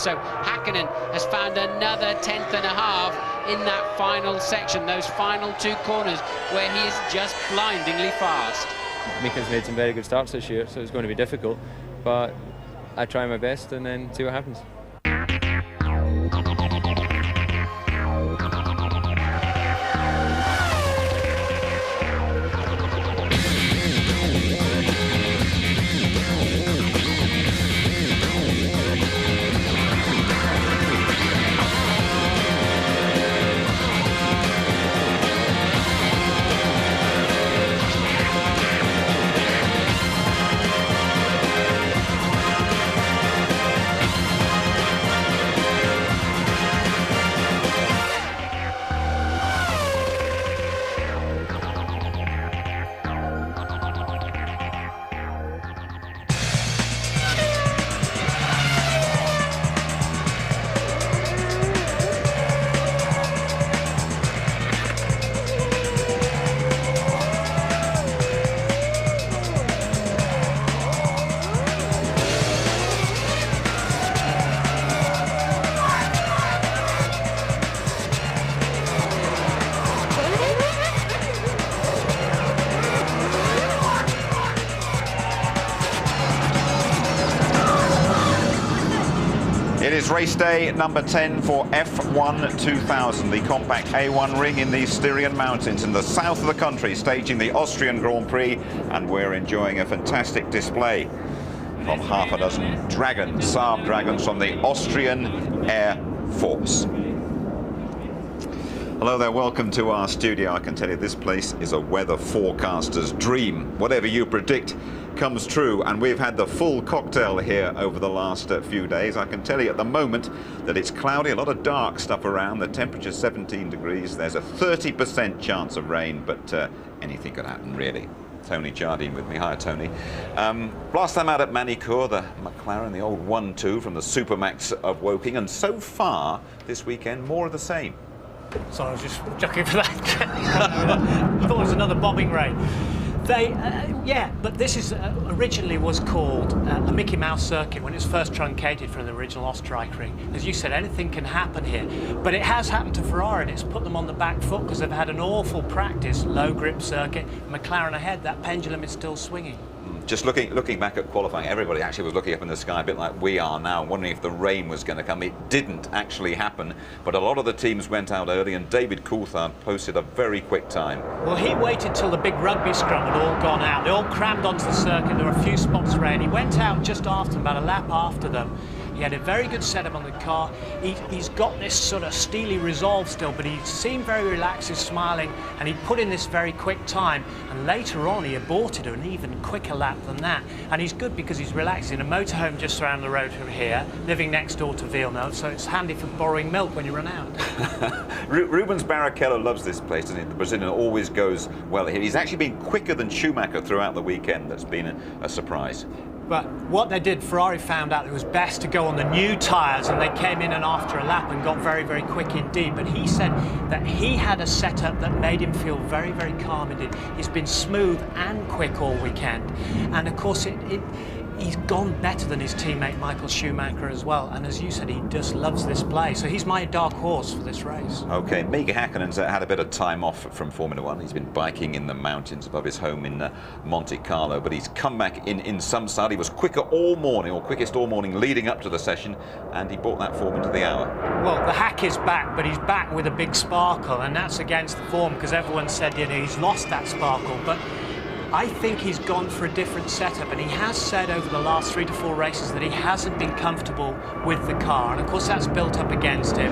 So Hakkinen has found another 10th and a half in that final section, those final 2 corners where he is just blindingly fast. Mika's made some very good starts this year, so it's going to be difficult, but I try my best and then see what happens. It is race day number 10 for F1 2000, the compact A1 ring in the Styrian Mountains in the south of the country, staging the Austrian Grand Prix, and we're enjoying a fantastic display from half a dozen dragons, Saab dragons from the Austrian Air Force. Hello there, welcome to our studio. I can tell you this place is a weather forecaster's dream. Whatever you predict comes true, and we've had the full cocktail here over the last few days. I can tell you at the moment that it's cloudy, a lot of dark stuff around. The temperature's 17 degrees. There's a 30% chance of rain, but anything could happen, really. Tony Jardine with me. Hi, Tony. Last time out at Manicourt, the McLaren, the old 1-2 from the Supermax of Woking, and so far this weekend, more of the same. Sorry, I was just joking for that. I thought it was another bombing rain. Yeah, but this is originally was called a Mickey Mouse circuit when it was first truncated from the original Österreich ring. As you said, anything can happen here. But it has happened to Ferrari, and it's put them on the back foot because they've had an awful practice, low grip circuit. McLaren ahead, that pendulum is still swinging. Just looking back at qualifying, everybody actually was looking up in the sky a bit like we are now, wondering if the rain was going to come. It didn't actually happen, but a lot of the teams went out early, and David Coulthard posted a very quick time. Well, he waited till the big rugby scrum had all gone out. They all crammed onto the circuit. There were a few spots for rain. He went out just after them, about a lap after them. He had a very good setup on the car. He's got this sort of steely resolve still, but he seemed very relaxed, he's smiling, and he put in this very quick time. And later on, he aborted an even quicker lap than that. And he's good because he's relaxed in a motorhome just around the road from here, living next door to Villeneuve, so it's handy for borrowing milk when you run out. Rubens Barrichello loves this place, doesn't he? The Brazilian always goes well here. He's actually been quicker than Schumacher throughout the weekend. That's been a surprise. But what they did, Ferrari found out it was best to go on the new tyres, and they came in and after a lap and got very, very quick indeed. But he said that he had a setup that made him feel very, very calm indeed. He's been smooth and quick all weekend. And of course, he's gone better than his teammate Michael Schumacher as well. And as you said, he just loves this place. So he's my dark horse for this race. OK, Mika Häkkinen's had a bit of time off from Formula One. He's been biking in the mountains above his home in Monte Carlo, but he's come back in some style. He was quicker all morning, or quickest all morning leading up to the session, and he brought that form into the hour. Well, the hack is back, but he's back with a big sparkle, and that's against the form, because everyone said, you know, he's lost that sparkle. But I think he's gone for a different setup, and he has said over the last 3 to 4 races that he hasn't been comfortable with the car, and of course that's built up against him.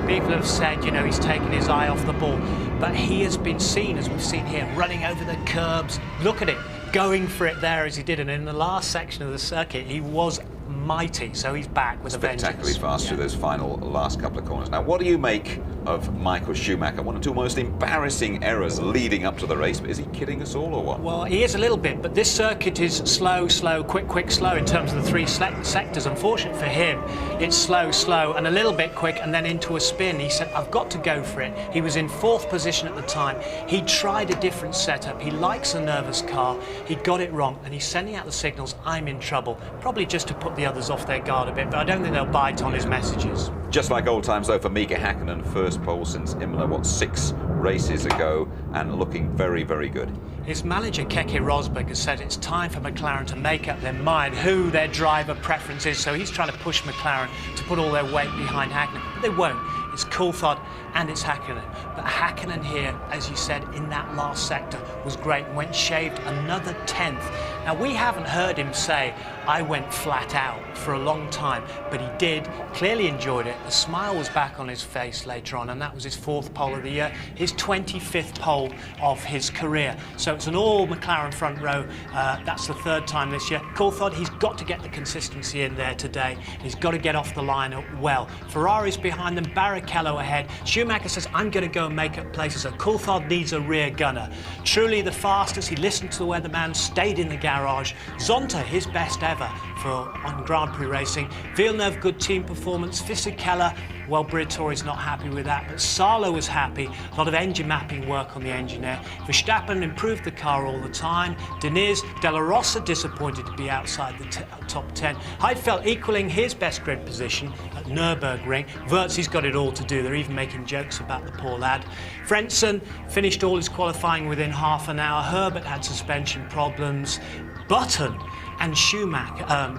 People have said, you know, he's taken his eye off the ball, but he has been seen, as we've seen here, running over the curbs. Look at it, going for it there as he did, and in the last section of the circuit he was mighty, so he's back with a vengeance. Spectacularly fast through those final last couple of corners. Now, what do you make of Michael Schumacher? One or two most embarrassing errors leading up to the race, but is he kidding us all or what? Well, he is a little bit, but this circuit is slow, slow, quick, quick, slow in terms of the 3 sectors. Unfortunately for him, it's slow, slow, and a little bit quick, and then into a spin. He said, I've got to go for it. He was in 4th position at the time. He tried a different setup. He likes a nervous car. He got it wrong, and he's sending out the signals, I'm in trouble, probably just to put the the others off their guard a bit, but I don't think they'll bite on his messages. Just like old times though for Mika Hakkinen, first pole since Imola, what, 6 races ago, and looking very, very good. His manager Keke Rosberg has said it's time for McLaren to make up their mind who their driver preference is, so he's trying to push McLaren to put all their weight behind Hakkinen, but they won't. It's Coulthard and it's Hakkinen. But Hakkinen here, as you said, in that last sector was great and went shaved another 10th. Now, we haven't heard him say, I went flat out for a long time, but he did, clearly enjoyed it. The smile was back on his face later on, and that was his 4th pole of the year, his 25th pole of his career. So it's an all McLaren front row. That's the 3rd time this year. Coulthard, he's got to get the consistency in there today. He's got to get off the line well. Ferrari's behind them, Barrichello ahead. Schumacher says, I'm going to go and make up places. So Coulthard needs a rear gunner. Truly the fastest. He listened to the weatherman, stayed in the garage. Zonta, his best ever on Grand Prix racing. Villeneuve, good team performance. Fisichella, well, Briatore's not happy with that, but Salo was happy. A lot of engine mapping work on the engine there. Verstappen improved the car all the time. Diniz, De La Rosa disappointed to be outside the top 10. Heidfeld equaling his best grid position at Nürburgring. Wurtzy's got it all to do. They're even making jokes about the poor lad. Frentzen finished all his qualifying within half an hour. Herbert had suspension problems. Button and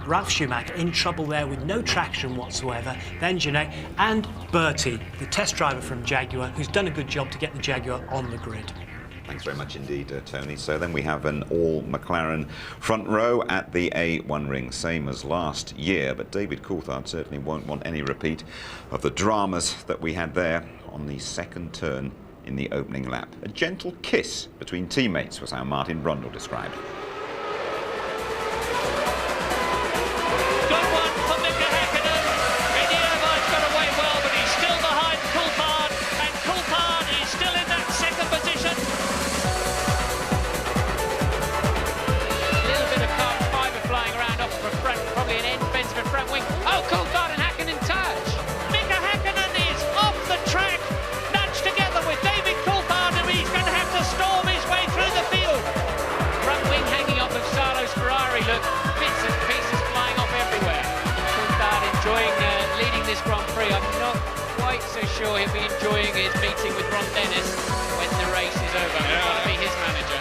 Ralf Schumacher in trouble there with no traction whatsoever. Then Genet and Bertie, the test driver from Jaguar, who's done a good job to get the Jaguar on the grid. Thanks very much indeed, Tony. So then we have an all McLaren front row at the A1 ring, same as last year, but David Coulthard certainly won't want any repeat of the dramas that we had there on the 2nd turn in the opening lap. A gentle kiss between teammates was how Martin Brundle described it. Sure, he'll be enjoying his meeting with Ron Dennis when the race is over. He'll want to be his manager.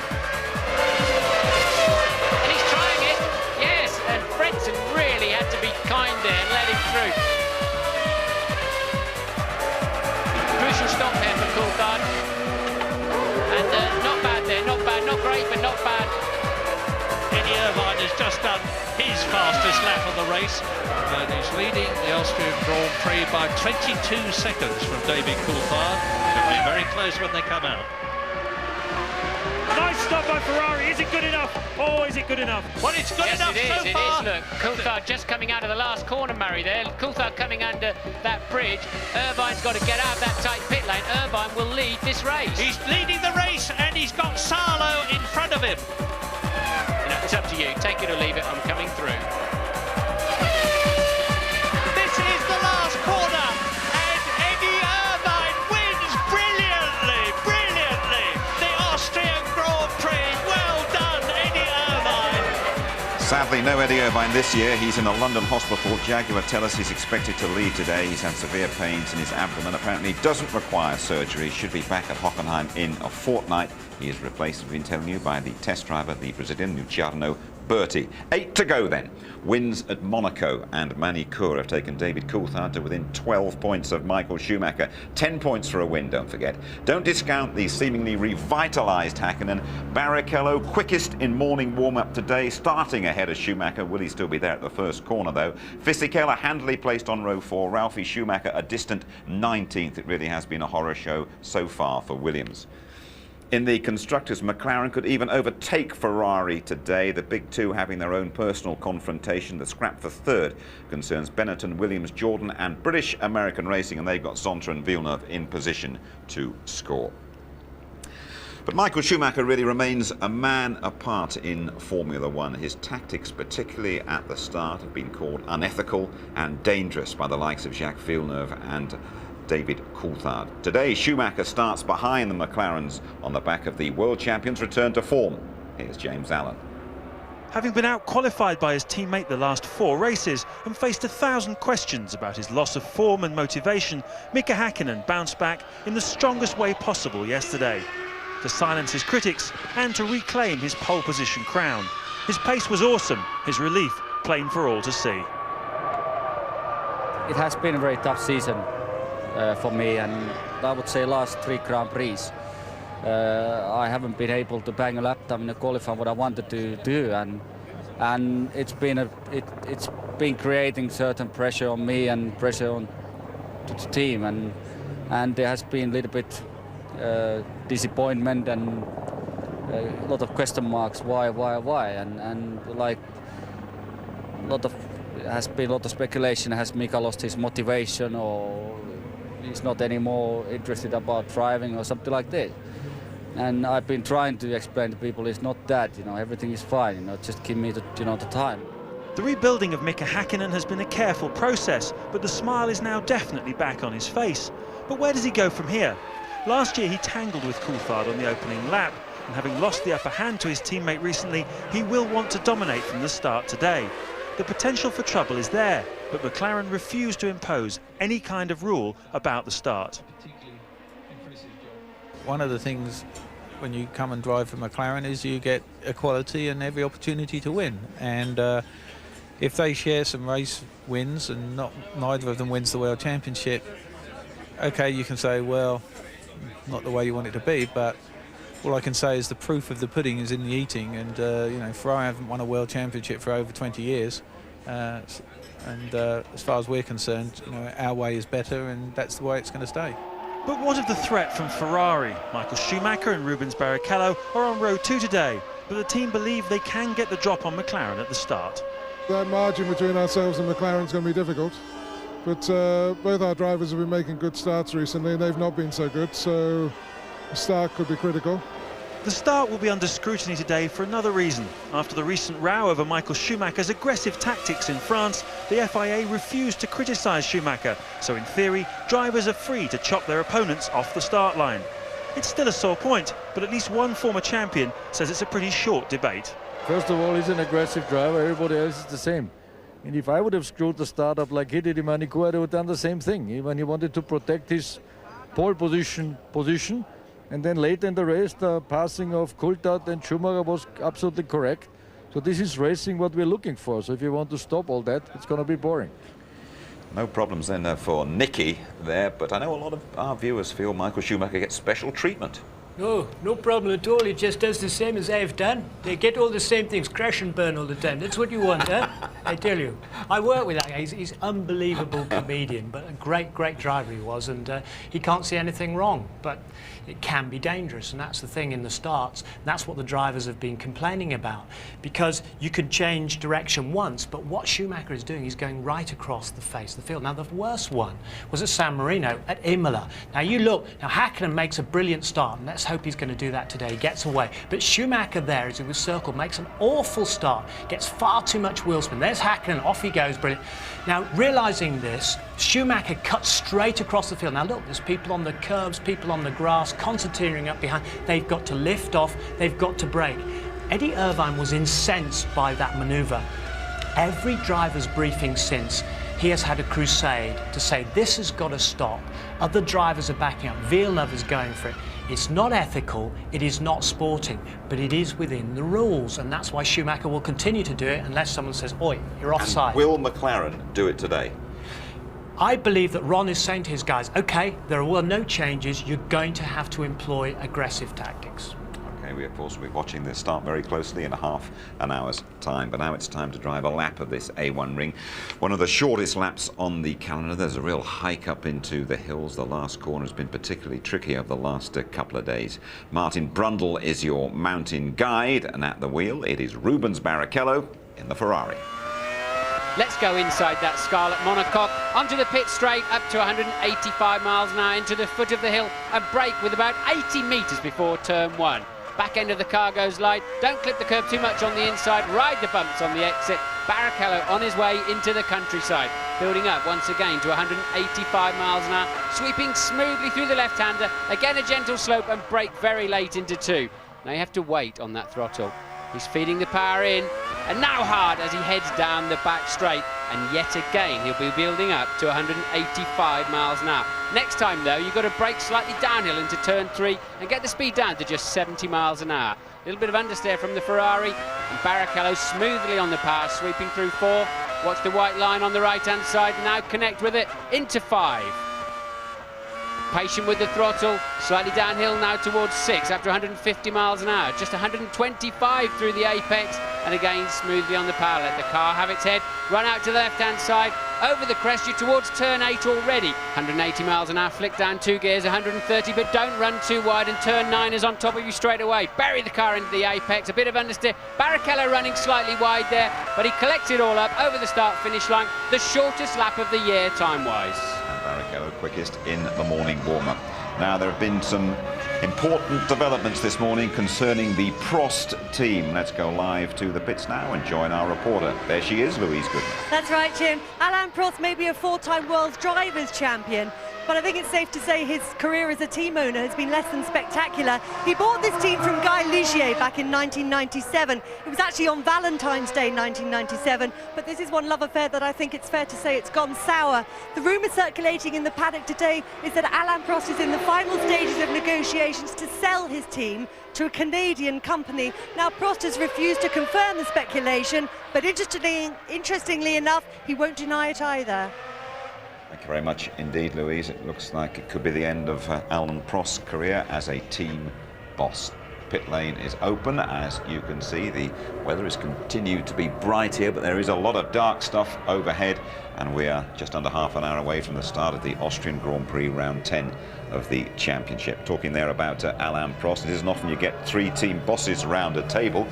And he's trying it, yes, and Frentzen really had to be kind there and let him through. Crucial stop there for Coulthard. And not bad there, not bad, not great, but not bad. Eddie Irvine has just done his fastest lap of the race, and he's leading the Austrian Grand Prix by 22 seconds from David Coulthard. It'll be very close when they come out. Nice stop by Ferrari. Is it good enough? Oh, is it good enough? Well, it's good enough so far. It is, look. Coulthard just coming out of the last corner, Murray, there. Coulthard coming under that bridge. Irvine's got to get out of that tight pit lane. Irvine will lead this race. He's leading the race, and he's got Salo in front of him. It's up to you. Take it or leave it. I'm coming through. This is the last corner, and Eddie Irvine wins brilliantly, brilliantly. The Austrian Grand Prix. Well done, Eddie Irvine. Sadly, no Eddie Irvine this year. He's in a London hospital. Jaguar tell us he's expected to leave today. He's had severe pains in his abdomen. Apparently doesn't require surgery. Should be back at Hockenheim in a fortnight. He is replaced, we've been telling you, by the test driver, the Brazilian Luciano Berti. 8 to go then. Wins at Monaco, and Mani Cour have taken David Coulthard to within 12 points of Michael Schumacher. 10 points for a win, don't forget. Don't discount the seemingly revitalised Hakkinen. Barrichello, quickest in morning warm-up today, starting ahead of Schumacher. Will he still be there at the first corner, though? Fisichella handily placed on row 4. Ralphie Schumacher a distant 19th. It really has been a horror show so far for Williams. In the constructors, McLaren could even overtake Ferrari today, the big two having their own personal confrontation. The scrap for 3rd concerns Benetton, Williams, Jordan and British American Racing, and they've got Zonta and Villeneuve in position to score. But Michael Schumacher really remains a man apart in Formula One. His tactics, particularly at the start, have been called unethical and dangerous by the likes of Jacques Villeneuve and David Coulthard. Today, Schumacher starts behind the McLarens on the back of the world champions' return to form. Here's James Allen. having been out-qualified by his teammate the last 4 races and faced 1,000 questions about his loss of form and motivation, Mika Häkkinen bounced back in the strongest way possible yesterday, to silence his critics and to reclaim his pole position crown. His pace was awesome, his relief plain for all to see. It has been a very tough season for me, and I would say last 3 Grand Prix. I haven't been able to bang a lap time in the qualifying what I wanted to do, and it's been creating certain pressure on me and pressure on the team, and there has been a little bit disappointment and a lot of question marks. Why, and like has been a lot of speculation. Has Mika lost his motivation, or he's not anymore interested about driving, or something like this? And I've been trying to explain to people it's not that, everything is fine, just give me the, the time. The rebuilding of Mika Häkkinen has been a careful process, but the smile is now definitely back on his face. But where does he go from here? Last year he tangled with Coulthard on the opening lap, and having lost the upper hand to his teammate recently, he will want to dominate from the start today. The potential for trouble is there, but McLaren refused to impose any kind of rule about the start. One of the things when you come and drive for McLaren is you get equality and every opportunity to win. And if they share some race wins and neither of them wins the World Championship, okay, you can say, well, not the way you want it to be, but all I can say is the proof of the pudding is in the eating, and Ferrari haven't won a World Championship for over 20 years, and as far as we're concerned, our way is better, and that's the way it's going to stay. But what of the threat from Ferrari? Michael Schumacher and Rubens Barrichello are on row 2 today, but the team believe they can get the drop on McLaren at the start. That margin between ourselves and McLaren is going to be difficult, but both our drivers have been making good starts recently, and they've not been so good, so the start could be critical. The start will be under scrutiny today for another reason. After the recent row over Michael Schumacher's aggressive tactics in France, the FIA refused to criticise Schumacher, so in theory, drivers are free to chop their opponents off the start line. It's still a sore point, but at least one former champion says it's a pretty short debate. First of all, he's an aggressive driver, everybody else is the same. And if I would have screwed the start up like he did in Manicourt, I would have done the same thing. When he wanted to protect his pole position, and then later in the race, the passing of Coulthard and Schumacher was absolutely correct. So this is racing what we're looking for. So if you want to stop all that, it's going to be boring. No problems then for Nicky there, but I know a lot of our viewers feel Michael Schumacher gets special treatment. No problem at all. He just does the same as I've done. They get all the same things, crash and burn all the time. That's what you want, huh? I tell you. I work with that guy. He's unbelievable comedian, but a great driver he was, and he can't see anything wrong. But it can be dangerous, and that's the thing in the starts. That's what the drivers have been complaining about, because you could change direction once, but what Schumacher is doing, he's going right across the face of the field. Now, the worst one was at San Marino, at Imola. Now, you look, now Häkkinen makes a brilliant start, and let's hope he's going to do that today. He gets away. But Schumacher there, as he was circled, makes an awful start, gets far too much wheel spin. There's Häkkinen, off he goes, brilliant. Now, realising this, Schumacher cuts straight across the field. Now, look, there's people on the curbs, people on the grass, concertinaing up behind. They've got to lift off, they've got to brake. Eddie Irvine was incensed by that manoeuvre. Every driver's briefing since, he has had a crusade to say this has got to stop. Other drivers are backing up. Villeneuve is going for it. It's not ethical, it is not sporting, but it is within the rules, and that's why Schumacher will continue to do it unless someone says, oi, you're offside. And will McLaren do it today? I believe that Ron is saying to his guys, OK, there were no changes, you're going to have to employ aggressive tactics. OK, we of course will be watching this start very closely in half an hour's time, but now it's time to drive a lap of this A1 ring. One of the shortest laps on the calendar. There's a real hike up into the hills. The last corner has been particularly tricky over the last couple of days. Martin Brundle is your mountain guide, and at the wheel it is Rubens Barrichello in the Ferrari. Let's go inside that scarlet monocoque, onto the pit straight, up to 185 miles an hour, into the foot of the hill, and brake with about 80 metres before turn 1. Back end of the car goes light, don't clip the curb too much on the inside, ride the bumps on the exit. Barrichello on his way into the countryside, building up once again to 185 miles an hour, sweeping smoothly through the left-hander, again a gentle slope and brake very late into 2. Now you have to wait on that throttle. He's feeding the power in, and now hard as he heads down the back straight, and yet again he'll be building up to 185 miles an hour. Next time though, you've got to brake slightly downhill into turn 3 and get the speed down to just 70 miles an hour. A little bit of understeer from the Ferrari, and Barrichello smoothly on the power, sweeping through 4. Watch the white line on the right-hand side, now connect with it into 5. Patient with the throttle, slightly downhill now towards 6 after 150 miles an hour, just 125 through the apex, and again smoothly on the power. Let the car have its head, run out to the left-hand side, over the crest, you're towards turn 8 already. 180 miles an hour, flick down 2 gears, 130, but don't run too wide, and turn 9 is on top of you straight away. Bury the car into the apex, a bit of understeer. Barrichello running slightly wide there, but he collects it all up over the start-finish line, the shortest lap of the year time-wise. Barrichello quickest in the morning warm-up. Now there have been some important developments this morning concerning the Prost team. Let's go live to the pits now and join our reporter. There she is, Louise Goodman. That's right, Jim. Alain Prost may be a 4-time World Drivers' Champion, but I think it's safe to say his career as a team owner has been less than spectacular. He bought this team from Guy Ligier back in 1997. It was actually on Valentine's Day 1997, but this is one love affair that I think it's fair to say it's gone sour. The rumour circulating in the paddock today is that Alain Prost is in the final stages of negotiations to sell his team to a Canadian company. Now, Prost has refused to confirm the speculation, but interestingly enough, he won't deny it either. Thank you very much indeed, Louise. It looks like it could be the end of Alain Prost's career as a team boss. Pit lane is open, as you can see. The weather has continued to be bright here, but there is a lot of dark stuff overhead, and we are just under half an hour away from the start of the Austrian Grand Prix round 10 of the championship. Talking there about Alain Prost, it isn't often you get 3 team bosses round a table,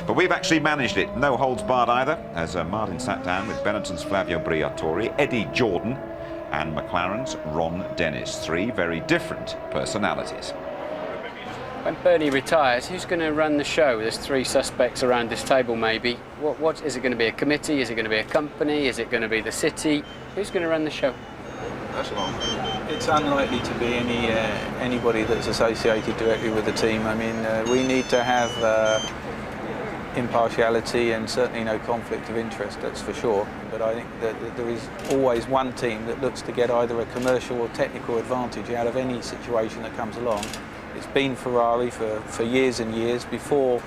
but we've actually managed it. No holds barred either, as Martin sat down with Benetton's Flavio Briatore, Eddie Jordan, and McLaren's Ron Dennis. 3 very different personalities. When Bernie retires, who's going to run the show? There's 3 suspects around this table maybe. What is it going to be, a committee? Is it going to be a company? Is it going to be the city? Who's going to run the show? It's unlikely to be anybody that's associated directly with the team. I mean, we need to have impartiality and certainly no conflict of interest, that's for sure. But I think that there is always one team that looks to get either a commercial or technical advantage out of any situation that comes along. It's been Ferrari for years and years. Before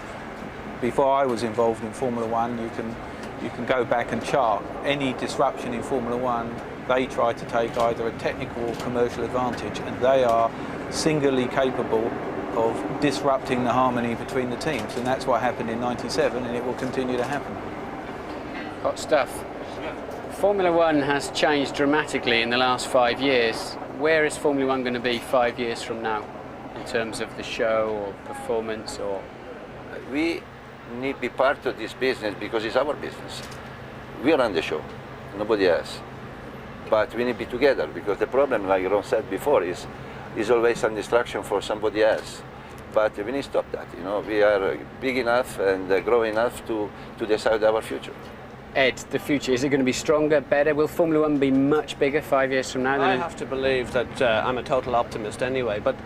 I was involved in Formula One, you can go back and chart any disruption in Formula One. They try to take either a technical or commercial advantage, and they are singularly capable of disrupting the harmony between the teams, and that's what happened in '97, and it will continue to happen. Hot stuff. Formula One has changed dramatically in the last 5 years. Where is Formula One going to be 5 years from now in terms of the show or performance? Or we need to be part of this business because it's our business. We run the show, nobody else. But we need to be together, because the problem, like Ron said before, is always some distraction for somebody else. But we need to stop that. You know, we are big enough and growing enough to decide our future. Ed, the future, is it going to be stronger, better? Will Formula One be much bigger 5 years from now? I have to believe that I'm a total optimist anyway, but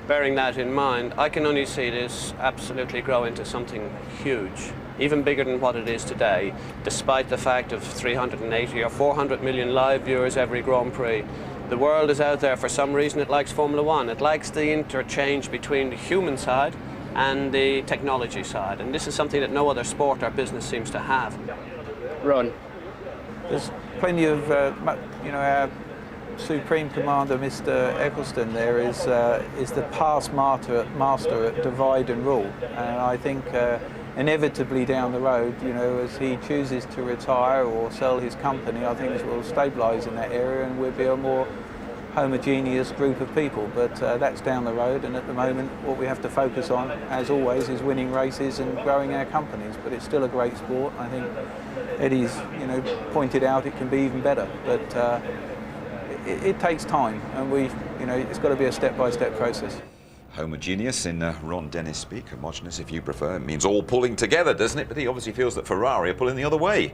bearing that in mind, I can only see this absolutely grow into something huge, even bigger than what it is today, despite the fact of 380 or 400 million live viewers every Grand Prix. The world is out there for some reason. It likes Formula One. It likes the interchange between the human side and the technology side, and this is something that no other sport or business seems to have. Ron? There's plenty of, our Supreme Commander, Mr. Eccleston, there is the past master at divide and rule, and I think inevitably down the road, as he chooses to retire or sell his company, I think it will stabilise in that area and we'll be a more homogeneous group of people. But that's down the road, and at the moment what we have to focus on, as always, is winning races and growing our companies. But it's still a great sport. I think Eddie's pointed out it can be even better, but it takes time, and it's got to be a step-by-step process. Homogeneous in Ron Dennis speak. Homogeneous, if you prefer, it means all pulling together, doesn't it? But he obviously feels that Ferrari are pulling the other way.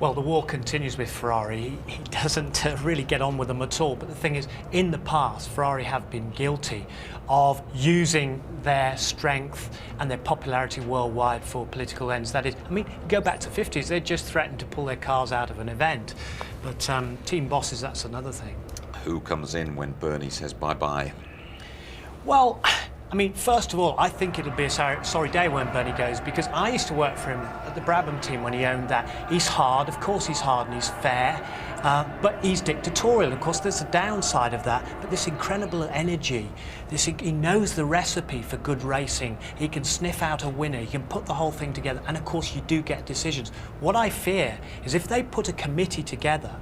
Well, the war continues with Ferrari. He doesn't really get on with them at all. But the thing is, in the past, Ferrari have been guilty of using their strength and their popularity worldwide for political ends. That is, I mean, go back to the 50s, they just threatened to pull their cars out of an event. But team bosses, that's another thing. Who comes in when Bernie says bye-bye? Well, I mean, first of all, I think it'll be a sorry day when Bernie goes, because I used to work for him at the Brabham team when he owned that. He's hard, of course he's hard, and he's fair, but he's dictatorial. Of course, there's a downside of that, but this incredible energy, he knows the recipe for good racing. He can sniff out a winner, he can put the whole thing together, and of course you do get decisions. What I fear is if they put a committee together,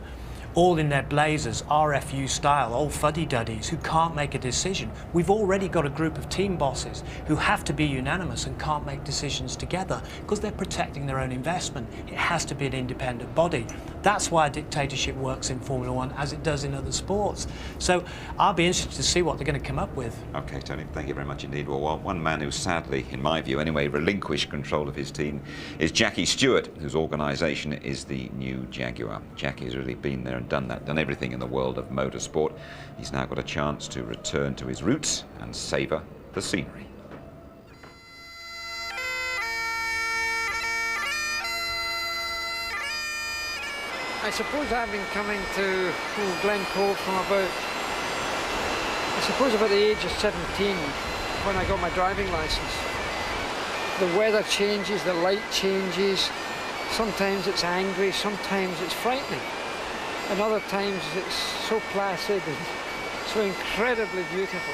all in their blazers, RFU style, old fuddy-duddies who can't make a decision. We've already got a group of team bosses who have to be unanimous and can't make decisions together because they're protecting their own investment. It has to be an independent body. That's why a dictatorship works in Formula One as it does in other sports. So I'll be interested to see what they're going to come up with. OK, Tony, thank you very much indeed. Well, one man who sadly, in my view anyway, relinquished control of his team is Jackie Stewart, whose organisation is the new Jaguar. Jackie's really been there and done everything in the world of motorsport. He's now got a chance to return to his roots and savour the scenery. I suppose I've been coming to Glencoe from about the age of 17 when I got my driving licence. The weather changes, the light changes. Sometimes it's angry, sometimes it's frightening. And other times it's so placid and so incredibly beautiful.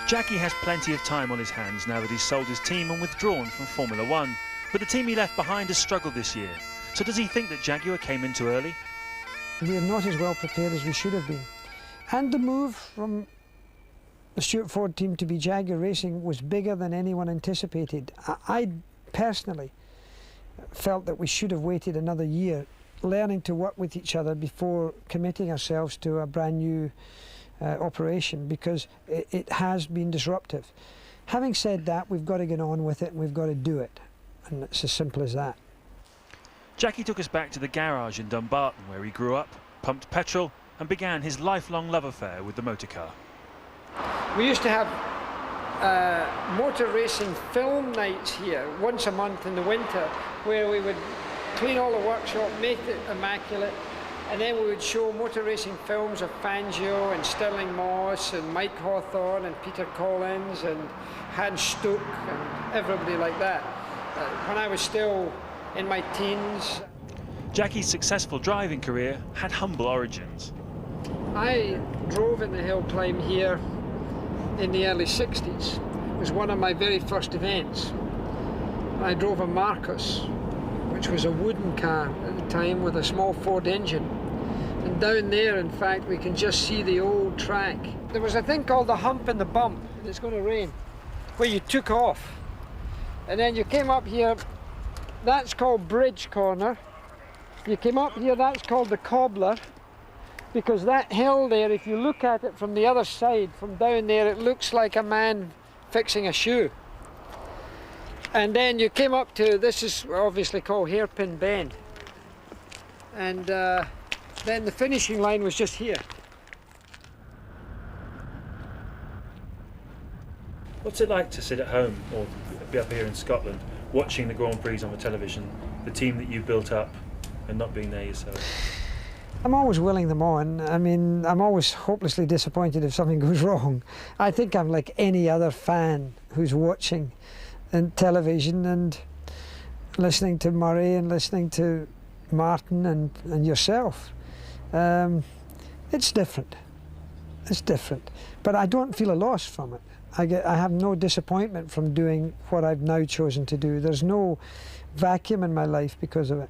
Jackie has plenty of time on his hands now that he's sold his team and withdrawn from Formula One. But the team he left behind has struggled this year. So does he think that Jaguar came in too early? We are not as well prepared as we should have been. And the move from the Stuart Ford team to be Jaguar Racing was bigger than anyone anticipated. I personally felt that we should have waited another year, learning to work with each other before committing ourselves to a brand new operation, because it has been disruptive. Having said that, we've got to get on with it and we've got to do it. And it's as simple as that. Jackie took us back to the garage in Dumbarton where he grew up, pumped petrol and began his lifelong love affair with the motor car. We used to have motor racing film nights here once a month in the winter, where we would clean all the workshop, make it immaculate, and then we would show motor racing films of Fangio and Stirling Moss and Mike Hawthorne and Peter Collins and Hans Stuck and everybody like that. When I was still in my teens. Jackie's successful driving career had humble origins. I drove in the hill climb here in the early 60s. It was one of my very first events. I drove a Marcus, which was a wooden car at the time with a small Ford engine. And down there, in fact, we can just see the old track. There was a thing called the hump and the bump, and it's going to rain, where you took off. And then you came up here, that's called Bridge Corner. You came up here, that's called the Cobbler, because that hill there, if you look at it from the other side, from down there, it looks like a man fixing a shoe. And then you came up to, this is obviously called Hairpin Bend. And then the finishing line was just here. What's it like to sit at home or be up here in Scotland watching the Grand Prix on the television, the team that you built up and not being there yourself? I'm always willing them on. I mean, I'm always hopelessly disappointed if something goes wrong. I think I'm like any other fan who's watching television and listening to Murray and listening to Martin and yourself. It's different. It's different. But I don't feel a loss from it. I have no disappointment from doing what I've now chosen to do. There's no vacuum in my life because of it.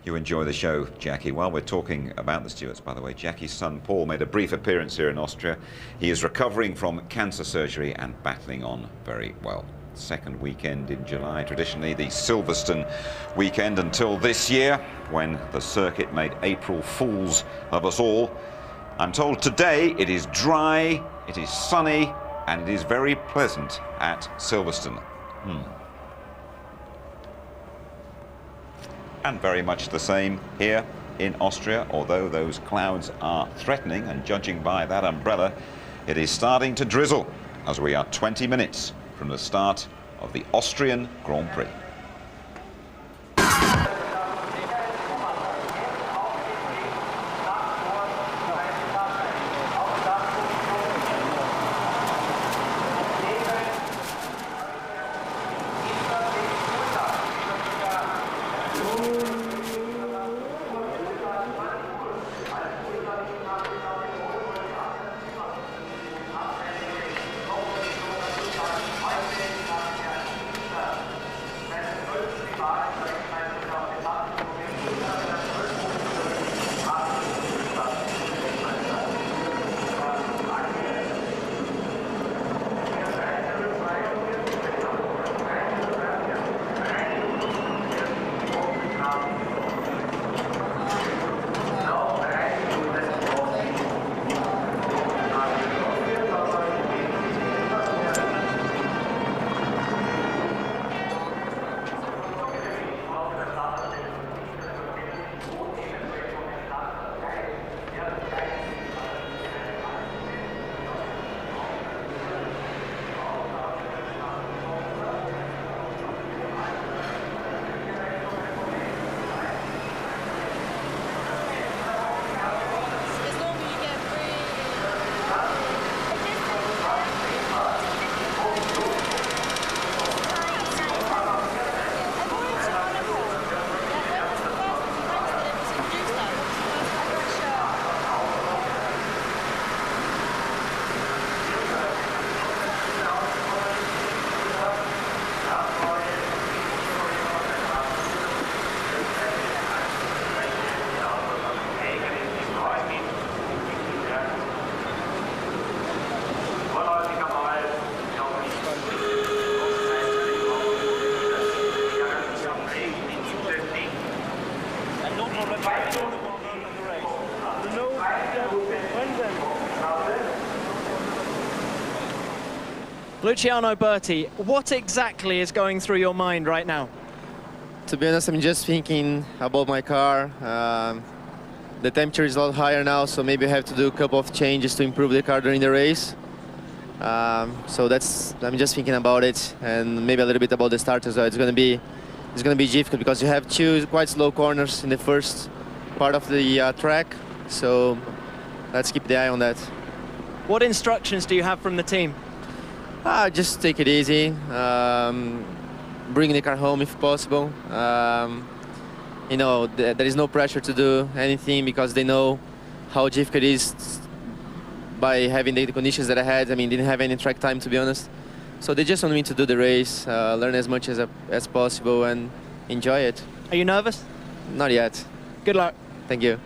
You enjoy the show, Jackie. While we're talking about the Stewarts, by the way, Jackie's son Paul made a brief appearance here in Austria. He is recovering from cancer surgery and battling on very well. Second weekend in July, traditionally the Silverstone weekend until this year, when the circuit made April fools of us all. I'm told today it is dry, it is sunny, and it is very pleasant at Silverstone. And very much the same here in Austria, although those clouds are threatening, and judging by that umbrella, it is starting to drizzle as we are 20 minutes from the start of the Austrian Grand Prix. Luciano Berti, what exactly is going through your mind right now? To be honest, I'm just thinking about my car. The temperature is a lot higher now, so maybe I have to do a couple of changes to improve the car during the race. So I'm just thinking about it, and maybe a little bit about the start as well. It's going to be difficult because you have two quite slow corners in the first part of the track. So let's keep the eye on that. What instructions do you have from the team? Just take it easy. Bring the car home if possible. You know, there is no pressure to do anything because they know how difficult it is by having the conditions that I had. I mean, didn't have any track time, to be honest. So they just want me to do the race, learn as much as possible and enjoy it. Are you nervous? Not yet. Good luck. Thank you.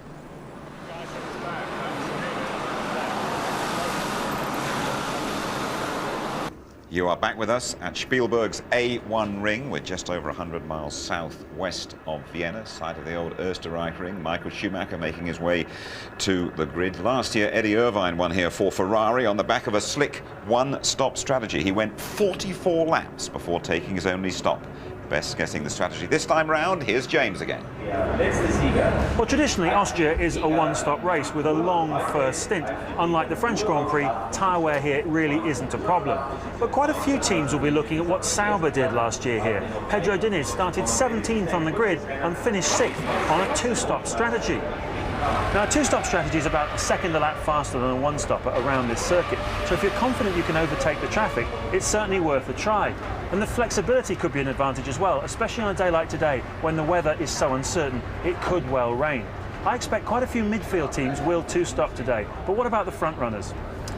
You are back with us at Spielberg's A1 ring. We're just over 100 miles southwest of Vienna, site of the old Österreich ring. Michael Schumacher making his way to the grid. Last year, Eddie Irvine won here for Ferrari on the back of a slick one-stop strategy. He went 44 laps before taking his only stop. Best guessing the strategy this time round. Here's James again. Well, traditionally, Austria is a one-stop race with a long first stint. Unlike the French Grand Prix, tyre wear here really isn't a problem. But quite a few teams will be looking at what Sauber did last year here. Pedro Diniz started 17th on the grid and finished 6th on a two-stop strategy. Now, a two-stop strategy is about a second a lap faster than a one-stopper around this circuit. So if you're confident you can overtake the traffic, it's certainly worth a try. And the flexibility could be an advantage as well, especially on a day like today when the weather is so uncertain it could well rain. I expect quite a few midfield teams will two-stop today, but what about the front runners?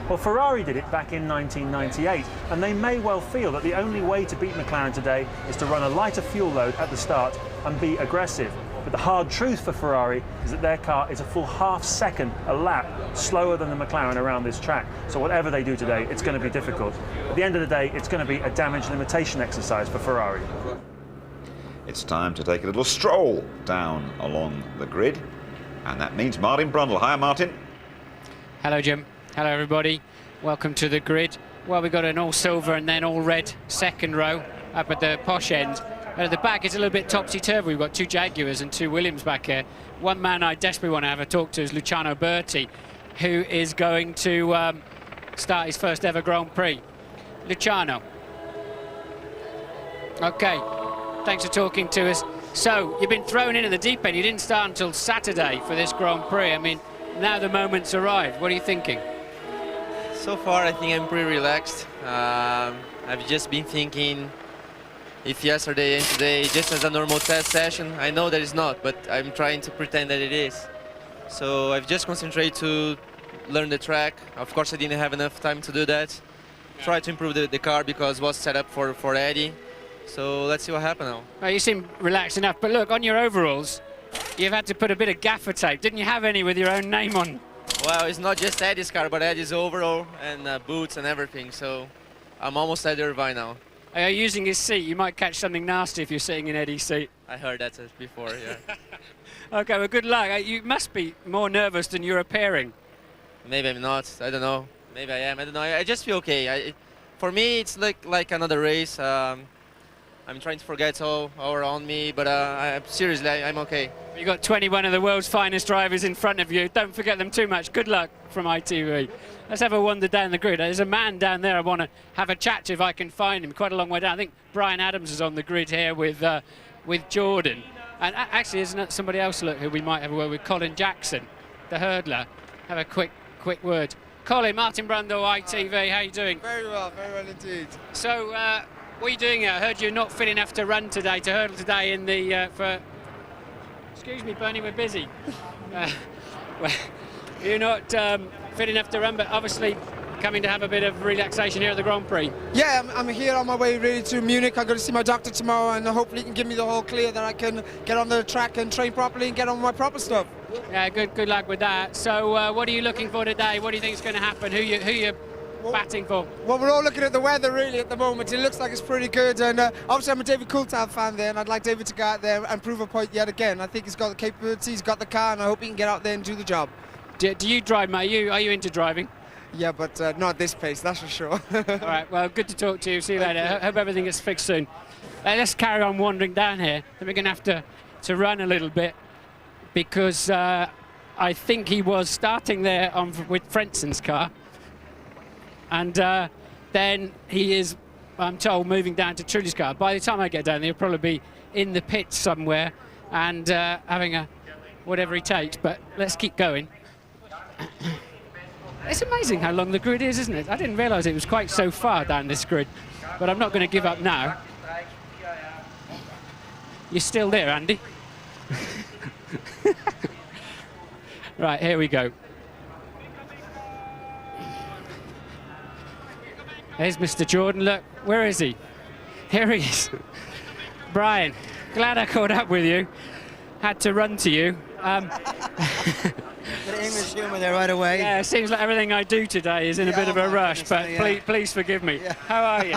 Well, Ferrari did it back in 1998, and they may well feel that the only way to beat McLaren today is to run a lighter fuel load at the start and be aggressive. But the hard truth for Ferrari is that their car is a full half-second a lap slower than the McLaren around this track. So whatever they do today, it's going to be difficult. At the end of the day, it's going to be a damage limitation exercise for Ferrari. It's time to take a little stroll down along the grid, and that means Martin Brundle. Hi, Martin. Hello, Jim. Hello, everybody. Welcome to the grid. Well, we've got an all silver and then all red second row up at the posh end. And at the back, it's a little bit topsy-turvy. We've got 2 Jaguars and 2 Williams back here. One man I desperately want to have a talk to is Luciano Berti, who is going to start his first ever Grand Prix. Luciano. Okay, thanks for talking to us. So, you've been thrown in at the deep end. You didn't start until Saturday for this Grand Prix. I mean, now the moment's arrived. What are you thinking? So far, I think I'm pretty relaxed. I've just been thinking if yesterday and today just as a normal test session. I know that it's not, but I'm trying to pretend that it is. So I've just concentrated to learn the track. Of course, I didn't have enough time to do that. Try to improve the car because it was set up for Eddie. So let's see what happens now. Well, you seem relaxed enough, but look, on your overalls, you've had to put a bit of gaffer tape. Didn't you have any with your own name on? Well, it's not just Eddie's car, but Eddie's overall and boots and everything. So I'm almost at Irvine now. Are you using his seat? You might catch something nasty if you're sitting in Eddie's seat. I heard that before, yeah. Okay, well, good luck. You must be more nervous than you're appearing. Maybe I'm not. I don't know. Maybe I am. I don't know. I just feel okay. For me, it's like another race. I'm trying to forget all around me, but seriously, I'm okay. You've got 21 of the world's finest drivers in front of you. Don't forget them too much. Good luck from ITV. Let's have a wander down the grid. There's a man down there I want to have a chat to if I can find him. Quite a long way down. I think Brian Adams is on the grid here with Jordan. And actually, isn't somebody else, look, who we might have a word with? Colin Jackson, the hurdler. Have a quick word. Colin, Martin Brundle, ITV, how are you doing? Very well indeed. So, what are you doing here? I heard you're not fit enough to run today, to hurdle today in the, excuse me, Bernie, we're busy. Well, you're not fit enough to run, but obviously coming to have a bit of relaxation here at the Grand Prix. Yeah, I'm here on my way really to Munich. I'm going to see my doctor tomorrow, and hopefully he can give me the whole clear that I can get on the track and train properly and get on my proper stuff. Yeah, good luck with that. So what are you looking for today? What do you think is going to happen? Who you batting for? Well, we're all looking at the weather really at the moment. It looks like it's pretty good, and obviously I'm a David Coulthard fan there, and I'd like David to go out there and prove a point yet again. I think he's got the capabilities, he's got the car, and I hope he can get out there and do the job. Do you drive, mate? Are you into driving? Yeah, but not at this pace, that's for sure. All right, well, good to talk to you. See you later. Hope everything gets fixed soon. Let's carry on wandering down here. Then we're going to have to run a little bit because I think he was starting there with Frenson's car. And then he is, I'm told, moving down to Trulli's car. By the time I get down there, he'll probably be in the pits somewhere and having a whatever he takes. But let's keep going. It's amazing how long the grid is, isn't it? I didn't realise it was quite so far down this grid. But I'm not going to give up now. You're still there, Andy? Right, here we go. There's Mr. Jordan. Look, where is he? Here he is. Brian, glad I caught up with you. Had to run to you. Bit of English humour there right away. Yeah, it seems like everything I do today is in a bit of a rush, but please forgive me. Yeah. How are you?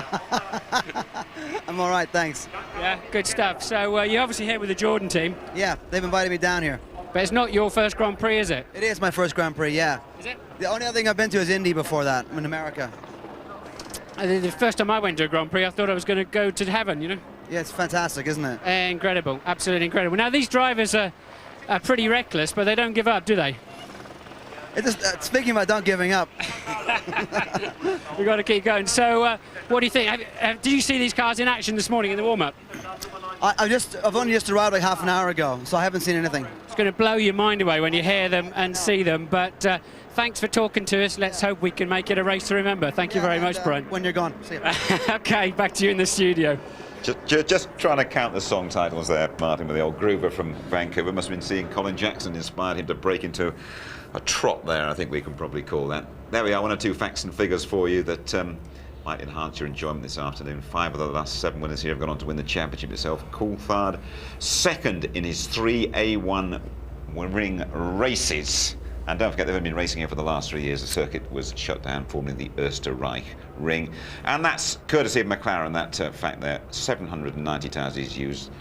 I'm all right, thanks. Yeah, good stuff. So you're obviously here with the Jordan team. Yeah, they've invited me down here. But it's not your first Grand Prix, is it? It is my first Grand Prix, yeah. Is it? The only other thing I've been to is Indy before that, in America. The first time I went to a Grand Prix, I thought I was going to go to heaven, you know? Yeah, it's fantastic, isn't it? Incredible, absolutely incredible. Now, these drivers are pretty reckless, but they don't give up, do they? Speaking about not giving up. We've got to keep going. So, what do you think? Did you see these cars in action this morning in the warm-up? I've only just arrived like half an hour ago, so I haven't seen anything. It's going to blow your mind away when you hear them and see them, but thanks for talking to us. Let's hope we can make it a race to remember. Thank you very much, Brian. When you're gone. See you. Okay, back to you in the studio. Just trying to count the song titles there, Martin, with the old groover from Vancouver. Must have been seeing Colin Jackson inspired him to break into a trot there, I think we can probably call that. There we are, 1 or 2 facts and figures for you that might enhance your enjoyment this afternoon. 5 of the last 7 winners here have gone on to win the championship itself. Coulthard, second in his 3 A1 ring races. And don't forget, they've only been racing here for the last 3 years. The circuit was shut down, forming the Österreich ring. And that's courtesy of McLaren, that fact there. 790 tires he's used.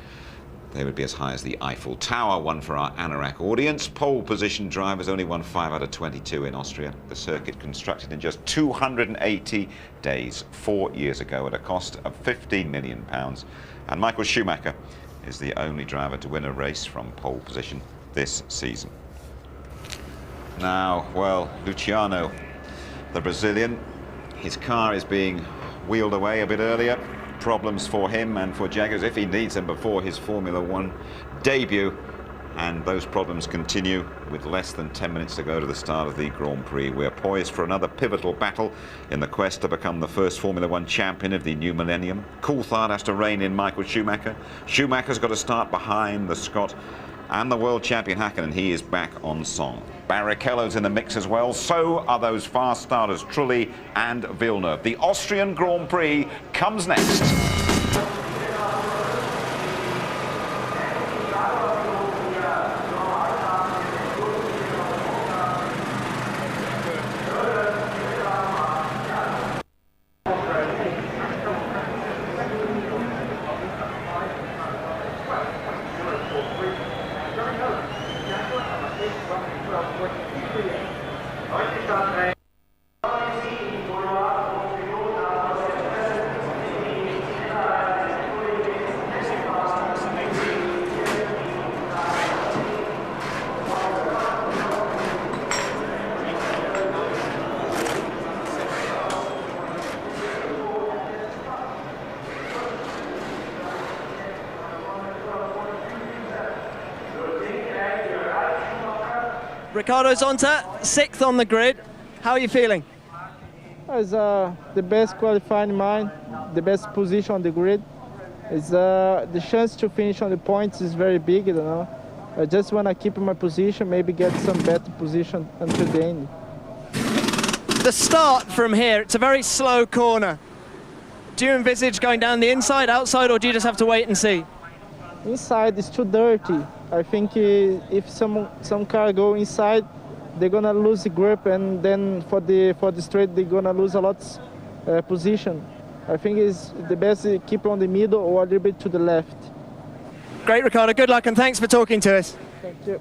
They would be as high as the Eiffel Tower, one for our Anorak audience. Pole position drivers only won 5 out of 22 in Austria. The circuit constructed in just 280 days, 4 years ago, at a cost of £15 million. And Michael Schumacher is the only driver to win a race from pole position this season. Now, well, Luciano, the Brazilian, his car is being wheeled away a bit earlier. Problems for him and for Jaguars if he needs them before his Formula One debut, and those problems continue with less than 10 minutes to go to the start of the Grand Prix. We're poised for another pivotal battle in the quest to become the first Formula One champion of the new millennium. Coulthard has to rein in Michael Schumacher. Schumacher's got to start behind the Scot and the world champion Hakkinen. He is back on song. Barrichello's in the mix as well. So are those fast starters Trulli and Villeneuve. The Austrian Grand Prix comes next. Ricardo Zonta, 6th on the grid. How are you feeling? It's the best qualifying mine, the best position on the grid. It's the chance to finish on the points is very big, you know. I just want to keep my position, maybe get some better position until the end. The start from here, it's a very slow corner. Do you envisage going down the inside, outside, or do you just have to wait and see? Inside is too dirty. I think if some car go inside, they're gonna lose the grip, and then for the straight they're gonna lose a lot position. I think it's the best to keep on the middle or a little bit to the left. Great, Ricardo. Good luck, and thanks for talking to us. Thank you.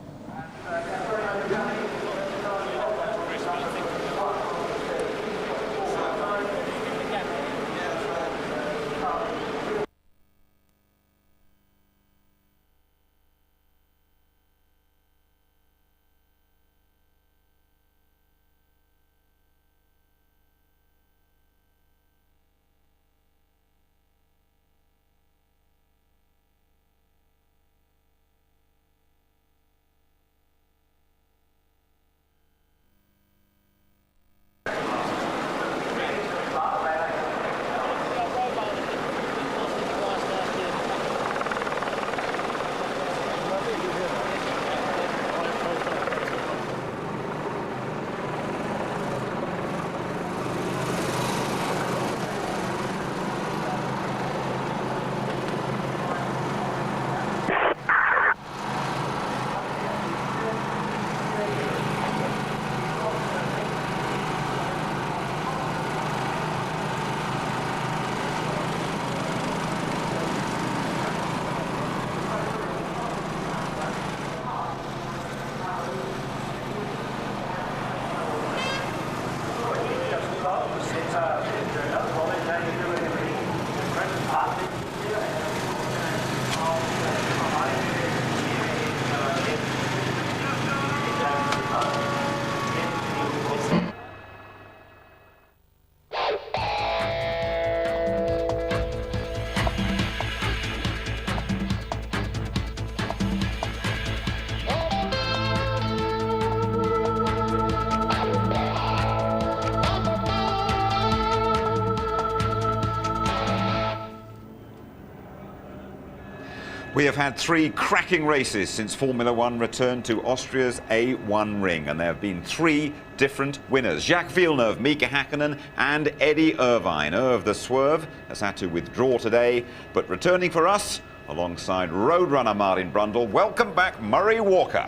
We have had 3 cracking races since Formula One returned to Austria's A1 ring, and there have been 3 different winners. Jacques Villeneuve, Mika Hakkinen and Eddie Irvine. Irv, the swerve, has had to withdraw today, but returning for us, alongside Roadrunner Martin Brundle, welcome back Murray Walker.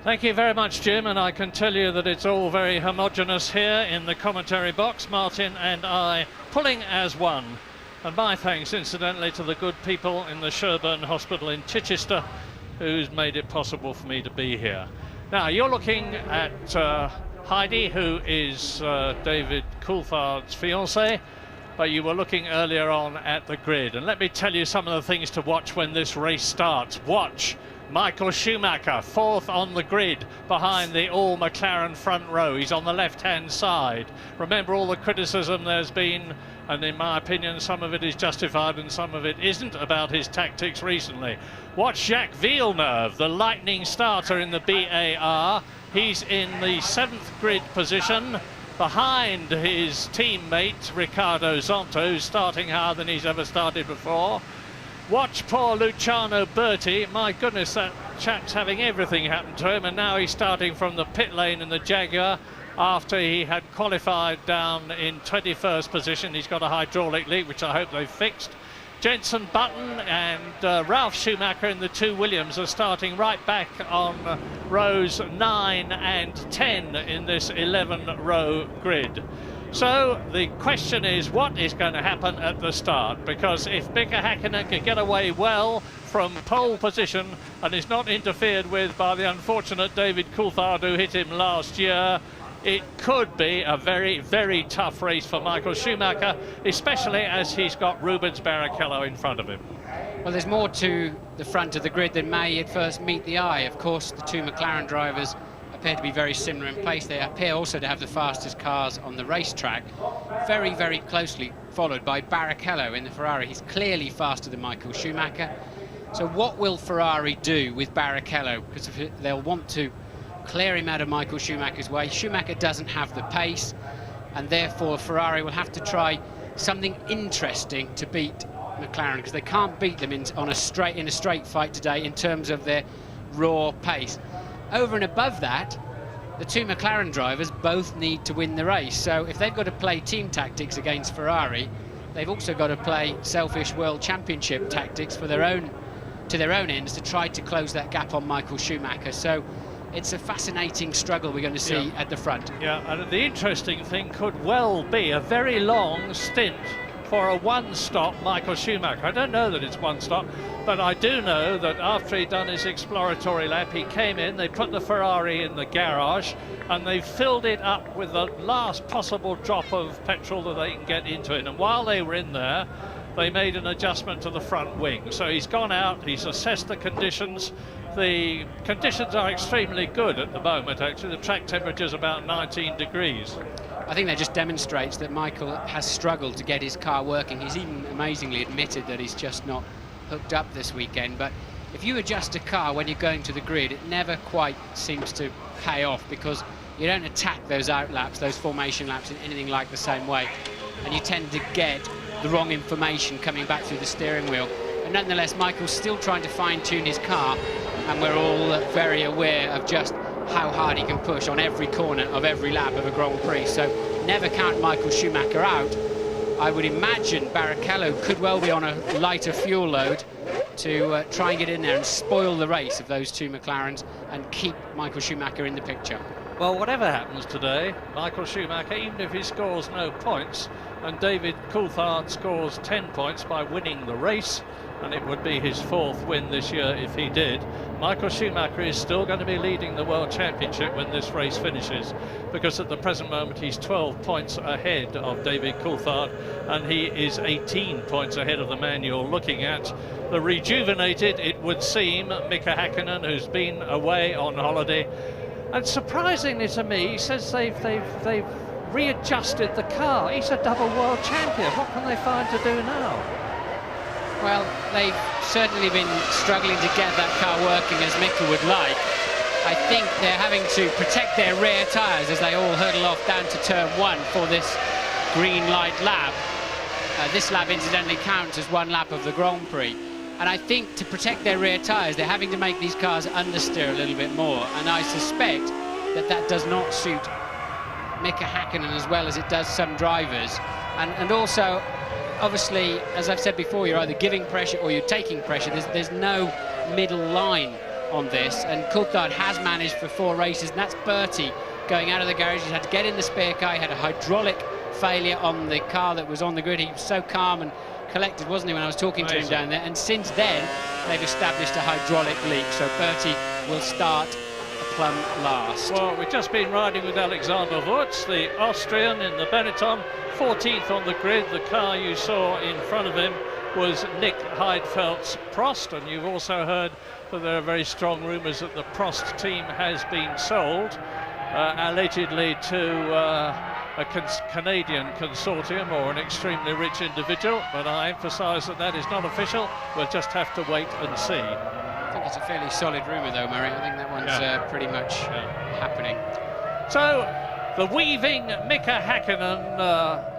Thank you very much, Jim, and I can tell you that it's all very homogenous here in the commentary box. Martin and I pulling as one. And my thanks, incidentally, to the good people in the Sherburn Hospital in Chichester, who's made it possible for me to be here. Now, you're looking at Heidi, who is David Coulthard's fiancée, but you were looking earlier on at the grid. And let me tell you some of the things to watch when this race starts. Watch Michael Schumacher, 4th on the grid, behind the all McLaren front row. He's on the left-hand side. Remember all the criticism there's been, and in my opinion, some of it is justified and some of it isn't, about his tactics recently. Watch Jacques Villeneuve, the lightning starter in the BAR. He's in the 7th grid position, behind his teammate Riccardo Zonta, who's starting higher than he's ever started before. Watch poor Luciano Berti. My goodness, that chap's having everything happen to him, and now he's starting from the pit lane in the Jaguar after he had qualified down in 21st position. He's got a hydraulic leak, which I hope they've fixed. Jenson Button and Ralph Schumacher in the 2 Williams are starting right back on rows 9 and 10 in this 11-row grid. So the question is, what is going to happen at the start? Because if Mika Häkkinen can get away well from pole position and is not interfered with by the unfortunate David Coulthard who hit him last year, it could be a very, very tough race for Michael Schumacher, especially as he's got Rubens Barrichello in front of him. Well, there's more to the front of the grid than may at first meet the eye. Of course, the 2 McLaren drivers appear to be very similar in pace. They appear also to have the fastest cars on the racetrack. Very, very closely followed by Barrichello in the Ferrari. He's clearly faster than Michael Schumacher. So what will Ferrari do with Barrichello? Because they'll want to clear him out of Michael Schumacher's way. Schumacher doesn't have the pace, and therefore Ferrari will have to try something interesting to beat McLaren, because they can't beat them in a straight fight today in terms of their raw pace. Over and above that, the 2 McLaren drivers both need to win the race. So if they've got to play team tactics against Ferrari, they've also got to play selfish World Championship tactics for their own ends to try to close that gap on Michael Schumacher. So it's a fascinating struggle we're going to see at the front. Yeah, and the interesting thing could well be a very long stint for a one-stop Michael Schumacher. I don't know that it's one stop, but I do know that after he'd done his exploratory lap, he came in, they put the Ferrari in the garage, and they filled it up with the last possible drop of petrol that they can get into it. And while they were in there, they made an adjustment to the front wing. So he's gone out, he's assessed the conditions. The conditions are extremely good at the moment, actually. The track temperature is about 19 degrees. I think that just demonstrates that Michael has struggled to get his car working. He's even amazingly admitted that he's just not hooked up this weekend. But if you adjust a car when you're going to the grid, it never quite seems to pay off, because you don't attack those out laps, those formation laps, in anything like the same way. And you tend to get the wrong information coming back through the steering wheel. But nonetheless, Michael's still trying to fine-tune his car, and we're all very aware of just how hard he can push on every corner of every lap of a Grand Prix. So never count Michael Schumacher out. I would imagine Barrichello could well be on a lighter fuel load to try and get in there and spoil the race of those 2 McLarens and keep Michael Schumacher in the picture. Well, whatever happens today, Michael Schumacher, even if he scores no points, and David Coulthard scores 10 points by winning the race, and it would be his 4th win this year if he did, Michael Schumacher is still going to be leading the World Championship when this race finishes, because at the present moment he's 12 points ahead of David Coulthard, and he is 18 points ahead of the man you're looking at, the rejuvenated, it would seem, Mika Häkkinen, who's been away on holiday. And surprisingly to me, he says they've readjusted the car. He's a double world champion. What can they find to do now? Well, they've certainly been struggling to get that car working as Mika would like. I think they're having to protect their rear tyres as they all hurtle off down to turn 1 for this green light lap. This lap incidentally counts as 1 lap of the Grand Prix. And I think to protect their rear tyres, they're having to make these cars understeer a little bit more. And I suspect that that does not suit Mika Häkkinen as well as it does some drivers. And also, obviously, as I've said before, you're either giving pressure or you're taking pressure. There's no middle line on this. And Coulthard has managed for 4 races, and that's Bertie going out of the garage. He's had to get in the spare car. He had a hydraulic failure on the car that was on the grid. He was so calm and collected, wasn't he, when I was talking to him down there? And since then, they've established a hydraulic leak, so Bertie will start a plumb last. Well, we've just been riding with Alexander Wurz, the Austrian in the Benetton, 14th on the grid. The car you saw in front of him was Nick Heidfeldt's Prost, and you've also heard that there are very strong rumours that the Prost team has been sold, allegedly to a Canadian consortium or an extremely rich individual, but I emphasise that that is not official. We'll just have to wait and see. I think it's a fairly solid rumour though, Murray. I think that one's pretty much happening. So, the weaving Mika Häkkinen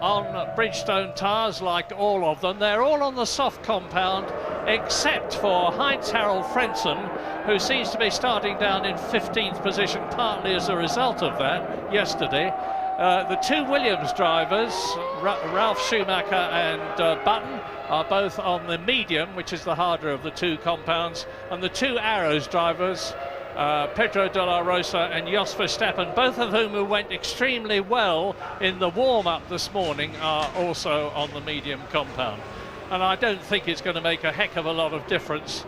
on Bridgestone tyres, like all of them. They're all on the soft compound, except for Heinz-Harald Frentzen, who seems to be starting down in 15th position, partly as a result of that yesterday. The two Williams drivers, Ralf Schumacher and Button, are both on the medium, which is the harder of the two compounds, and the two Arrows drivers, Pedro de la Rosa and Jos Verstappen, both of whom who went extremely well in the warm-up this morning, are also on the medium compound. And I don't think it's going to make a heck of a lot of difference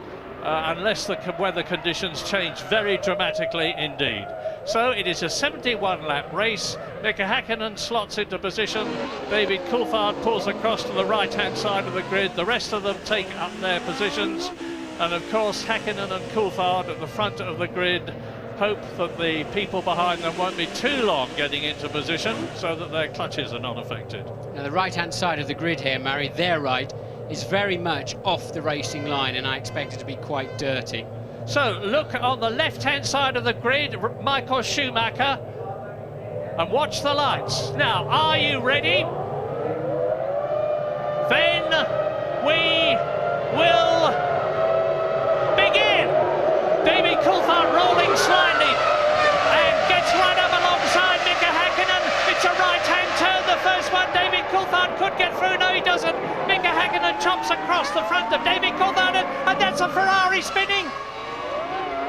unless the weather conditions change very dramatically indeed. So it is a 71-lap race. Mika Häkkinen slots into position. David Coulthard pulls across to the right-hand side of the grid. The rest of them take up their positions. And of course, Häkkinen and Coulthard at the front of the grid hope that the people behind them won't be too long getting into position so that their clutches are not affected. Now, the right-hand side of the grid here, Murray, their right, is very much off the racing line, and I expect it to be quite dirty. So, look on the left-hand side of the grid, Michael Schumacher, and watch the lights. Now, are you ready? Then we will begin. David Coulthard rolling slightly and gets right up alongside Mika Häkkinen. It's a right-hand turn, the first one. David Coulthard could get through. No, he doesn't. Mika Häkkinen chops across the front of David Coulthard, and that's a Ferrari spinning.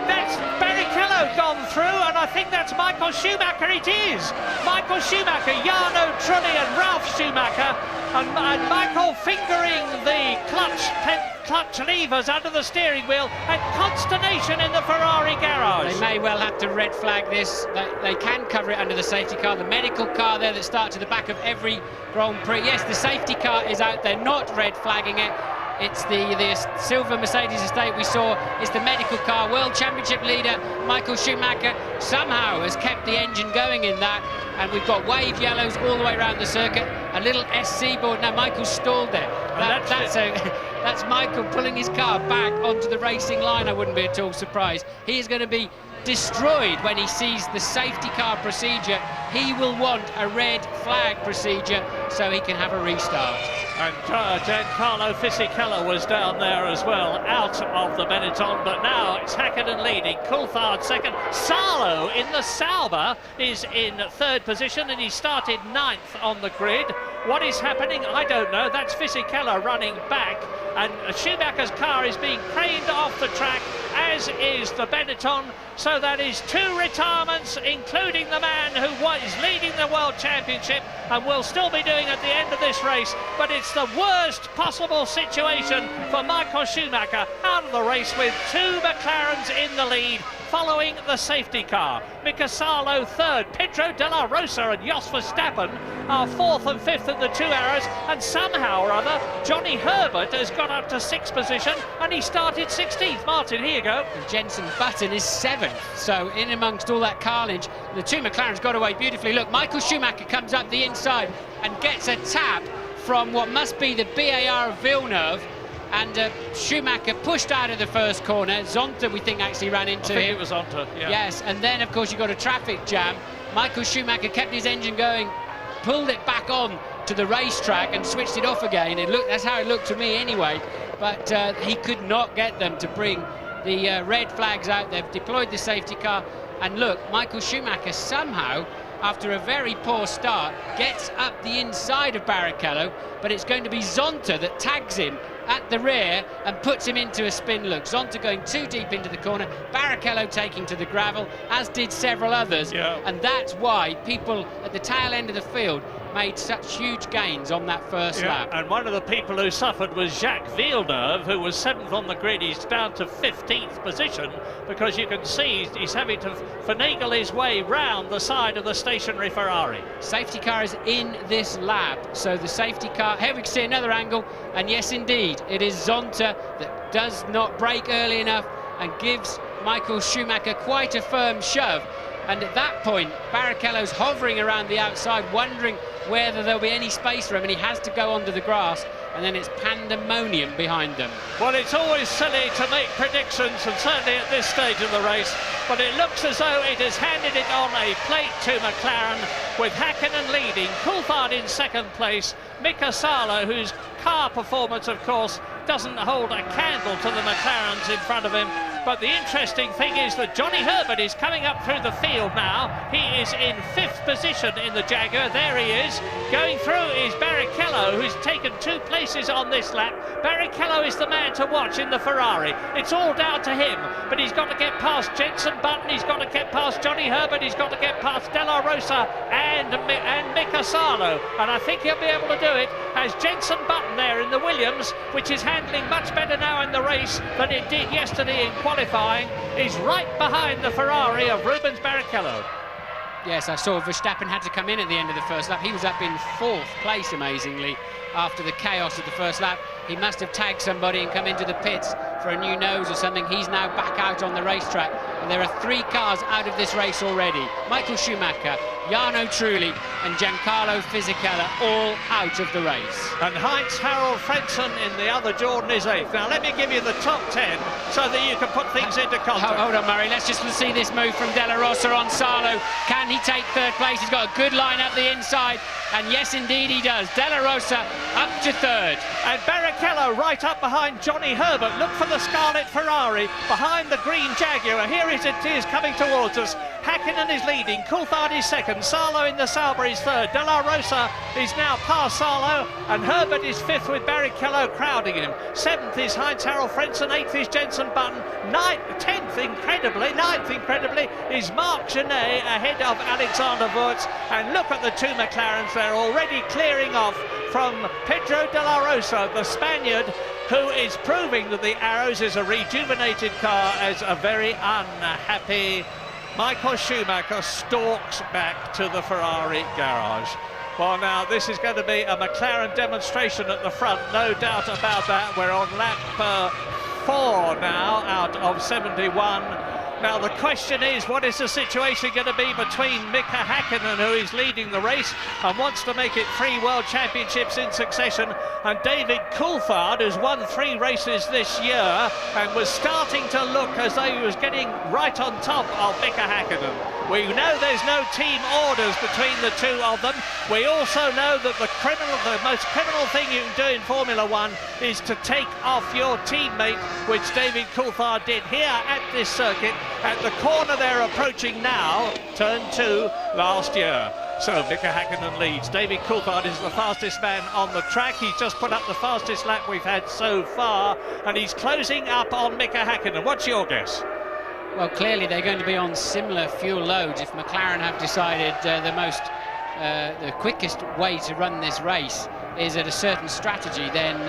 That's Barrichello gone through, and I think that's Michael Schumacher. It is Michael Schumacher, Jarno Trulli and Ralf Schumacher, and Michael fingering the clutch levers under the steering wheel, and consternation in the Ferrari garage. They may well have to red flag this. They can cover it under the safety car. The medical car there that starts at the back of every Grand Prix. Yes, the safety car is out there, not red flagging it. It's the silver Mercedes estate we saw. It's the medical car. World Championship leader Michael Schumacher somehow has kept the engine going in that, and we've got wave yellows all the way around the circuit. A little SC board. Now Michael's stalled there. That's Michael pulling his car back onto the racing line. I wouldn't be at all surprised. He is going to be destroyed when he sees the safety car procedure. He will want a red flag procedure so he can have a restart. And Giancarlo Fisichella was down there as well, out of the Benetton, but now it's Häkkinen leading, Coulthard second. Salo in the Sauber is in third position, and he started 9th on the grid. What is happening? I don't know. That's Fisichella running back, and Schumacher's car is being craned off the track, as is the Benetton. So that is 2 retirements, including the man who is leading the World Championship and will still be doing at the end of this race. But it's the worst possible situation for Michael Schumacher, out of the race with 2 McLarens in the lead, following the safety car. Mika Salo third, Pedro de la Rosa and Jos Verstappen are 4th and 5th at the 2 Arrows, and somehow or other Johnny Herbert has got up to 6th position, and he started 16th. Martin, here you go. And Jenson Button is 7th, so in amongst all that carnage, the 2 McLarens got away beautifully. Look, Michael Schumacher comes up the inside and gets a tap from what must be the BAR of Villeneuve, and Schumacher pushed out of the first corner. Zonta, we think, actually ran into him. It was Zonta, yeah. Yes, and then, of course, you got a traffic jam. Michael Schumacher kept his engine going, pulled it back on to the racetrack and switched it off again. That's how it looked to me anyway, but he could not get them to bring the red flags out. They've deployed the safety car, and look, Michael Schumacher somehow, after a very poor start, gets up the inside of Barrichello, but it's going to be Zonta that tags him at the rear and puts him into a spin look. Zonta going too deep into the corner, Barrichello taking to the gravel, as did several others, and that's why people at the tail end of the field made such huge gains on that first lap. And one of the people who suffered was Jacques Villeneuve, who was 7th on the grid. He's down to 15th position because you can see he's having to finagle his way round the side of the stationary Ferrari. Safety car is in this lap, so the safety car, here we can see another angle, and yes indeed, it is Zonta that does not brake early enough and gives Michael Schumacher quite a firm shove. And at that point, Barrichello's hovering around the outside, wondering whether there'll be any space for him, and he has to go onto the grass, and then it's pandemonium behind them. Well, it's always silly to make predictions, and certainly at this stage of the race, but it looks as though it has handed it on a plate to McLaren, with Häkkinen leading, Coulthard in 2nd place, Mika Salo, whose car performance, of course, doesn't hold a candle to the McLarens in front of him. But the interesting thing is that Johnny Herbert is coming up through the field now. He is in 5th position in the Jaguar. There he is. Going through is Barrichello, who's taken 2 places on this lap. Barrichello is the man to watch in the Ferrari. It's all down to him, but he's got to get past Jenson Button, he's got to get past Johnny Herbert, he's got to get past De La Rosa and Mika Salo. And I think he'll be able to do it as Jenson Button there in the Williams, which is handling much better now in the race than it did yesterday in qualifying, is right behind the Ferrari of Rubens Barrichello. Yes, I saw Verstappen had to come in at the end of the first lap. He was up in 4th place, amazingly, after the chaos of the first lap. He must have tagged somebody and come into the pits for a new nose or something. He's now back out on the racetrack, and there are 3 cars out of this race already. Michael Schumacher, Jarno Trulli and Giancarlo Fisichella all out of the race. And Heinz-Harald Frentzen in the other Jordan is 8th. Now let me give you the top 10 so that you can put things into context. Hold on, Murray, let's just see this move from De La Rosa on Salo. Can he take 3rd place? He's got a good line up the inside, and yes indeed he does. De La Rosa up to 3rd. And Barrichello right up behind Johnny Herbert. Look for the Scarlet Ferrari behind the green Jaguar. Here it is coming towards us. Häkkinen is leading, Coulthard is 2nd, Salo in the Sauber is 3rd, De La Rosa is now past Salo, and Herbert is 5th with Barrichello crowding him. 7th is Heinz-Harald Frentzen, 8th is Jenson Button, 9th incredibly is Marc Genet ahead of Alexander Wurz. And look at the 2 McLarens, they're already clearing off from Pedro De La Rosa, the Spaniard, who is proving that the Arrows is a rejuvenated car as a very unhappy Michael Schumacher stalks back to the Ferrari garage. Well, now this is going to be a McLaren demonstration at the front, no doubt about that. We're on lap 4 now out of 71. Now the question is, what is the situation going to be between Mika Häkkinen, who is leading the race and wants to make it 3 World Championships in succession, and David Coulthard, who's won 3 races this year and was starting to look as though he was getting right on top of Mika Häkkinen. We know there's no team orders between the 2 of them. We also know that the most criminal thing you can do in Formula 1 is to take off your teammate, which David Coulthard did here at this circuit. At the corner they're approaching now, turn 2 last year. So Mika Häkkinen leads. David Coulthard is the fastest man on the track. He's just put up the fastest lap we've had so far, and he's closing up on Mika Häkkinen. What's your guess? Well, clearly they're going to be on similar fuel loads. If McLaren have decided the quickest way to run this race is at a certain strategy, then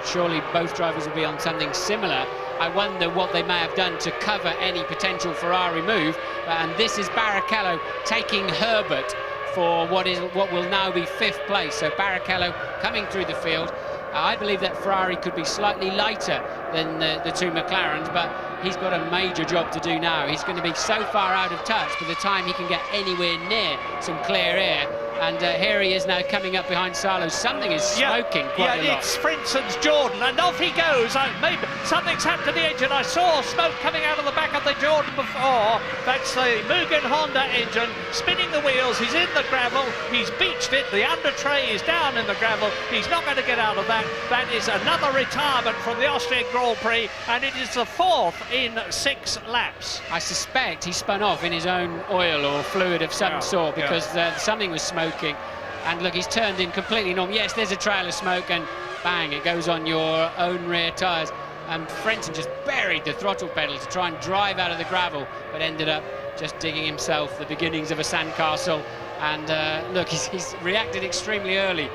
surely both drivers will be on something similar. I wonder what they may have done to cover any potential Ferrari move. And this is Barrichello taking Herbert for what will now be 5th place. So Barrichello coming through the field. I believe that Ferrari could be slightly lighter than the 2 McLarens, but he's got a major job to do now. He's going to be so far out of touch by the time he can get anywhere near some clear air. And here he is now coming up behind Salo. Something is smoking quite a lot. It's Frenson's Jordan, and off he goes. Maybe something's happened to the engine. I saw smoke coming out of the back of the Jordan before. That's the Mugen Honda engine spinning the wheels. He's in the gravel. He's beached it. The under tray is down in the gravel. He's not going to get out of that. That is another retirement from the Austrian Grand Prix, and it is the 4th in 6 laps. I suspect he spun off in his own oil or fluid of some sort, because something was smoking. And look, he's turned in completely normal. Yes, there's a trail of smoke, and bang, it goes on your own rear tyres. And Frentzen just buried the throttle pedal to try and drive out of the gravel, but ended up just digging himself the beginnings of a sandcastle. And look, he's reacted extremely early.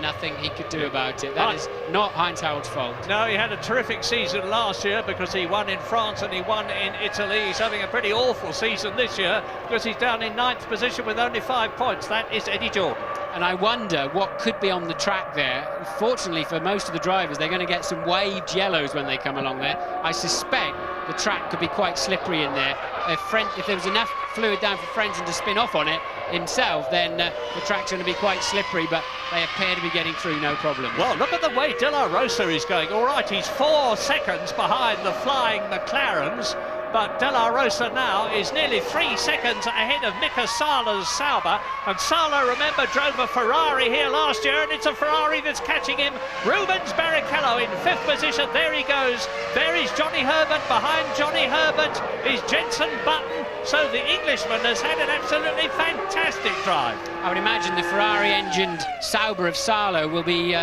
Nothing he could do about it. That is not Heinz Harald's fault. No, he had a terrific season last year because he won in France and he won in Italy. He's having a pretty awful season this year because he's down in 9th position with only 5 points. That is Eddie Jordan. And I wonder what could be on the track there. Fortunately for most of the drivers, they're going to get some waved yellows when they come along there. I suspect the track could be quite slippery in there. If there was enough fluid down for Frentzen to spin off on it himself, then the track's going to be quite slippery, but they appear to be getting through no problem. Well, look at the way De La Rosa is going. All right, he's 4 seconds behind the flying McLarens, but De La Rosa now is nearly 3 seconds ahead of Mika Salo's Sauber. And Salo, remember, drove a Ferrari here last year, and it's a Ferrari that's catching him. Rubens Barrichello in 5th position. There he goes. There is Johnny Herbert. Behind Johnny Herbert is Jenson Button. So the Englishman has had an absolutely fantastic drive. I would imagine the Ferrari-engined Sauber of Salo will be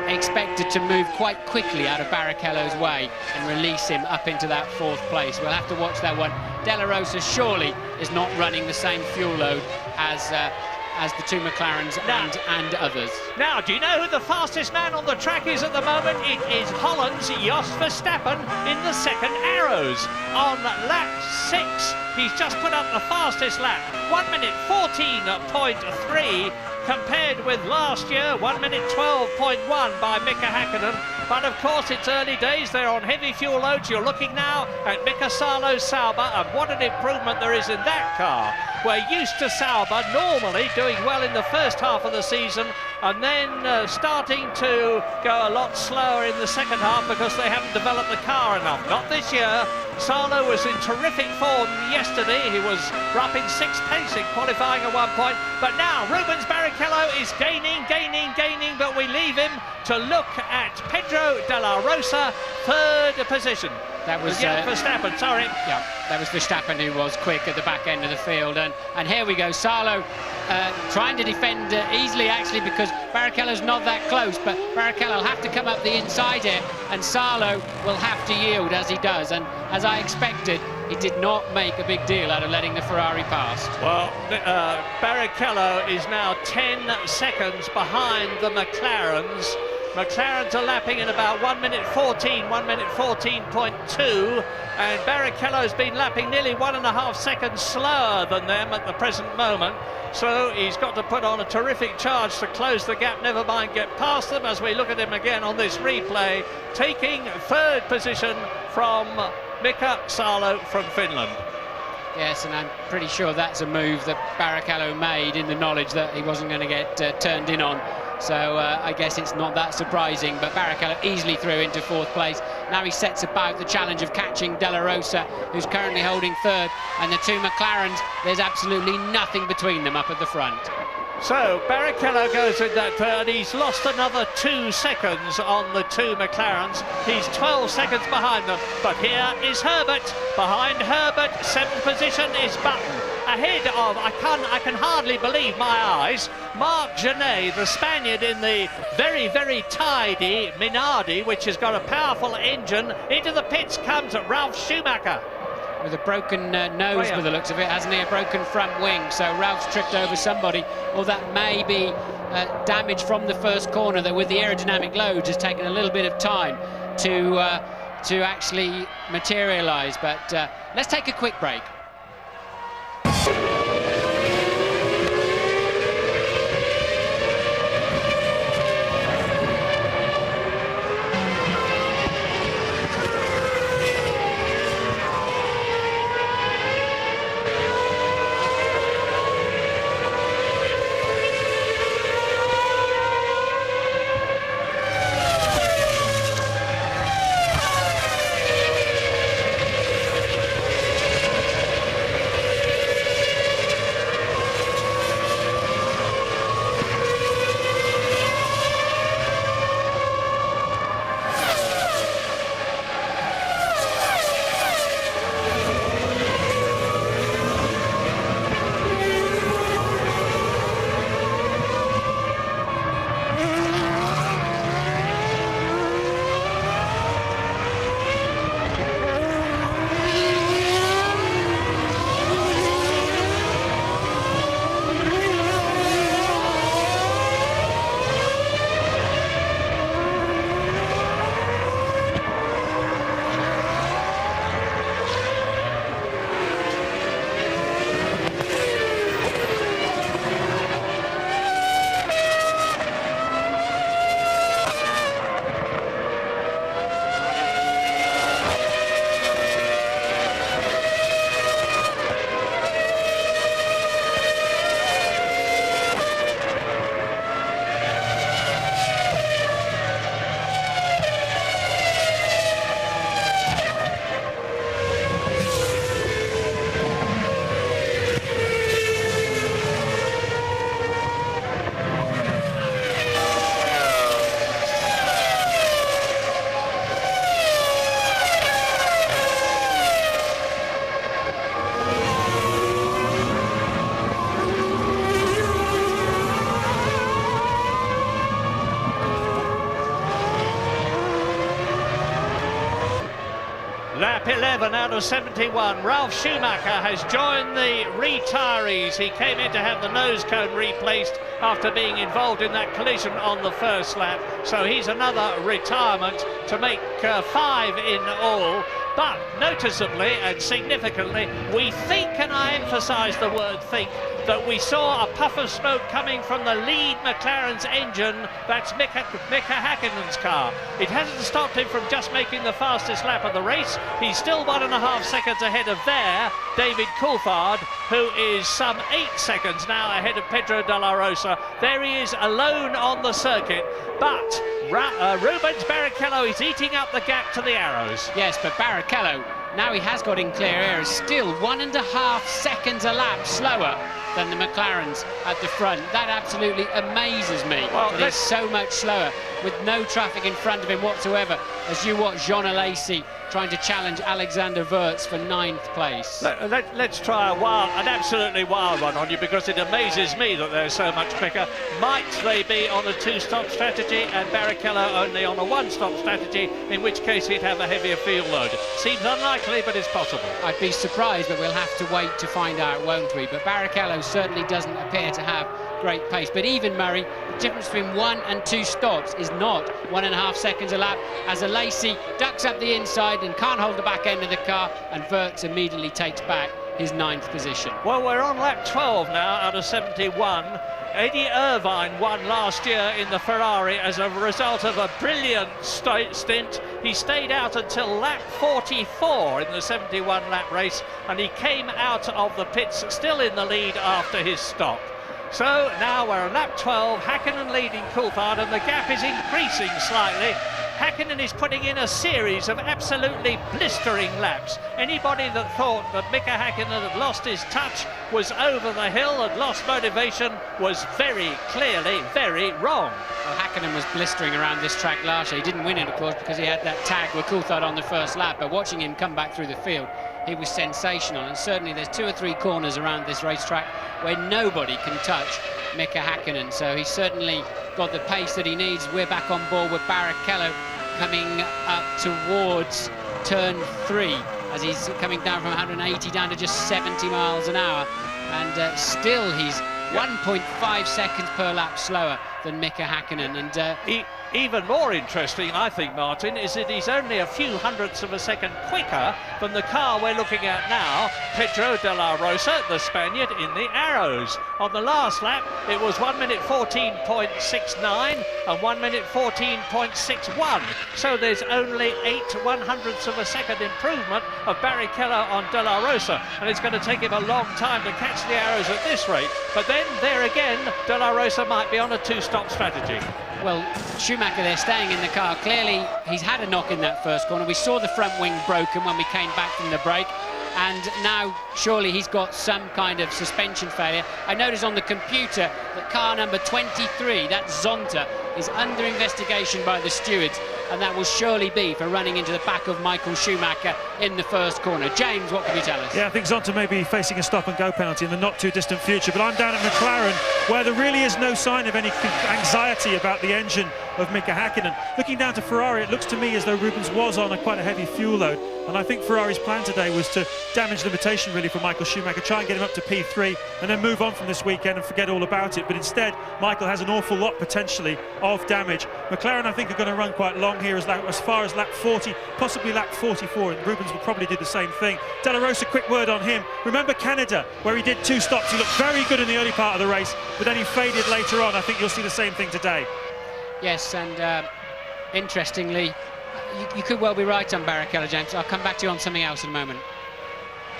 expected to move quite quickly out of Barrichello's way and release him up into that 4th place. We'll have to watch that one. De La Rosa surely is not running the same fuel load as the 2 McLarens and others. Now, do you know who the fastest man on the track is at the moment? It is Holland's Jos Verstappen in the 2nd Arrows. On lap 6, he's just put up the fastest lap. 1 minute 14.3 compared with last year, 1 minute 12.1 by Mika Hakkinen. But of course, it's early days. They're on heavy fuel loads. You're looking now at Mika Salo's Sauber, and what an improvement there is in that car. We're used to Sauber normally doing well in the first half of the season and then starting to go a lot slower in the second half because they haven't developed the car enough. Not this year. Salo was in terrific form yesterday. He was up in 6th place in qualifying at one point. But now Rubens Barrichello is gaining, but we leave him to look at Pedro de la Rosa, 3rd position. That was Verstappen, sorry. Yeah, that was Verstappen who was quick at the back end of the field. And here we go, Salo trying to defend easily, actually, because Barrichello's not that close, but Barrichello will have to come up the inside here, and Salo will have to yield as he does. And as I expected, he did not make a big deal out of letting the Ferrari past. Well, Barrichello is now 10 seconds behind the McLarens. McLarens are lapping in about 1 minute 14, 1 minute 14.2, and Barrichello's been lapping nearly 1.5 seconds slower than them at the present moment. So he's got to put on a terrific charge to close the gap, never mind get past them, as we look at him again on this replay, taking 3rd position from Mika Salo from Finland. Yes, and I'm pretty sure that's a move that Barrichello made in the knowledge that he wasn't going to get turned in on. So I guess it's not that surprising, but Barrichello easily through into 4th place. Now he sets about the challenge of catching De La Rosa, who's currently holding 3rd, and the 2 McLarens, there's absolutely nothing between them up at the front. So Barrichello goes in that 3rd. He's lost another 2 seconds on the 2 McLarens. He's 12 seconds behind them. But here is Herbert. Behind Herbert, 7th position is Button. Ahead of, I can hardly believe my eyes, Marc Genet, the Spaniard in the very, very tidy Minardi, which has got a powerful engine. Into the pits comes Ralf Schumacher. With a broken nose by the looks of it, hasn't he? A broken front wing, so Ralph's tripped over somebody, or that may be damage from the first corner that with the aerodynamic loads has taken a little bit of time to actually materialise. But let's take a quick break. lap 11 out of 71. Ralf Schumacher has joined the retirees. He came in to have the nose cone replaced after being involved in that collision on the first lap. So he's another retirement to make 5 in all. But noticeably and significantly, we think, and I emphasise the word think, that we saw a puff of smoke coming from the lead McLaren's engine. That's Mika Häkkinen's car. It hasn't stopped him from just making the fastest lap of the race. He's still 1.5 seconds ahead of David Coulthard, who is some 8 seconds now ahead of Pedro de la Rosa. There he is alone on the circuit, but Rubens Barrichello is eating up the gap to the Arrows. Yes, but Barrichello, now he has got in clear air, is still 1.5 seconds a lap slower than the McLarens at the front. That absolutely amazes me. Well, that he's so much slower with no traffic in front of him whatsoever, as you watch Jean Alesi trying to challenge Alexander Wurz for 9th place. Let's try an absolutely wild one on you, because it amazes me that they're so much quicker. Might they be on a 2-stop strategy and Barrichello only on a 1-stop strategy, in which case he'd have a heavier field load? Seems unlikely, but it's possible. I'd be surprised, but we'll have to wait to find out, won't we? But Barrichello certainly doesn't appear to have great pace. But even, Murray, the difference between 1 and 2 stops is not 1.5 seconds a lap, as Alesi ducks up the inside and can't hold the back end of the car, and Wurz immediately takes back his 9th position. Well, we're on lap 12 now out of 71. Eddie Irvine won last year in the Ferrari as a result of a brilliant stint. He stayed out until lap 44 in the 71 lap race, and he came out of the pits still in the lead after his stop. So now we're on lap 12, Häkkinen leading Coulthard, and the gap is increasing slightly. Häkkinen is putting in a series of absolutely blistering laps. Anybody that thought that Mika Häkkinen had lost his touch, was over the hill, had lost motivation, was very clearly very wrong. Well, Häkkinen was blistering around this track last year. He didn't win it, of course, because he had that tag with Coulthard on the first lap, but watching him come back through the field, he was sensational. And certainly there's 2 or 3 corners around this racetrack where nobody can touch Mika Häkkinen, so he's certainly got the pace that he needs. We're back on board with Barrichello coming up towards turn 3 as he's coming down from 180 down to just 70 miles an hour, and still he's 1.5 seconds per lap slower than Mika Häkkinen. And even more interesting, I think, Martin, is that he's only a few hundredths of a second quicker than the car we're looking at now, Pedro de la Rosa, the Spaniard in the Arrows. On the last lap, it was 1 minute 14.69 and 1 minute 14.61. So there's only 8 100ths of a second improvement of Barrichello on de la Rosa, and it's going to take him a long time to catch the Arrows at this rate. But then, there again, de la Rosa might be on a 2-stop strategy. Well, Schumacher there staying in the car. Clearly, he's had a knock in that first corner. We saw the front wing broken when we came back from the break, and now surely he's got some kind of suspension failure. I noticed on the computer that car number 23, that's Zonta, is under investigation by the stewards, and that will surely be for running into the back of Michael Schumacher in the first corner. James, what can you tell us? Yeah, I think Zonta may be facing a stop-and-go penalty in the not-too-distant future, but I'm down at McLaren, where there really is no sign of any anxiety about the engine of Mika Häkkinen. Looking down to Ferrari, it looks to me as though Rubens was on quite a heavy fuel load, and I think Ferrari's plan today was to damage limitation really for Michael Schumacher, try and get him up to P3 and then move on from this weekend and forget all about it. But instead, Michael has an awful lot potentially of damage. McLaren, I think, are going to run quite long here as far as lap 40, possibly lap 44, and Rubens will probably do the same thing. De La Rosa, quick word on him. Remember Canada, where he did 2 stops. He looked very good in the early part of the race, but then he faded later on. I think you'll see the same thing today. Yes, and interestingly, you could well be right on Barrichello, James. I'll come back to you on something else in a moment.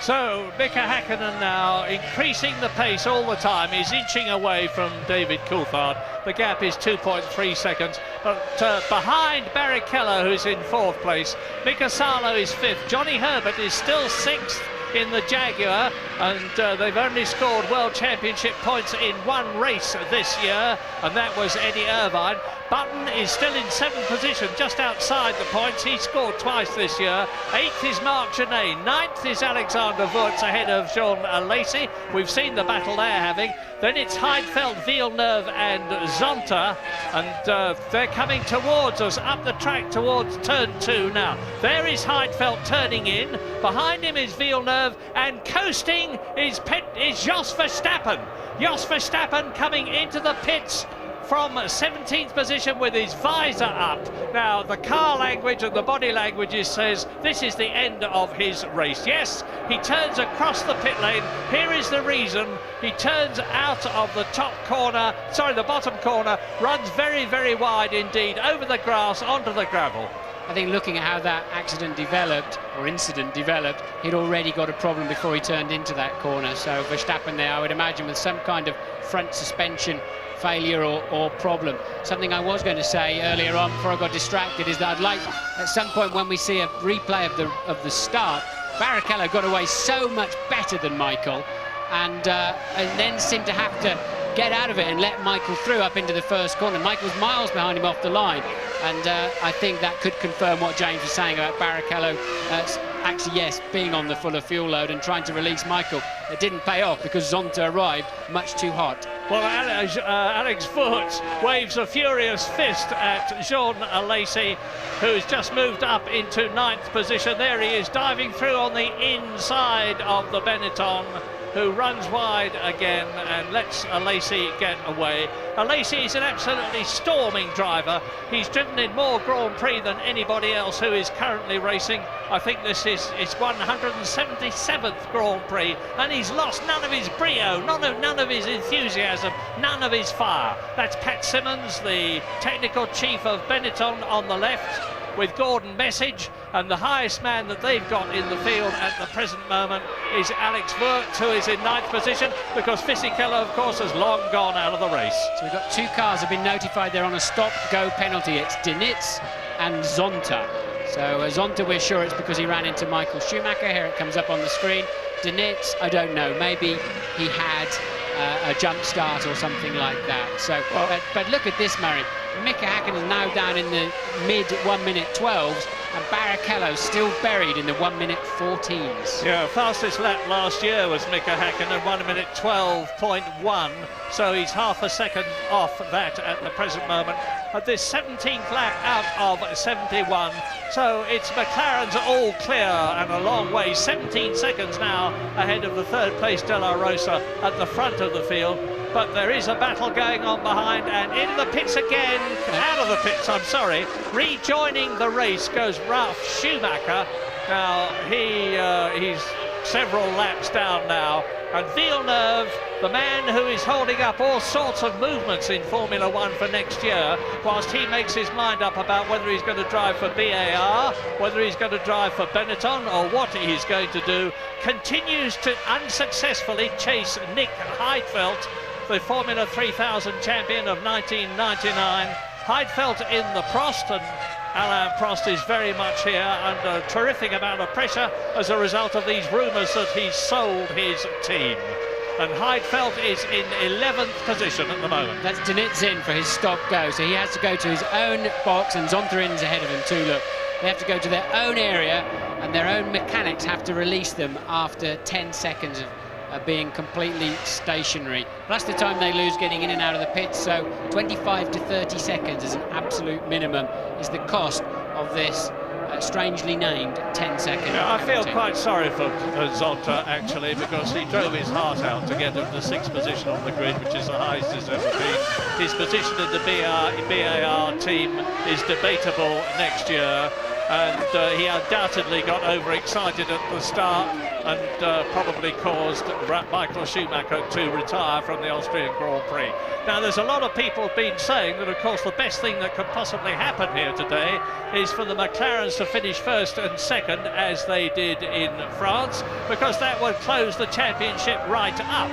So Mika Häkkinen now increasing the pace all the time. He's inching away from David Coulthard. The gap is 2.3 seconds. But behind Barrichello, who's in 4th place, Mika Salo is 5th. Johnny Herbert is still 6th in the Jaguar, and they've only scored World Championship points in 1 race this year, and that was Eddie Irvine. Button is still in 7th position, just outside the points. He scored twice this year. 8th is Marc Genet. 9th is Alexander Wurz ahead of Jean Alesi. We've seen the battle they're having. Then it's Heidfeld, Villeneuve and Zonta, and they're coming towards us, up the track towards turn 2 now. There is Heidfeld turning in. Behind him is Villeneuve, and coasting is Jos Verstappen. Jos Verstappen coming into the pits from 17th position with his visor up. Now, the car language and the body language says this is the end of his race. Yes, he turns across the pit lane. Here is the reason. He turns out of the the bottom corner, runs very, very wide indeed, over the grass, onto the gravel. I think looking at how that accident developed, or incident developed, he'd already got a problem before he turned into that corner. So Verstappen there, I would imagine, with some kind of front suspension failure or problem. Something I was going to say earlier on before I got distracted is that I'd like at some point when we see a replay of the start, Barrichello got away so much better than Michael and then seemed to have to get out of it and let Michael through up into the first corner. Michael's miles behind him off the line, and I think that could confirm what James was saying about Barrichello actually, yes, being on the fuller fuel load and trying to release Michael. It didn't pay off because Zonta arrived much too hot. Well, Alex Wurz waves a furious fist at Jean Alesi, who's just moved up into 9th position. There he is, diving through on the inside of the Benetton, who runs wide again and lets Alesi get away. Alesi is an absolutely storming driver. He's driven in more Grand Prix than anybody else who is currently racing. I think this is his 177th Grand Prix, and he's lost none of his brio, none of his enthusiasm, none of his fire. That's Pat Simmons, the technical chief of Benetton, on the left, with Gordon Message, and the highest man that they've got in the field at the present moment is Alex Wurz, who is in 9th position, because Fisichella, of course, has long gone out of the race. So we've got 2 cars have been notified they're on a stop-go penalty. It's Dinitz and Zonta. So Zonta, we're sure it's because he ran into Michael Schumacher. Here it comes up on the screen. Dinitz, I don't know, maybe he had a jump start or something like that. So, but look at this, Murray. Mika Hakkinen is now down in the mid 1-minute 12s, and Barrichello still buried in the 1-minute 14s. Yeah, fastest lap last year was Mika Hakkinen, 1 minute 12.1, so he's half a second off that at the present moment. At this 17th lap out of 71, so it's McLaren's all clear and a long way, 17 seconds now ahead of the 3rd place De La Rosa at the front of the field. But there is a battle going on behind, and in the pits again, out of the pits, I'm sorry, rejoining the race goes Ralf Schumacher. Now, he's several laps down now, and Villeneuve, the man who is holding up all sorts of movements in Formula One for next year, whilst he makes his mind up about whether he's going to drive for BAR, whether he's going to drive for Benetton, or what he's going to do, continues to unsuccessfully chase Nick Heidfeld, the Formula 3000 champion of 1999. Heidfeld in the Prost, and Alain Prost is very much here under a terrific amount of pressure as a result of these rumours that he's sold his team. And Heidfeld is in 11th position at the moment. That's Dinitz in for his stop-go, so he has to go to his own box, and Zontarin's ahead of him too, look. They have to go to their own area, and their own mechanics have to release them after 10 seconds of being completely stationary. Plus the time they lose getting in and out of the pits, so 25 to 30 seconds as an absolute minimum is the cost of this strangely named 10-second. Yeah, I feel quite sorry for Zonta, actually, because he drove his heart out to get into the 6th position on the grid, which is the highest he's ever been. His position in the BAR team is debatable next year, and he undoubtedly got overexcited at the start and probably caused Michael Schumacher to retire from the Austrian Grand Prix. Now, there's a lot of people been saying that, of course, the best thing that could possibly happen here today is for the McLarens to finish 1st and 2nd, as they did in France, because that would close the championship right up.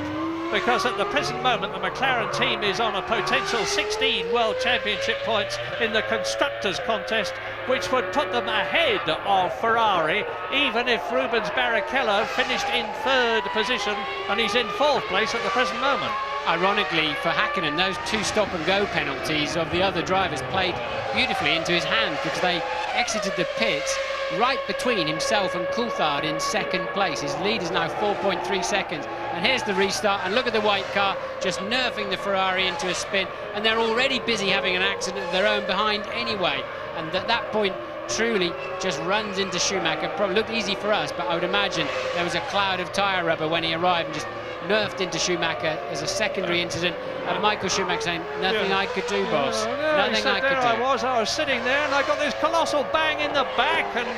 Because at the present moment, the McLaren team is on a potential 16 World Championship points in the Constructors' Contest, which would put them ahead of Ferrari, even if Rubens Barrichello finished in 3rd position, and he's in 4th place at the present moment. ironically for Hakkinen, those 2 stop-and-go penalties of the other drivers played beautifully into his hands, because they exited the pits right between himself and Coulthard in second place. His lead is now 4.3 seconds. And here's the restart, and look at the white car just nerfing the Ferrari into a spin, and they're already busy having an accident of their own behind anyway. And at that point, truly just runs into Schumacher. Probably looked easy for us, but I would imagine there was a cloud of tyre rubber when he arrived and just nerfed into Schumacher as a secondary incident. And Michael Schumacher saying, nothing I could do, boss. Nothing I could do. I was sitting there and I got this colossal bang in the back, and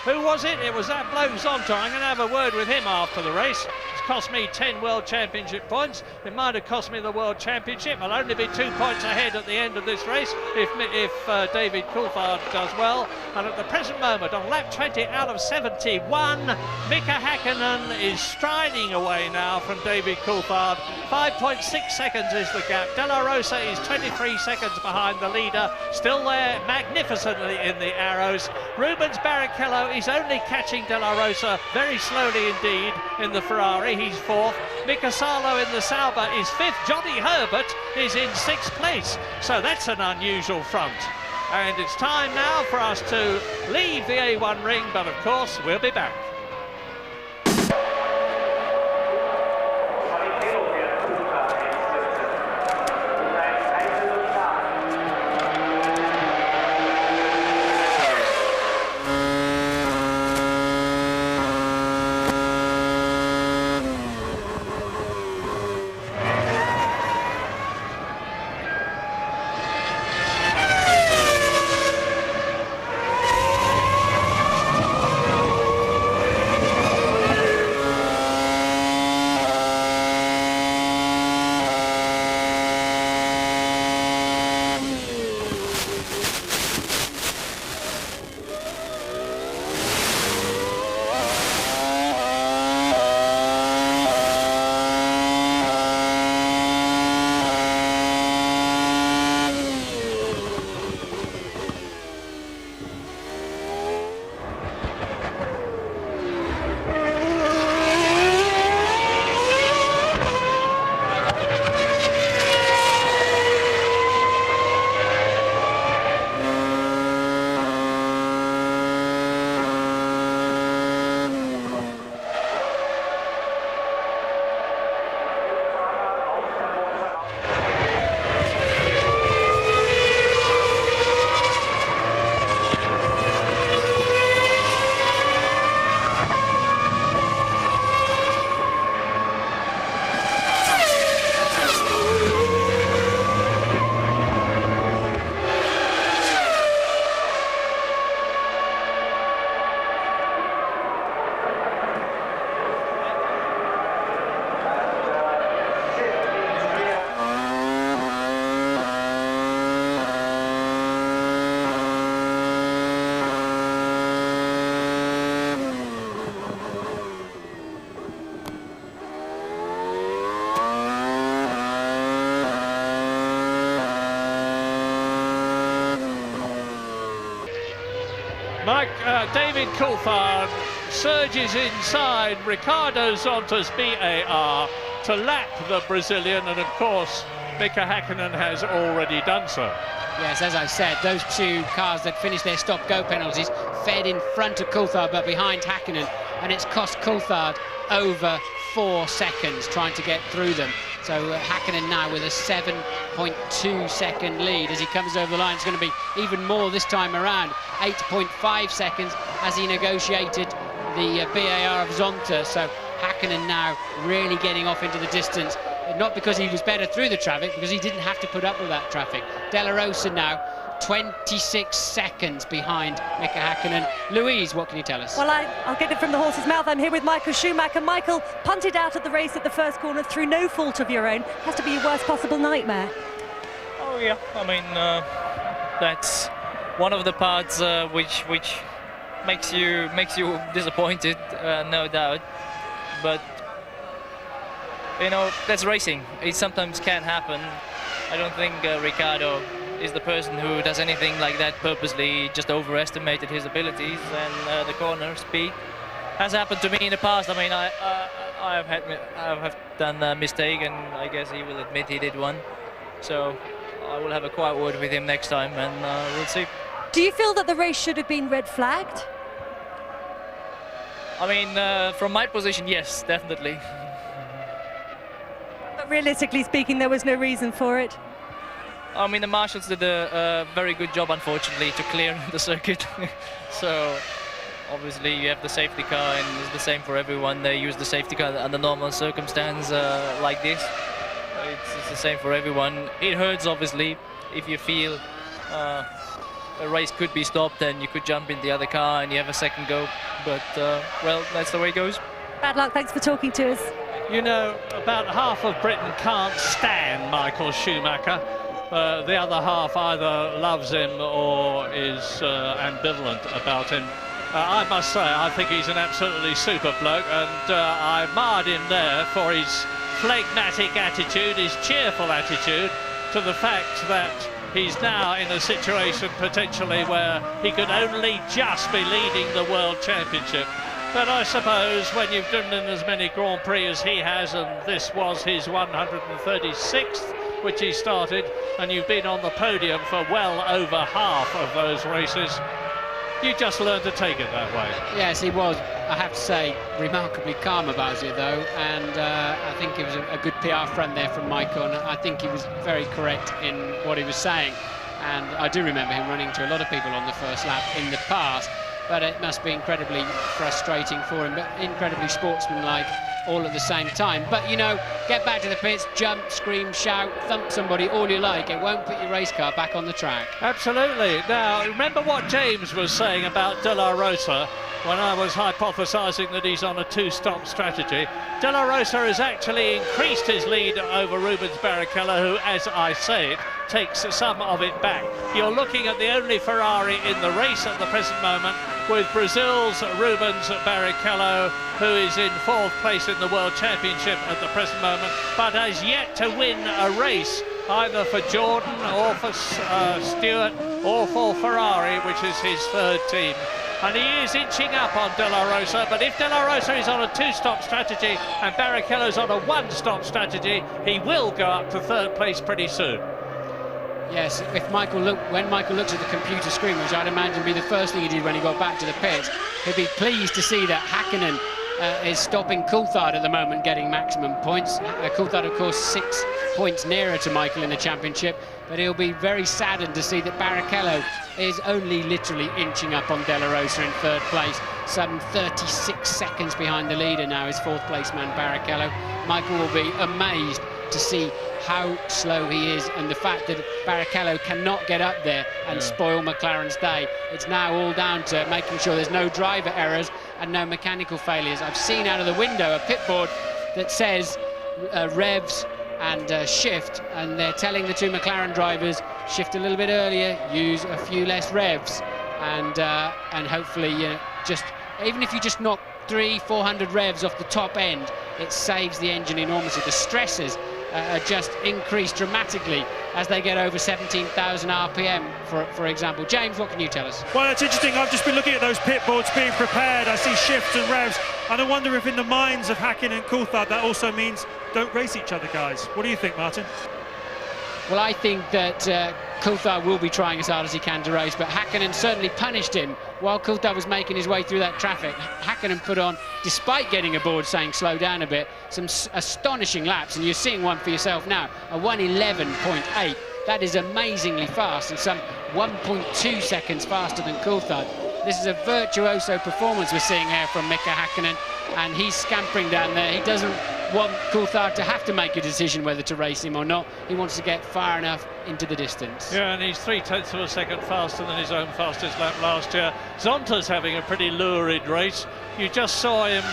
who was it? It was that bloke Zonta. I'm going to have a word with him after the race. It's cost me 10 World Championship points. It might have cost me the World Championship. I'll only be 2 points ahead at the end of this race if David Coulthard does well. And at the present moment, on lap 20 out of 71, Mika Hakkinen is striding away now from David Coulthard. 5.6 seconds is the gap. De La Rosa is 23 seconds behind the leader, still there magnificently in the arrows. Rubens Barrichello is only catching De La Rosa very slowly indeed in the Ferrari. He's 4th. Mika Salo in the Sauber is 5th. Johnny Herbert is in 6th place. So that's an unusual front. And it's time now for us to leave the A1 ring, but of course we'll be back. David Coulthard surges inside Ricardo Zonta's BAR to lap the Brazilian, and of course Mika Hakkinen has already done so. Yes, as I said, those 2 cars that finished their stop-go penalties fed in front of Coulthard but behind Hakkinen, and it's cost Coulthard over 4 seconds trying to get through them. So Hakkinen now with a 7.2 second lead as he comes over the line. It's going to be even more this time around. 8.5 seconds as he negotiated the BAR of Zonta. So Hakkinen now really getting off into the distance. Not because he was better through the traffic, because he didn't have to put up with that traffic. De La Rosa now 26 seconds behind Mika Hakkinen. Louise, what can you tell us? Well, I'll get it from the horse's mouth. I'm here with Michael Schumacher. Michael punted out at the race at the first corner through no fault of your own. Has to be your worst possible nightmare. Oh yeah, I mean that's one of the parts which makes you disappointed, no doubt. But you know, that's racing. It sometimes can happen. I don't think Ricardo is the person who does anything like that purposely. He just overestimated his abilities, and the corner speed has happened to me in the past. I mean, I have done a mistake, and I guess he will admit he did one. So I will have a quiet word with him next time, and we'll see. Do you feel that the race should have been red flagged? I mean, from my position, yes, definitely. But realistically speaking, there was no reason for it. I mean, the marshals did a very good job, unfortunately, to clear the circuit. So obviously you have the safety car, and it's the same for everyone. They use the safety car under normal circumstance like this. It's the same for everyone. It hurts, obviously, if you feel a race could be stopped, and you could jump in the other car and you have a second go. But, well, that's the way it goes. Bad luck. Thanks for talking to us. You know, about half of Britain can't stand Michael Schumacher. The other half either loves him or is ambivalent about him. I must say, I think he's an absolutely super bloke, and I admired him there for his phlegmatic attitude, his cheerful attitude, to the fact that he's now in a situation potentially where he could only just be leading the World Championship. But I suppose when you've driven in as many Grand Prix as he has, and this was his 136th, which he started, and you've been on the podium for well over half of those races, you just learn to take it that way. Yes, he was, I have to say, remarkably calm about it, though, and I think it was a good PR front there from Michael, and I think he was very correct in what he was saying. And I do remember him running to a lot of people on the first lap in the past, but it must be incredibly frustrating for him, but incredibly sportsmanlike all at the same time. But, you know, get back to the pits, jump, scream, shout, thump somebody, all you like. It won't put your race car back on the track. Absolutely. Now, remember what James was saying about De La Rosa when I was hypothesising that he's on a two-stop strategy. De La Rosa has actually increased his lead over Rubens Barrichello, who, as I say it, takes some of it back. You're looking at the only Ferrari in the race at the present moment, with Brazil's Rubens Barrichello, who is in 4th place in the World Championship at the present moment, but has yet to win a race, either for Jordan or for Stewart or for Ferrari, which is his 3rd team. And he is inching up on De La Rosa, but if De La Rosa is on a two-stop strategy and Barrichello's on a one-stop strategy, he will go up to 3rd place pretty soon. Yes, when Michael looks at the computer screen, which I'd imagine would be the first thing he did when he got back to the pits, he'd be pleased to see that Häkkinen is stopping Coulthard at the moment, getting maximum points. Coulthard, of course, 6 points nearer to Michael in the championship, but he'll be very saddened to see that Barrichello is only literally inching up on De La Rosa in 3rd place, some 36 seconds behind the leader now, his 4th place man Barrichello. Michael will be amazed to see how slow he is, and the fact that Barrichello cannot get up there and spoil McLaren's day. It's now all down to making sure there's no driver errors and no mechanical failures. I've seen out of the window a pit board that says revs and shift, and they're telling the two McLaren drivers shift a little bit earlier, use a few less revs, and hopefully, you know, just even if you just knock 300-400 revs off the top end, it saves the engine enormously. The stresses are just increased dramatically as they get over 17,000 RPM, for example. James, what can you tell us? Well, it's interesting. I've just been looking at those pit boards being prepared. I see shifts and revs, and I wonder if in the minds of Häkkinen and Coulthard that also means don't race each other, guys. What do you think, Martin? Well, I think that Coulthard will be trying as hard as he can to race, but Häkkinen certainly punished him while Coulthard was making his way through that traffic. Häkkinen put on, despite getting a board saying slow down a bit, some astonishing laps, and you're seeing one for yourself now, a 1:11.8. That is amazingly fast, and some 1.2 seconds faster than Coulthard. This is a virtuoso performance we're seeing here from Mika Häkkinen, and he's scampering down there. He doesn't want Coulthard to have to make a decision whether to race him or not. He wants to get far enough into the distance. Yeah, and he's 0.3 of a second faster than his own fastest lap last year. Zonta's having a pretty lurid race. You just saw him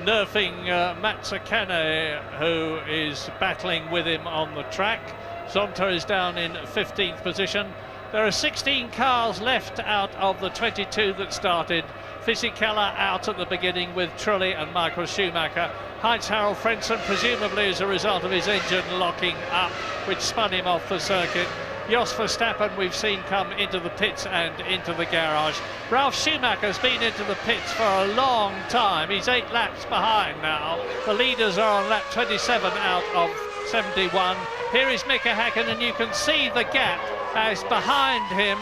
nerfing Mazzacane, who is battling with him on the track. Zonta is down in 15th position. There are 16 cars left out of the 22 that started. Fisichella out at the beginning with Trulli and Michael Schumacher. Heinz-Harald Frentzen, presumably as a result of his engine locking up, which spun him off the circuit. Jos Verstappen we've seen come into the pits and into the garage. Ralf Schumacher's been into the pits for a long time. He's 8 laps behind now. The leaders are on lap 27 out of 71. Here is Mika Häkkinen. You can see the gap as behind him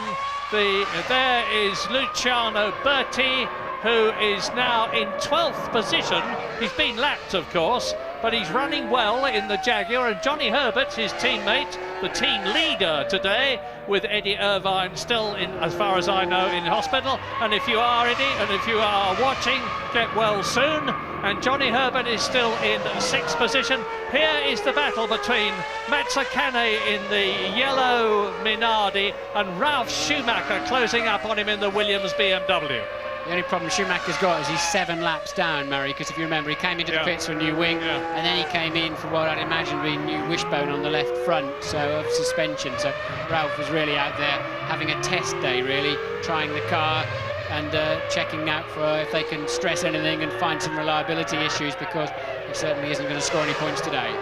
there is Luciano Berti, who is now in 12th position. He's been lapped, of course, but he's running well in the Jaguar. And Johnny Herbert, his teammate, the team leader today, with Eddie Irvine still, in, as far as I know, in hospital. And if you are Eddie, and if you are watching, get well soon. And Johnny Herbert is still in 6th position. Here is the battle between Mazzacane in the yellow Minardi and Ralf Schumacher closing up on him in the Williams BMW. The only problem Schumacher's got is he's 7 laps down, Murray, because if you remember, he came into the pits for a new wing, and then he came in for what I'd imagine would be a new wishbone on the left front, so of suspension. So Ralph was really out there having a test day, really, trying the car and checking out for if they can stress anything and find some reliability issues, because he certainly isn't going to score any points today.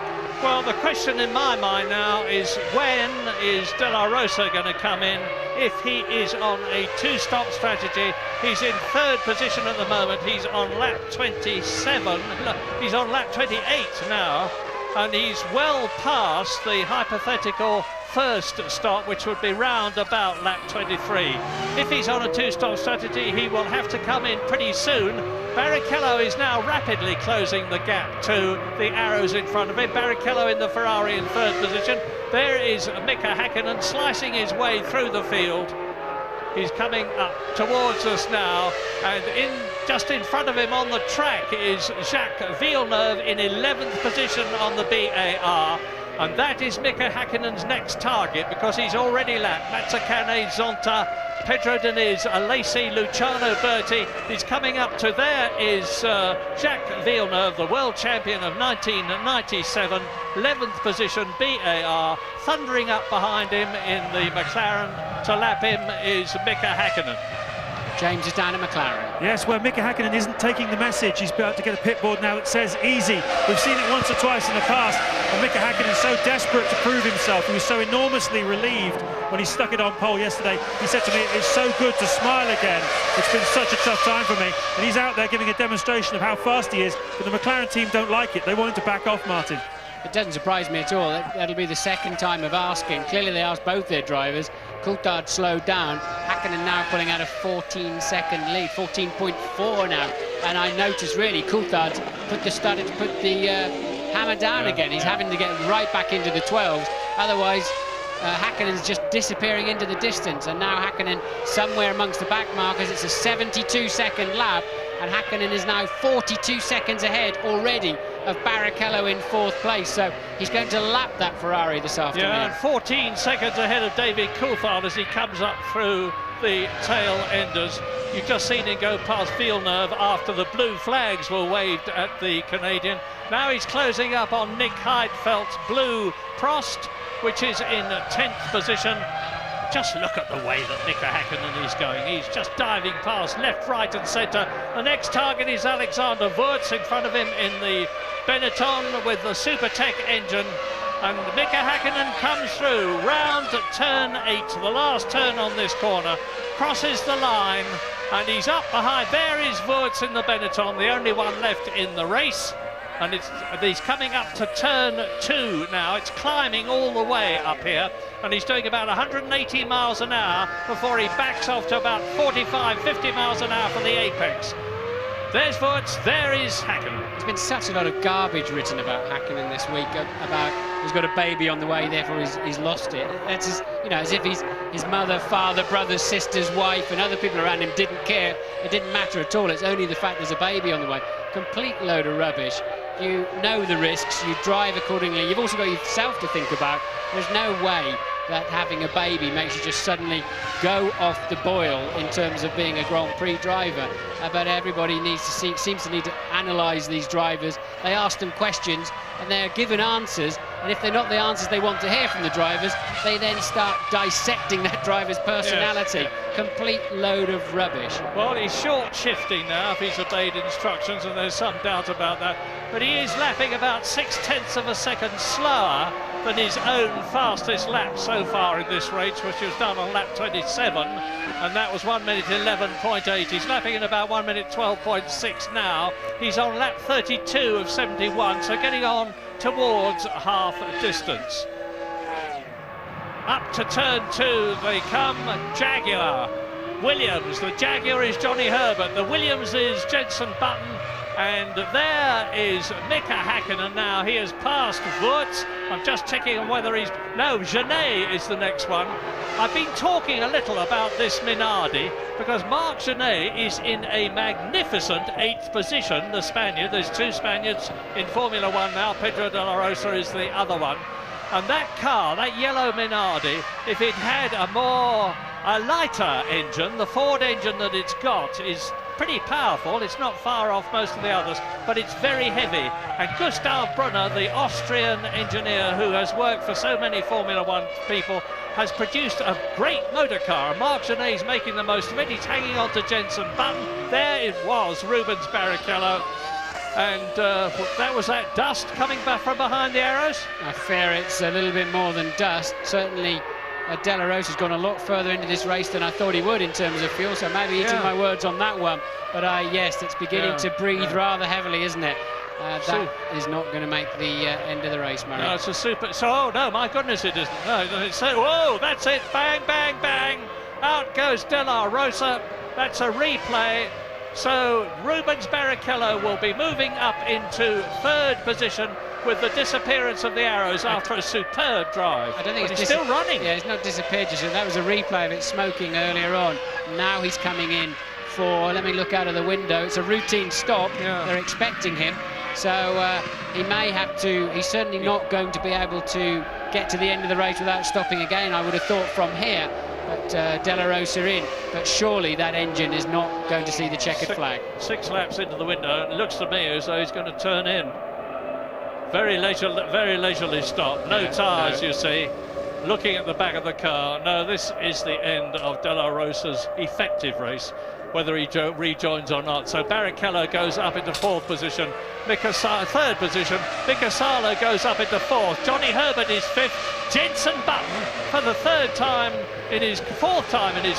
Well, the question in my mind now is, when is De La Rosa going to come in? If he is on a 2-stop strategy, he's in 3rd position at the moment. He's on lap 27. No, he's on lap 28 now, and he's well past the hypothetical 1st stop, which would be round about lap 23. If he's on a 2-stop strategy, he will have to come in pretty soon. Barrichello is now rapidly closing the gap to the arrows in front of him. Barrichello in the Ferrari in 3rd position. There is Mika Häkkinen slicing his way through the field. He's coming up towards us now, and just in front of him on the track is Jacques Villeneuve in 11th position on the BAR. And that is Mika Häkkinen's next target, because he's already lapped Mazzacane, Zonta, Pedro Diniz, Alesi, Luciano Berti. He's coming up to there is Jacques Villeneuve, the world champion of 1997, 11th position BAR. Thundering up behind him in the McLaren to lap him is Mika Häkkinen. James is down at McLaren. Yes, well, Mika Häkkinen isn't taking the message. He's about to get a pit board now that says easy. We've seen it once or twice in the past, and Mika Häkkinen is so desperate to prove himself. He was so enormously relieved when he stuck it on pole yesterday. He said to me, it's so good to smile again. It's been such a tough time for me. And he's out there giving a demonstration of how fast he is, but the McLaren team don't like it. They want him to back off, Martin. It doesn't surprise me at all. That'll be the 2nd time of asking. Clearly they asked both their drivers. Coulthard slowed down. Häkkinen now pulling out a 14-second lead, 14.4 now. And I noticed really Coulthard started to put the hammer down again. He's having to get right back into the 12s. Otherwise, Häkkinen's just disappearing into the distance. And now Häkkinen somewhere amongst the back markers. It's a 72-second lap. And Häkkinen is now 42 seconds ahead already of Barrichello in 4th place, so he's going to lap that Ferrari this afternoon. Yeah, and 14 seconds ahead of David Coulthard as he comes up through the tail enders. You've just seen him go past Villeneuve after the blue flags were waved at the Canadian. Now he's closing up on Nick Heidfeldt's blue Prost, which is in 10th position. Just look at the way that Mika Häkkinen is going. He's just diving past left, right and centre. The next target is Alexander Wurz in front of him in the Benetton with the Supertech engine. And Mika Häkkinen comes through round turn 8, the last turn on this corner, crosses the line, and he's up behind. There is Wurz in the Benetton, the only one left in the race. And he's coming up to turn 2 now. It's climbing all the way up here, and he's doing about 180 miles an hour before he backs off to about 45, 50 miles an hour for the apex. There's Wurz, there is Häkkinen. There's been such a lot of garbage written about Häkkinen this week, about he's got a baby on the way, therefore he's lost it. It's as if his mother, father, brother, sister's wife and other people around him didn't care. It didn't matter at all. It's only the fact there's a baby on the way. Complete load of rubbish. You know the risks, you drive accordingly. You've also got yourself to think about. There's no way that having a baby makes you just suddenly go off the boil in terms of being a Grand Prix driver. But everybody seems to need to analyse these drivers. They ask them questions and they're given answers, and if they're not the answers they want to hear from the drivers, they then start dissecting that driver's personality. Yes. Complete load of rubbish. Well, he's short shifting now if he's obeyed instructions, and there's some doubt about that. But he is lapping about 0.6 of a second slower than his own fastest lap so far in this race, which was done on lap 27, and that was 1 minute 11.8. He's lapping in about 1 minute 12.6 now. He's on lap 32 of 71, so getting on towards half distance. Up to turn 2 they come. Jaguar, Williams. The Jaguar is Johnny Herbert. The Williams is Jenson Button. And there is Mika Häkkinen now. He has passed Wurz. I'm just checking on whether he's... No, Genet is the next one. I've been talking a little about this Minardi because Marc Genet is in a magnificent 8th position, the Spaniard. There's 2 Spaniards in Formula 1 now. Pedro de la Rosa is the other one. And that car, that yellow Minardi, if it had a lighter engine, the Ford engine that it's got is pretty powerful. It's not far off most of the others, but it's very heavy. And Gustav Brunner, the Austrian engineer who has worked for so many Formula 1 people, has produced a great motor car. And Marc Genet is making the most of it. He's hanging on to Jenson Button. There it was, Rubens Barrichello. And that was that dust coming back from behind the arrows? I fear it's a little bit more than dust. Certainly De La Rosa's gone a lot further into this race than I thought he would in terms of fuel, so maybe eating my words on that one. But yes, it's beginning to breathe rather heavily, isn't it? That is not going to make the end of the race, Murray. No, it's a super... So, oh no, my goodness, it isn't. No, it's so... Whoa, that's it. Bang, bang, bang. Out goes De La Rosa. That's a replay. So Rubens Barrichello will be moving up into 3rd position with the disappearance of the arrows after a superb drive. I don't think he's still running. Yeah, it's not disappeared just yet. That was a replay of it smoking earlier on. Now he's coming in for, let me look out of the window, it's a routine stop. They're expecting him. So he may have to, he's certainly not going to be able to get to the end of the race without stopping again, I would have thought, from here. But De La Rosa in, but surely that engine is not going to see the checkered flag. 6 laps into the window, it looks to me as though he's going to turn in. Very leisurely stop, no tyres, you see. Looking at the back of the car, no, this is the end of De La Rosa's effective race, whether he rejoins or not. So Barrichello goes up into 4th position, 3rd position, Mika Salo goes up into 4th, Johnny Herbert is 5th, Jenson Button for the 4th time in his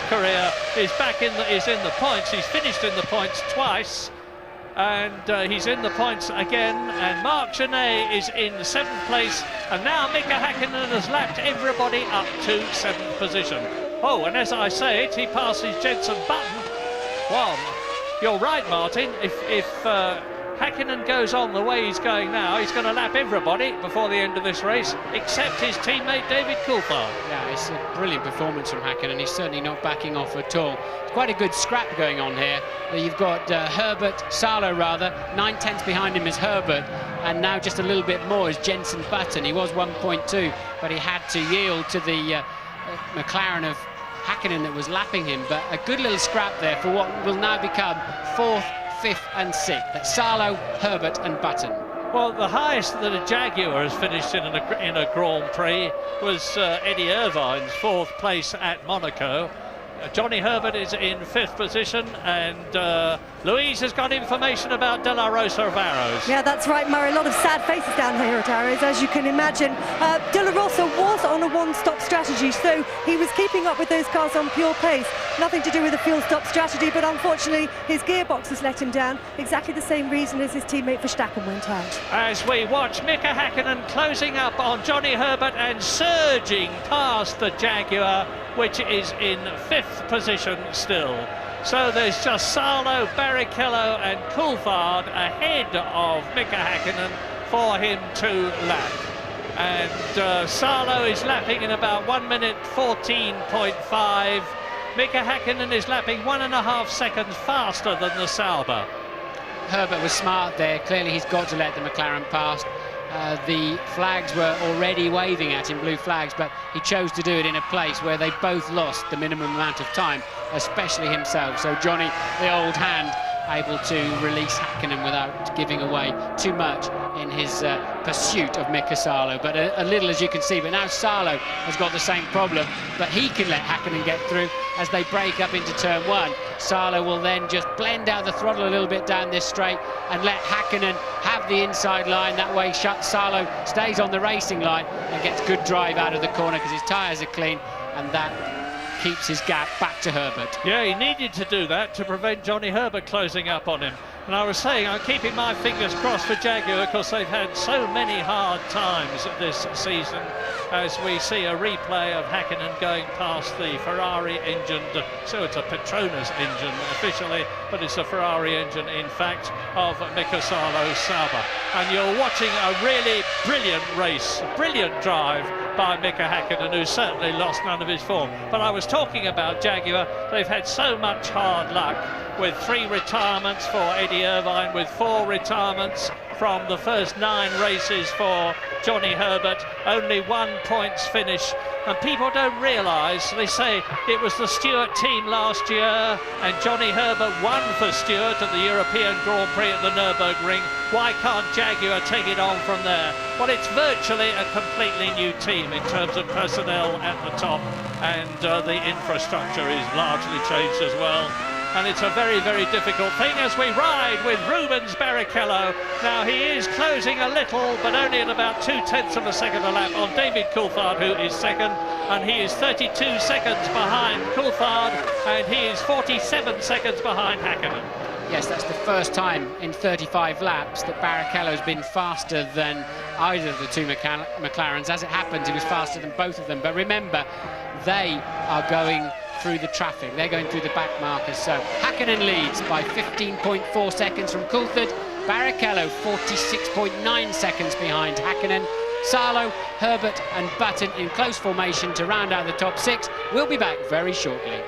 career is in the points. He's finished in the points twice, and he's in the points again. And Marc Genet is in 7th place, and now Mika Häkkinen has lapped everybody up to 7th position. Oh, and as I say it, he passes Jenson Button. Well, you're right, Martin. If Häkkinen goes on the way he's going now, he's going to lap everybody before the end of this race, except his teammate David Coulthard. Yeah, it's a brilliant performance from Häkkinen. He's certainly not backing off at all. It's quite a good scrap going on here. You've got Salo rather, 9/10 behind him is Herbert, and now just a little bit more is Jenson Button. He was 1.2, but he had to yield to the McLaren of Häkkinen that was lapping him. But a good little scrap there for what will now become 4th, 5th and 6th. That's Salo, Herbert and Button. Well, the highest that a Jaguar has finished in a Grand Prix was Eddie Irvine's 4th place at Monaco. Johnny Herbert is in 5th position, and Louise has got information about De La Rosa of Arrows. Yeah, that's right, Murray. A lot of sad faces down here at Arrows, as you can imagine. De La Rosa was on a one-stop strategy, so he was keeping up with those cars on pure pace. Nothing to do with a fuel-stop strategy, but unfortunately his gearbox has let him down. Exactly the same reason as his teammate Verstappen went out. As we watch Mika Häkkinen closing up on Johnny Herbert and surging past the Jaguar, which is in 5th position still. So there's just Salo, Barrichello and Coulthard ahead of Mika Häkkinen for him to lap. And Salo is lapping in about 1 minute 14.5. Mika Häkkinen is lapping 1.5 seconds faster than the Sauber. Herbert was smart there. Clearly he's got to let the McLaren pass. The flags were already waving at him, blue flags, but he chose to do it in a place where they both lost the minimum amount of time, especially himself. So Johnny, the old hand, able to release Häkkinen without giving away too much in his pursuit of Mika Salo. But a little, as you can see, but now Salo has got the same problem, but he can let Häkkinen get through as they break up into turn one. Salo will then just blend out the throttle a little bit down this straight and let Häkkinen have the inside line. That way Salo stays on the racing line and gets good drive out of the corner because his tyres are clean, and that keeps his gap back to Herbert. Yeah, he needed to do that to prevent Johnny Herbert closing up on him. And I was saying, I'm keeping my fingers crossed for Jaguar because they've had so many hard times this season, as we see a replay of Häkkinen going past the Ferrari engine. So it's a Petronas engine officially, but it's a Ferrari engine in fact of Mika Salo Sauber. And you're watching a really brilliant race, brilliant drive by Mika Häkkinen, who certainly lost none of his form. But I was talking about Jaguar. They've had so much hard luck, with 3 retirements for Eddie Irvine, with 4 retirements from the first 9 races for Johnny Herbert, only 1 points finish. And people don't realise, they say it was the Stewart team last year and Johnny Herbert won for Stewart at the European Grand Prix at the Nürburgring. Why can't Jaguar take it on from there? Well, it's virtually a completely new team in terms of personnel at the top, and the infrastructure is largely changed as well. And it's a very, very difficult thing as we ride with Rubens Barrichello. Now he is closing a little, but only at about 0.2 of a second a lap on David Coulthard, who is second, and he is 32 seconds behind Coulthard, and he is 47 seconds behind Häkkinen. Yes, that's the first time in 35 laps that Barrichello's been faster than either of the 2 McLarens. As it happens, he was faster than both of them. But remember, they are going through the traffic. They're going through the back markers. So Häkkinen leads by 15.4 seconds from Coulthard. Barrichello 46.9 seconds behind Häkkinen. Salo, Herbert and Button in close formation to round out the top 6. We'll be back very shortly.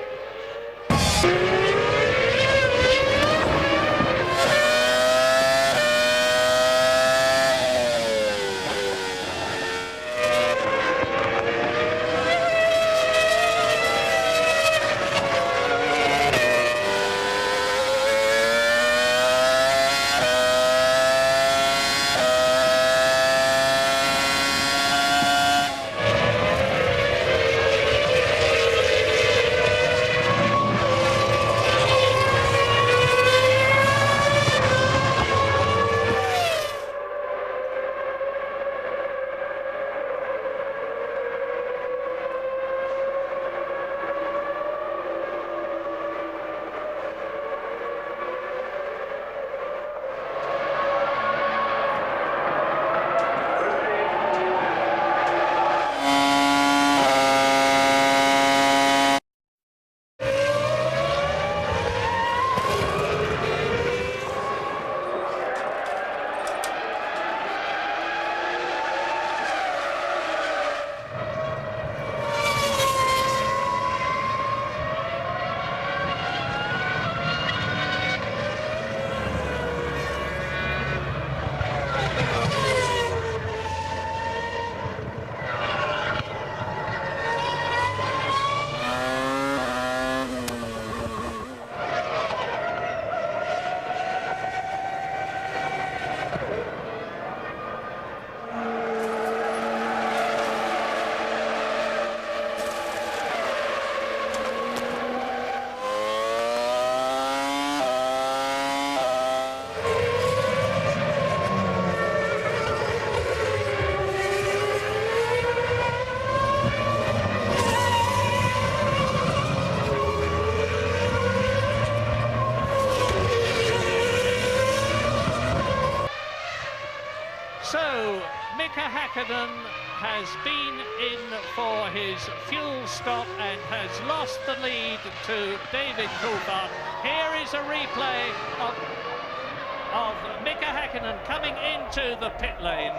Häkkinen has been in for his fuel stop and has lost the lead to David Coulthard. Here is a replay of Mika Häkkinen coming into the pit lane.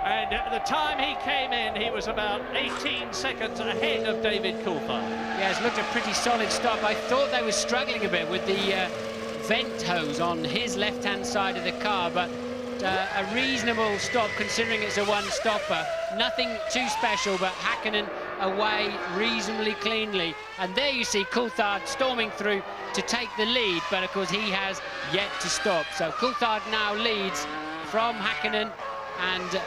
And at the time he came in, he was about 18 seconds ahead of David Coulthard. Yeah, it's looked a pretty solid stop. I thought they were struggling a bit with the vent hose on his left-hand side of the car, but a reasonable stop considering it's a one-stopper. Nothing too special, but Häkkinen away reasonably cleanly. And there you see Coulthard storming through to take the lead, but of course he has yet to stop. So Coulthard now leads from Häkkinen, and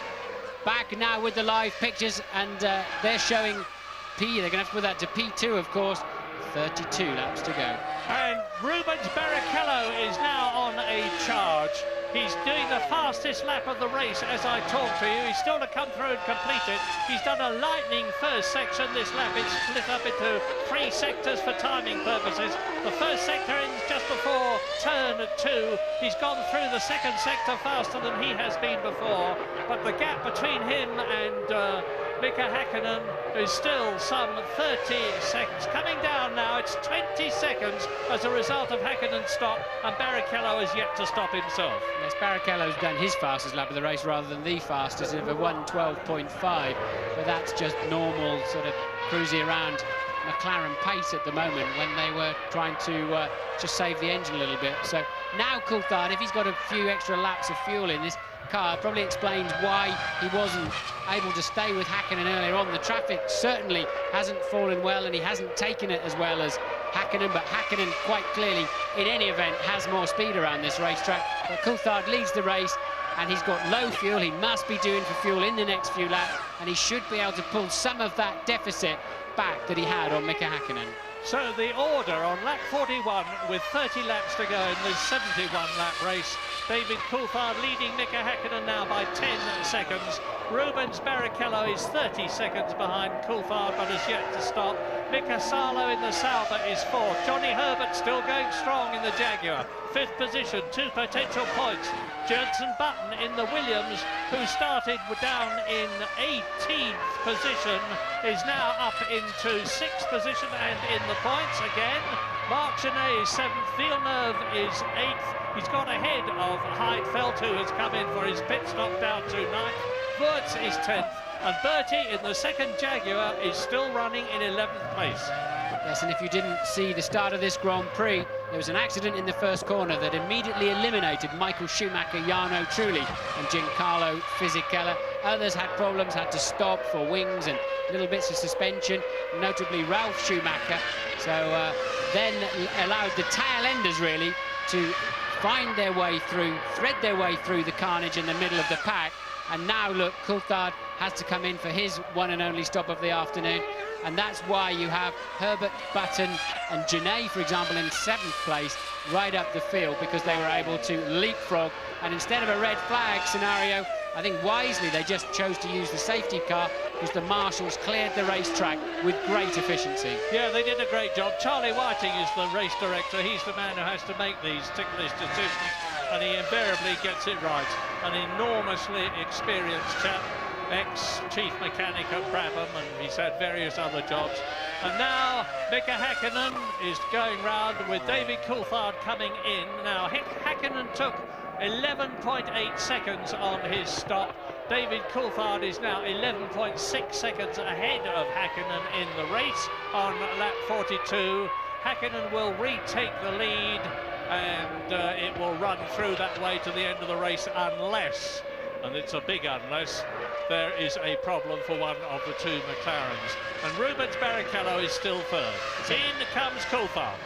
back now with the live pictures, and they're showing P. They're going to have to put that to P2, of course. 32 laps to go. And Rubens Barrichello is now on a charge. He's doing the fastest lap of the race as I talk to you. He's still to come through and complete it. He's done a lightning first section this lap. It's split up into 3 sectors for timing purposes. The first sector ends just before turn 2. He's gone through the second sector faster than he has been before. But the gap between him and Mika Häkkinen is still some 30 seconds. Coming down now, it's 20 seconds as a result of Häkkinen's stop, and Barrichello has yet to stop himself. Yes, Barrichello's done his fastest lap of the race rather than the fastest of a 1:12.5, but that's just normal sort of cruising around McLaren pace at the moment when they were trying to just save the engine a little bit. So now Coulthard, if he's got a few extra laps of fuel in this car, probably explains why he wasn't able to stay with Häkkinen earlier on. The traffic certainly hasn't fallen well, and he hasn't taken it as well as Häkkinen, but Häkkinen quite clearly in any event has more speed around this racetrack. But Coulthard leads the race, and he's got low fuel. He must be doing for fuel in the next few laps, and he should be able to pull some of that deficit back that he had on Mika Häkkinen. So the order on lap 41 with 30 laps to go in this 71-lap race. David Coulthard leading Mika Häkkinen now by 10 seconds. Rubens Barrichello is 30 seconds behind Coulthard, but has yet to stop. Mika Salo in the Sauber is 4th. Johnny Herbert still going strong in the Jaguar. 5th position, 2 potential points. Jenson Button in the Williams, who started down in 18th position, is now up into 6th position and in the points again. Marc Genet is 7th, Villeneuve is 8th. He's got ahead of Heidfeld, who has come in for his pit stop down to 9th. Wurz is 10th, and Bertie in the second Jaguar is still running in 11th place. Yes, and if you didn't see the start of this Grand Prix, there was an accident in the first corner that immediately eliminated Michael Schumacher, Jarno Trulli and Giancarlo Fisichella. Others had problems, had to stop for wings and little bits of suspension, notably Ralf Schumacher. So then allowed the tail enders really to find their way through, thread their way through the carnage in the middle of the pack. And now look, Coulthard has to come in for his one and only stop of the afternoon. And that's why you have Herbert, Button and Genet, for example, in 7th place right up the field, because they were able to leapfrog. And instead of a red flag scenario, I think wisely they just chose to use the safety car, because the marshals cleared the racetrack with great efficiency. Yeah, they did a great job. Charlie Whiting is the race director. He's the man who has to make these decisions, and he invariably gets it right. An enormously experienced chap, ex-chief mechanic at Brabham, and he's had various other jobs. And now Mika Häkkinen is going round with David Coulthard coming in. Now Häkkinen took 11.8 seconds on his stop. David Coulthard is now 11.6 seconds ahead of Häkkinen in the race on lap 42. Häkkinen will retake the lead, and it will run through that way to the end of the race unless, and it's a big unless, there is a problem for one of the 2 McLarens. And Rubens Barrichello is still 3rd. In comes Coulthard.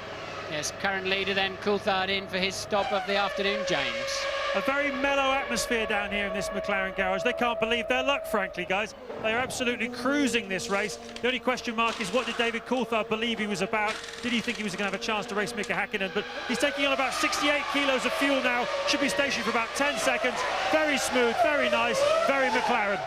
Yes, current leader then, Coulthard in for his stop of the afternoon, James. A very mellow atmosphere down here in this McLaren garage. They can't believe their luck, frankly, guys. They are absolutely cruising this race. The only question mark is, what did David Coulthard believe he was about? Did he think he was going to have a chance to race Mika Häkkinen? But he's taking on about 68 kilos of fuel now. Should be stationed for about 10 seconds. Very smooth, very nice, very McLaren.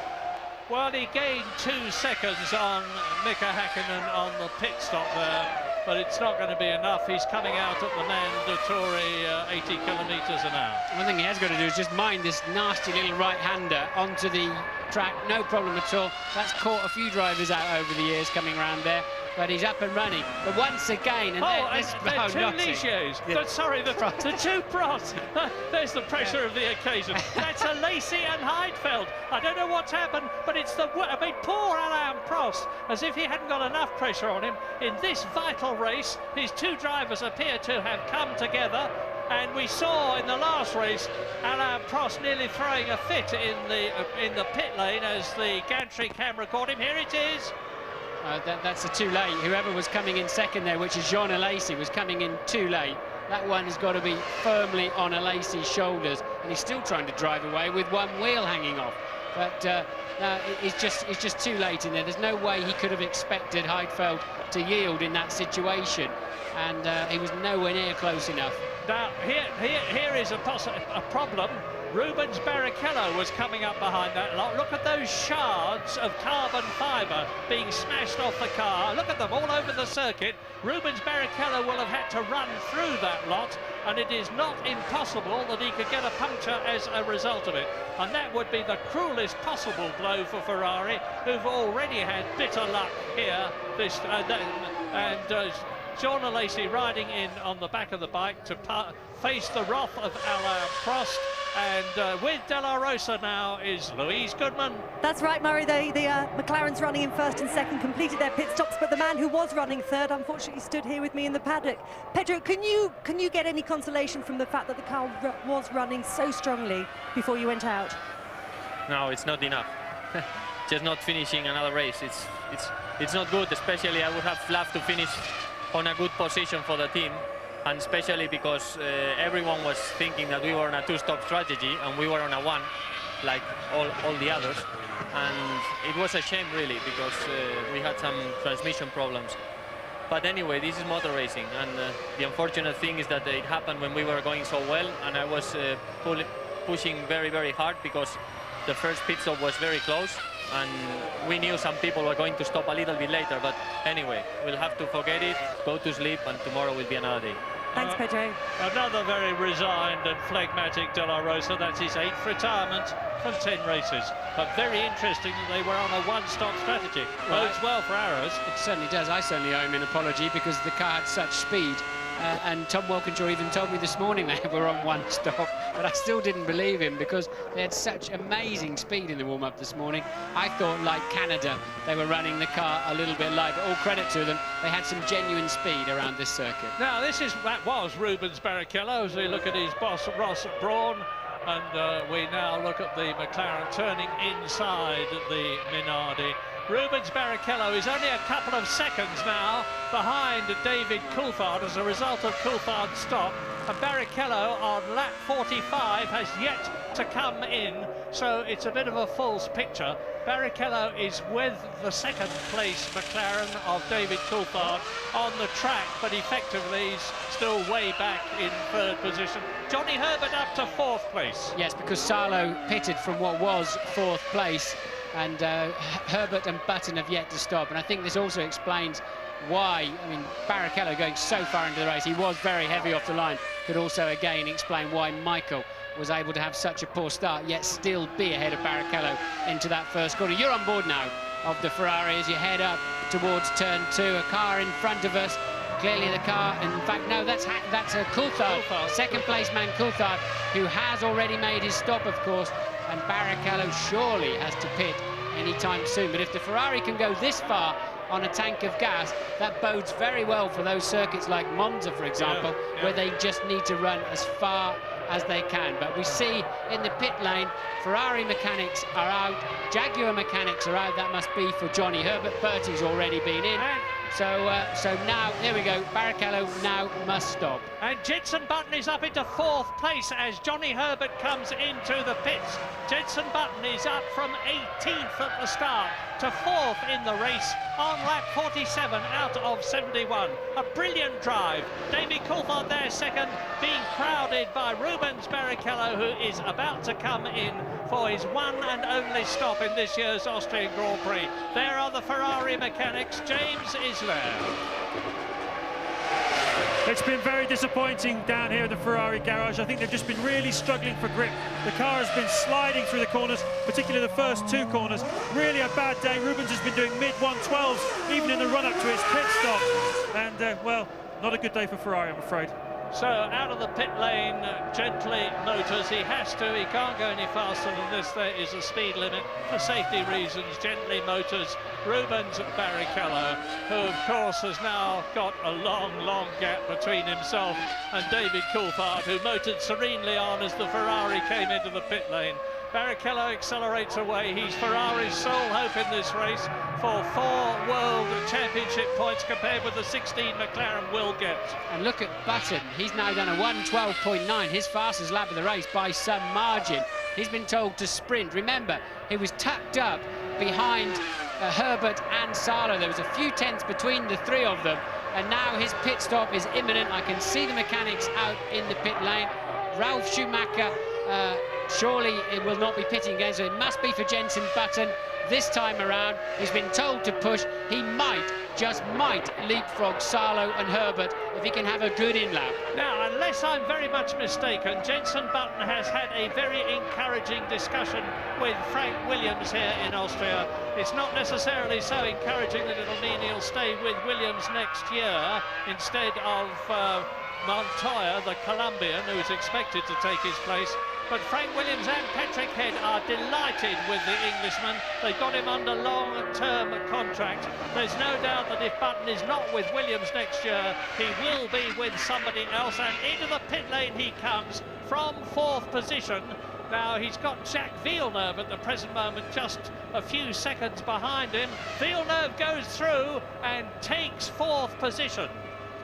Well, he gained 2 seconds on Mika Häkkinen on the pit stop there, but it's not going to be enough. He's coming out at the mandatory 80 kilometres an hour. One thing he has got to do is just mind this nasty little right-hander onto the track, no problem at all. That's caught a few drivers out over the years coming around there, but he's up and running. But once again, and the 2 Ligiers. Sorry, the 2 Prosts. There's the pressure of the occasion. That's a Lacey and Heidfeld. I don't know what's happened, but it's the... I mean, poor Alain Prost, as if he hadn't got enough pressure on him. In this vital race, these 2 drivers appear to have come together. And we saw in the last race Alain Prost nearly throwing a fit in the pit lane as the gantry camera caught him. Here it is. That's too late. Whoever was coming in second there, which is Jean Alesi, was coming in too late. That one has got to be firmly on Alesi's shoulders, and he's still trying to drive away with one wheel hanging off. But no, it's just too late in there. There's no way he could have expected Heidfeld to yield in that situation, and he was nowhere near close enough. Now, here is a problem. Rubens Barrichello was coming up behind that lot. Look at those shards of carbon fibre being smashed off the car. Look at them all over the circuit. Rubens Barrichello will have had to run through that lot, and it is not impossible that he could get a puncture as a result of it. And that would be the cruelest possible blow for Ferrari, who've already had bitter luck here. Jean Alesi riding in on the back of the bike to face the wrath of Alain Prost. And with De La Rosa now is Louise Goodman. That's right, Murray. The McLaren's running in first and second, completed their pit stops, but the man who was running third unfortunately stood here with me in the paddock. Pedro, can you get any consolation from the fact that the car was running so strongly before you went out? No, it's not enough. Just not finishing another race. It's not good, especially I would have loved to finish on a good position for the team, and especially because everyone was thinking that we were on a two-stop strategy and we were on a one, like all the others. And it was a shame, really, because we had some transmission problems. But anyway, this is motor racing, and the unfortunate thing is that it happened when we were going so well, and I was pushing very, very hard because the first pit stop was very close, and we knew some people were going to stop a little bit later. But anyway, we'll have to forget it, go to sleep, and tomorrow will be another day. Thanks, Pedro. Another very resigned and phlegmatic De La Rosa. That's his 8th retirement from 10 races. But very interesting that they were on a one-stop strategy. Bodes well for Arrows. It certainly does. I certainly owe him an apology because the car had such speed. And Tom Walkinshaw even told me this morning they were on one stop, but I still didn't believe him because they had such amazing speed in the warm-up this morning. I thought, like Canada, they were running the car a little bit light, but all credit to them, they had some genuine speed around this circuit. Now, that was Rubens Barrichello as we look at his boss, Ross Brawn, and we now look at the McLaren turning inside the Minardi. Rubens Barrichello is only a couple of seconds now behind David Coulthard as a result of Coulthard's stop. And Barrichello on lap 45 has yet to come in, so it's a bit of a false picture. Barrichello is with the second place McLaren of David Coulthard on the track, but effectively he's still way back in third position. Johnny Herbert up to 4th place. Yes, because Salo pitted from what was 4th place, and Herbert and Button have yet to stop, and I think this also explains why, I mean, Barrichello going so far into the race, he was very heavy off the line, could also again explain why Michael was able to have such a poor start, yet still be ahead of Barrichello into that first corner. You're on board now of the Ferrari as you head up towards turn 2, a car in front of us. Clearly the car, in fact, no, that's a Coulthard, second place man Coulthard, who has already made his stop, of course, and Barrichello surely has to pit anytime soon. But if the Ferrari can go this far on a tank of gas, that bodes very well for those circuits like Monza, for example, where they just need to run as far as they can. But we see in the pit lane, Ferrari mechanics are out, Jaguar mechanics are out. That must be for Johnny Herbert. Bertie's already been in. So now, there we go, Barrichello now must stop. And Jenson Button is up into 4th place as Johnny Herbert comes into the pits. Jenson Button is up from 18th at the start to 4th in the race on lap 47 out of 71. A brilliant drive. David Coulthard there second, being crowded by Rubens Barrichello, who is about to come in for his one and only stop in this year's Austrian Grand Prix. There are the Ferrari mechanics. James is there. It's been very disappointing down here in the Ferrari garage. I think they've just been really struggling for grip. The car has been sliding through the corners, particularly the first 2 corners. Really a bad day. Rubens has been doing mid-112s, even in the run-up to his pit stop. And, well, not a good day for Ferrari, I'm afraid. So out of the pit lane, Gently Motors. He has to, he can't go any faster than this. There is a speed limit for safety reasons. Gently Motors, Rubens Barrichello, who of course has now got a long gap between himself and David Coulthard, who motored serenely on as the Ferrari came into the pit lane. Barrichello accelerates away. He's Ferrari's sole hope in this race for 4 World Championship points compared with the 16 McLaren will get. And look at Button. He's now done a 1:12.9, his fastest lap of the race by some margin. He's been told to sprint. Remember, he was tucked up behind Herbert and Salo. There was a few tenths between the three of them, and now his pit stop is imminent. I can see the mechanics out in the pit lane. Ralf Schumacher surely it will not be pitting again, so it must be for Jenson Button this time around. He's been told to push. He might, just might, leapfrog Salo and Herbert if he can have a good in-lap. Now, unless I'm very much mistaken, Jenson Button has had a very encouraging discussion with Frank Williams here in Austria. It's not necessarily so encouraging that it'll mean he'll stay with Williams next year instead of Montoya, the Colombian, who's expected to take his place. But Frank Williams and Patrick Head are delighted with the Englishman. They've got him under long-term contract. There's no doubt that if Button is not with Williams next year, he will be with somebody else. And into the pit lane he comes from 4th position. Now, he's got Jacques Villeneuve at the present moment, just a few seconds behind him. Villeneuve goes through and takes 4th position.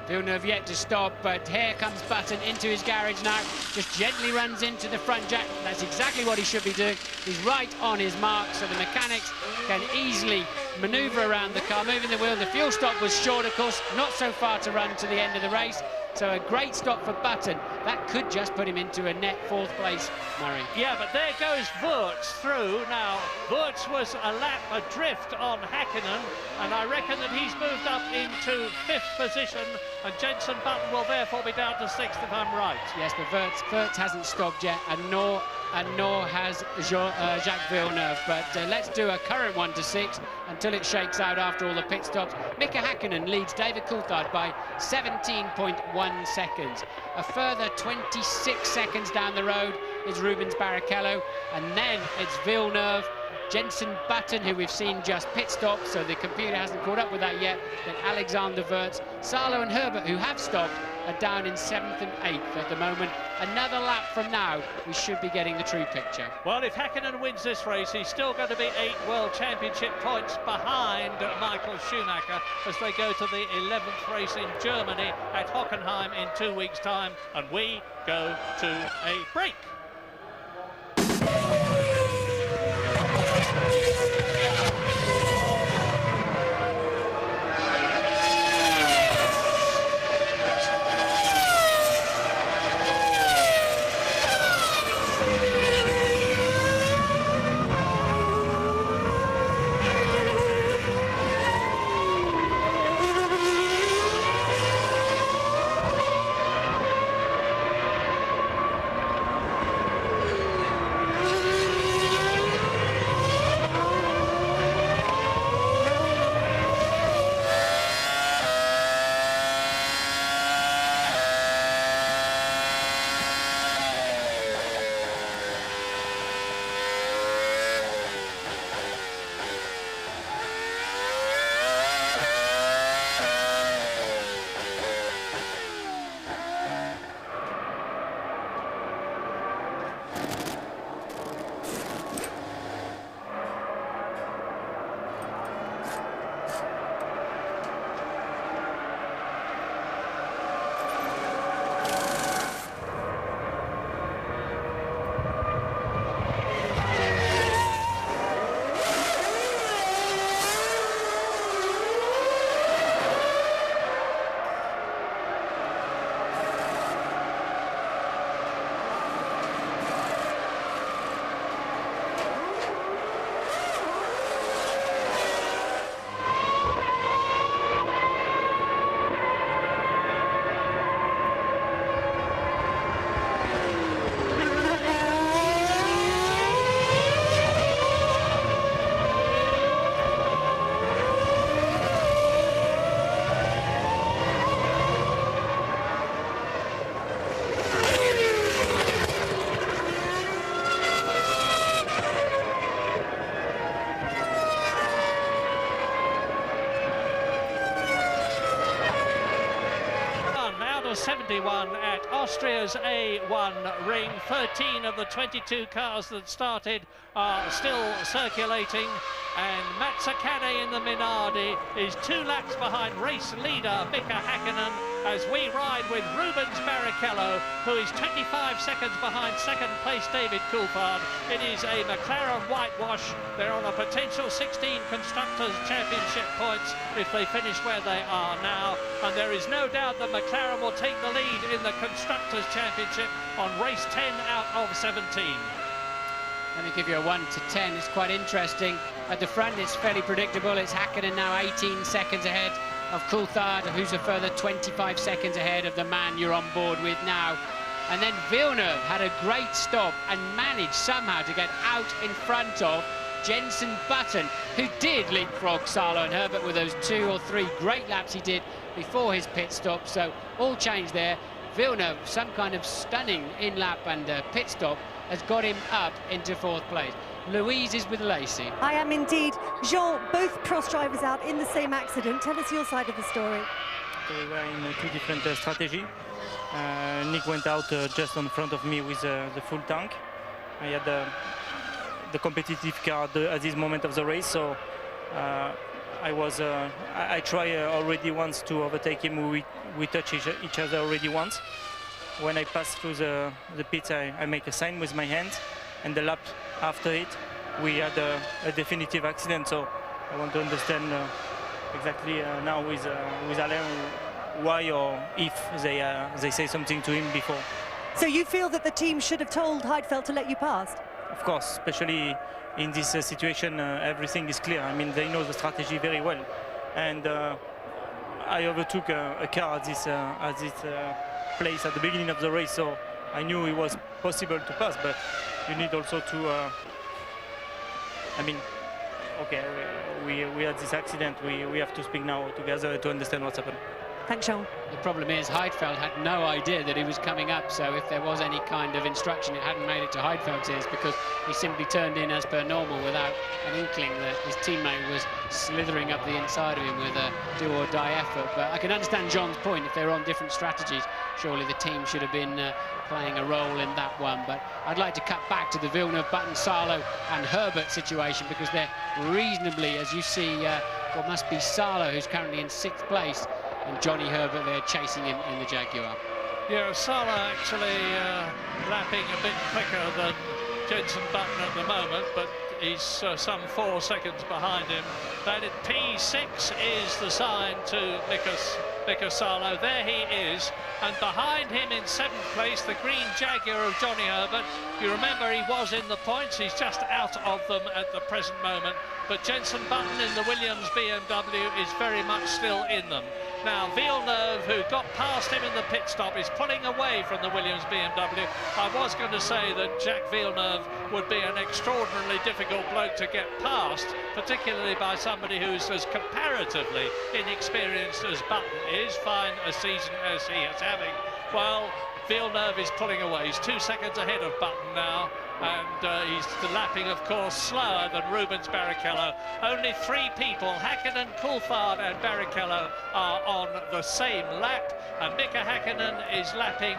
Villeneuve yet to stop, but here comes Button into his garage now. Just gently runs into the front jack. That's exactly what he should be doing. He's right on his mark, so the mechanics can easily manoeuvre around the car, moving the wheel. The fuel stop was short, of course, not so far to run to the end of the race. So a great stop for Button. That could just put him into a net 4th place, Murray. Yeah, but there goes Wurz through. Now, Wurz was a lap adrift on Hakkinen, and I reckon that he's moved up into 5th position, and Jenson Button will therefore be down to 6th if I'm right. Yes, but Wurz hasn't stopped yet, and nor has Jacques Villeneuve. But let's do a current 1 to 6 until it shakes out after all the pit stops. Mika Hakkinen leads David Coulthard by 17.1 seconds. A further 26 seconds down the road is Rubens Barrichello, and then it's Villeneuve, Jenson Button, who we've seen just pit stop, so the computer hasn't caught up with that yet, then Alexander Wurz, Salo and Herbert, who have stopped, are down in 7th and 8th at the moment. Another lap from now, we should be getting the true picture. Well, if Hakkinen wins this race, he's still going to be 8 World Championship points behind Michael Schumacher as they go to the 11th race in Germany at Hockenheim in 2 weeks' time, and we go to a break. 71 at Austria's A1 ring. 13 of the 22 cars that started are still circulating, and Mazzacane in the Minardi is 2 laps behind race leader Mika Hakkinen as we ride with Rubens Barrichello, who is 25 seconds behind second place David Coulthard. It is a McLaren whitewash. They're on a potential 16 Constructors' Championship points if they finish where they are now, and there is no doubt that McLaren will take the lead in the Constructors' Championship on race 10 out of 17. Let me give you a 1 to 10. It's quite interesting. At the front, it's fairly predictable. It's Hakkinen now 18 seconds ahead of Coulthard, who's a further 25 seconds ahead of the man you're on board with now. And then Villeneuve had a great stop and managed somehow to get out in front of Jenson Button, who did leapfrog Salo and Herbert with those 2 or 3 great laps he did before his pit stop. So all changed there. Villeneuve, some kind of stunning in-lap and pit stop, has got him up into 4th place. Louise is with Lacey. I am indeed. Jean, both Prost drivers out in the same accident. Tell us your side of the story. We were in 2 different strategies. Nick went out just in front of me with the full tank. I had the competitive car at this moment of the race, so I tried already once to overtake him. We touched each other already once. When I passed through the pits, I make a sign with my hand, and the lap after it, we had a definitive accident. So I want to understand exactly now with Alain why or if they say something to him before. So you feel that the team should have told Heidfeld to let you past? Of course, especially in this situation, everything is clear. I mean, they know the strategy very well, and I overtook a car at this place at the beginning of the race, so I knew it was possible to pass, but you need also to I mean, okay, we had this accident, we have to speak now together to understand what's happened. Thanks, Sean. The problem is Heidfeld had no idea that he was coming up, so if there was any kind of instruction, it hadn't made it to Heidfeld's ears because he simply turned in as per normal without an inkling that his teammate was slithering up the inside of him with a do-or-die effort. But I can understand John's point. If they're on different strategies, surely the team should have been playing a role in that one. But I'd like to cut back to the Villeneuve, Button, Salo and Herbert situation because they're reasonably, as you see, what must be Salo, who's currently in 6th place, and Johnny Herbert there chasing him in the Jaguar. Yeah, Sala actually lapping a bit quicker than Jenson Button at the moment, but he's some 4 seconds behind him. That at P6 is the sign to Mika Salo. There he is, and behind him in 7th place, the green Jaguar of Johnny Herbert. You remember he was in the points, he's just out of them at the present moment, but Jenson Button in the Williams BMW is very much still in them. Now, Villeneuve, who got past him in the pit stop, is pulling away from the Williams BMW. I was going to say that Jacques Villeneuve would be an extraordinarily difficult bloke to get past, particularly by somebody who's as comparatively inexperienced as Button is, fine a season as he is having. Well, Villeneuve is pulling away. He's 2 seconds ahead of Button now, and he's lapping, of course, slower than Rubens Barrichello. Only 3 people, Hakkinen, Coulthard and Barrichello, are on the same lap, and Mika Hakkinen is lapping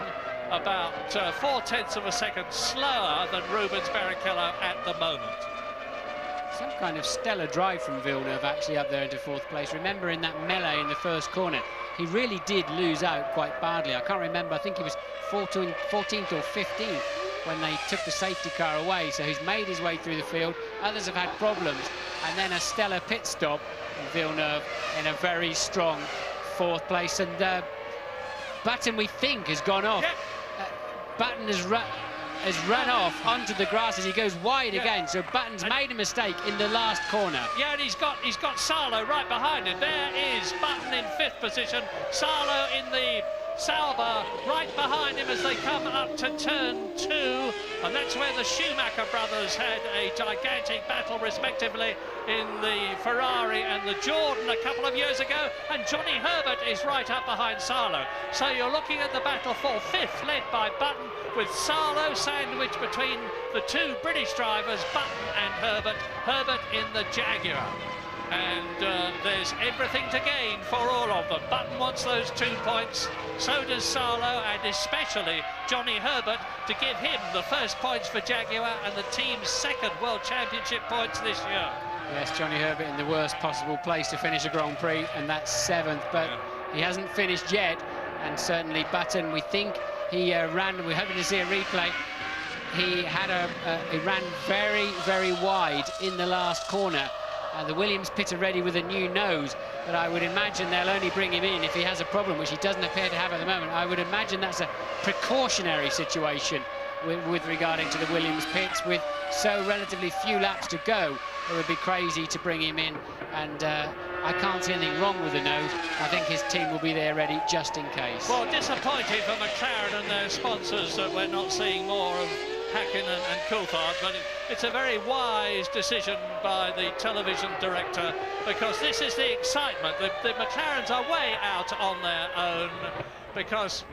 about 0.4 of a second slower than Rubens Barrichello at the moment. Some kind of stellar drive from Villeneuve actually up there into 4th place. Remember in that melee in the first corner, he really did lose out quite badly. I can't remember, I think he was 14th or 15th when they took the safety car away, so he's made his way through the field. Others have had problems, and then a stellar pit stop, and Villeneuve in a very strong 4th place, and Button, we think, has gone off. Button has run off onto the grass as he goes wide again, so Button's made a mistake in the last corner. Yeah, and he's got Salo right behind him. There is Button in 5th position, Salo in the Sauber right behind him as they come up to turn 2, and that's where the Schumacher brothers had a gigantic battle respectively in the Ferrari and the Jordan a couple of years ago, and Johnny Herbert is right up behind Salo. So you're looking at the battle for 5th, led by Button, with Salo sandwiched between the 2 British drivers, Button and Herbert in the Jaguar. and there's everything to gain for all of them. Button wants those 2 points, so does Sarlo, and especially Johnny Herbert, to give him the first points for Jaguar and the team's second World Championship points this year. Yes, Johnny Herbert in the worst possible place to finish a Grand Prix, and that's 7th, but he hasn't finished yet. And certainly Button, we think he ran, we're hoping to see a replay, he ran very, very wide in the last corner. The Williams pit are ready with a new nose, but I would imagine they'll only bring him in if he has a problem, which he doesn't appear to have at the moment. I would imagine that's a precautionary situation with regarding to the Williams pits. With so relatively few laps to go, it would be crazy to bring him in, and I can't see anything wrong with the nose. I think his team will be there ready just in case. Well, disappointing for McLaren and their sponsors that we're not seeing more of Hakkinen and Coulthard, but it's a very wise decision by the television director, because this is the excitement. The McLarens are way out on their own, because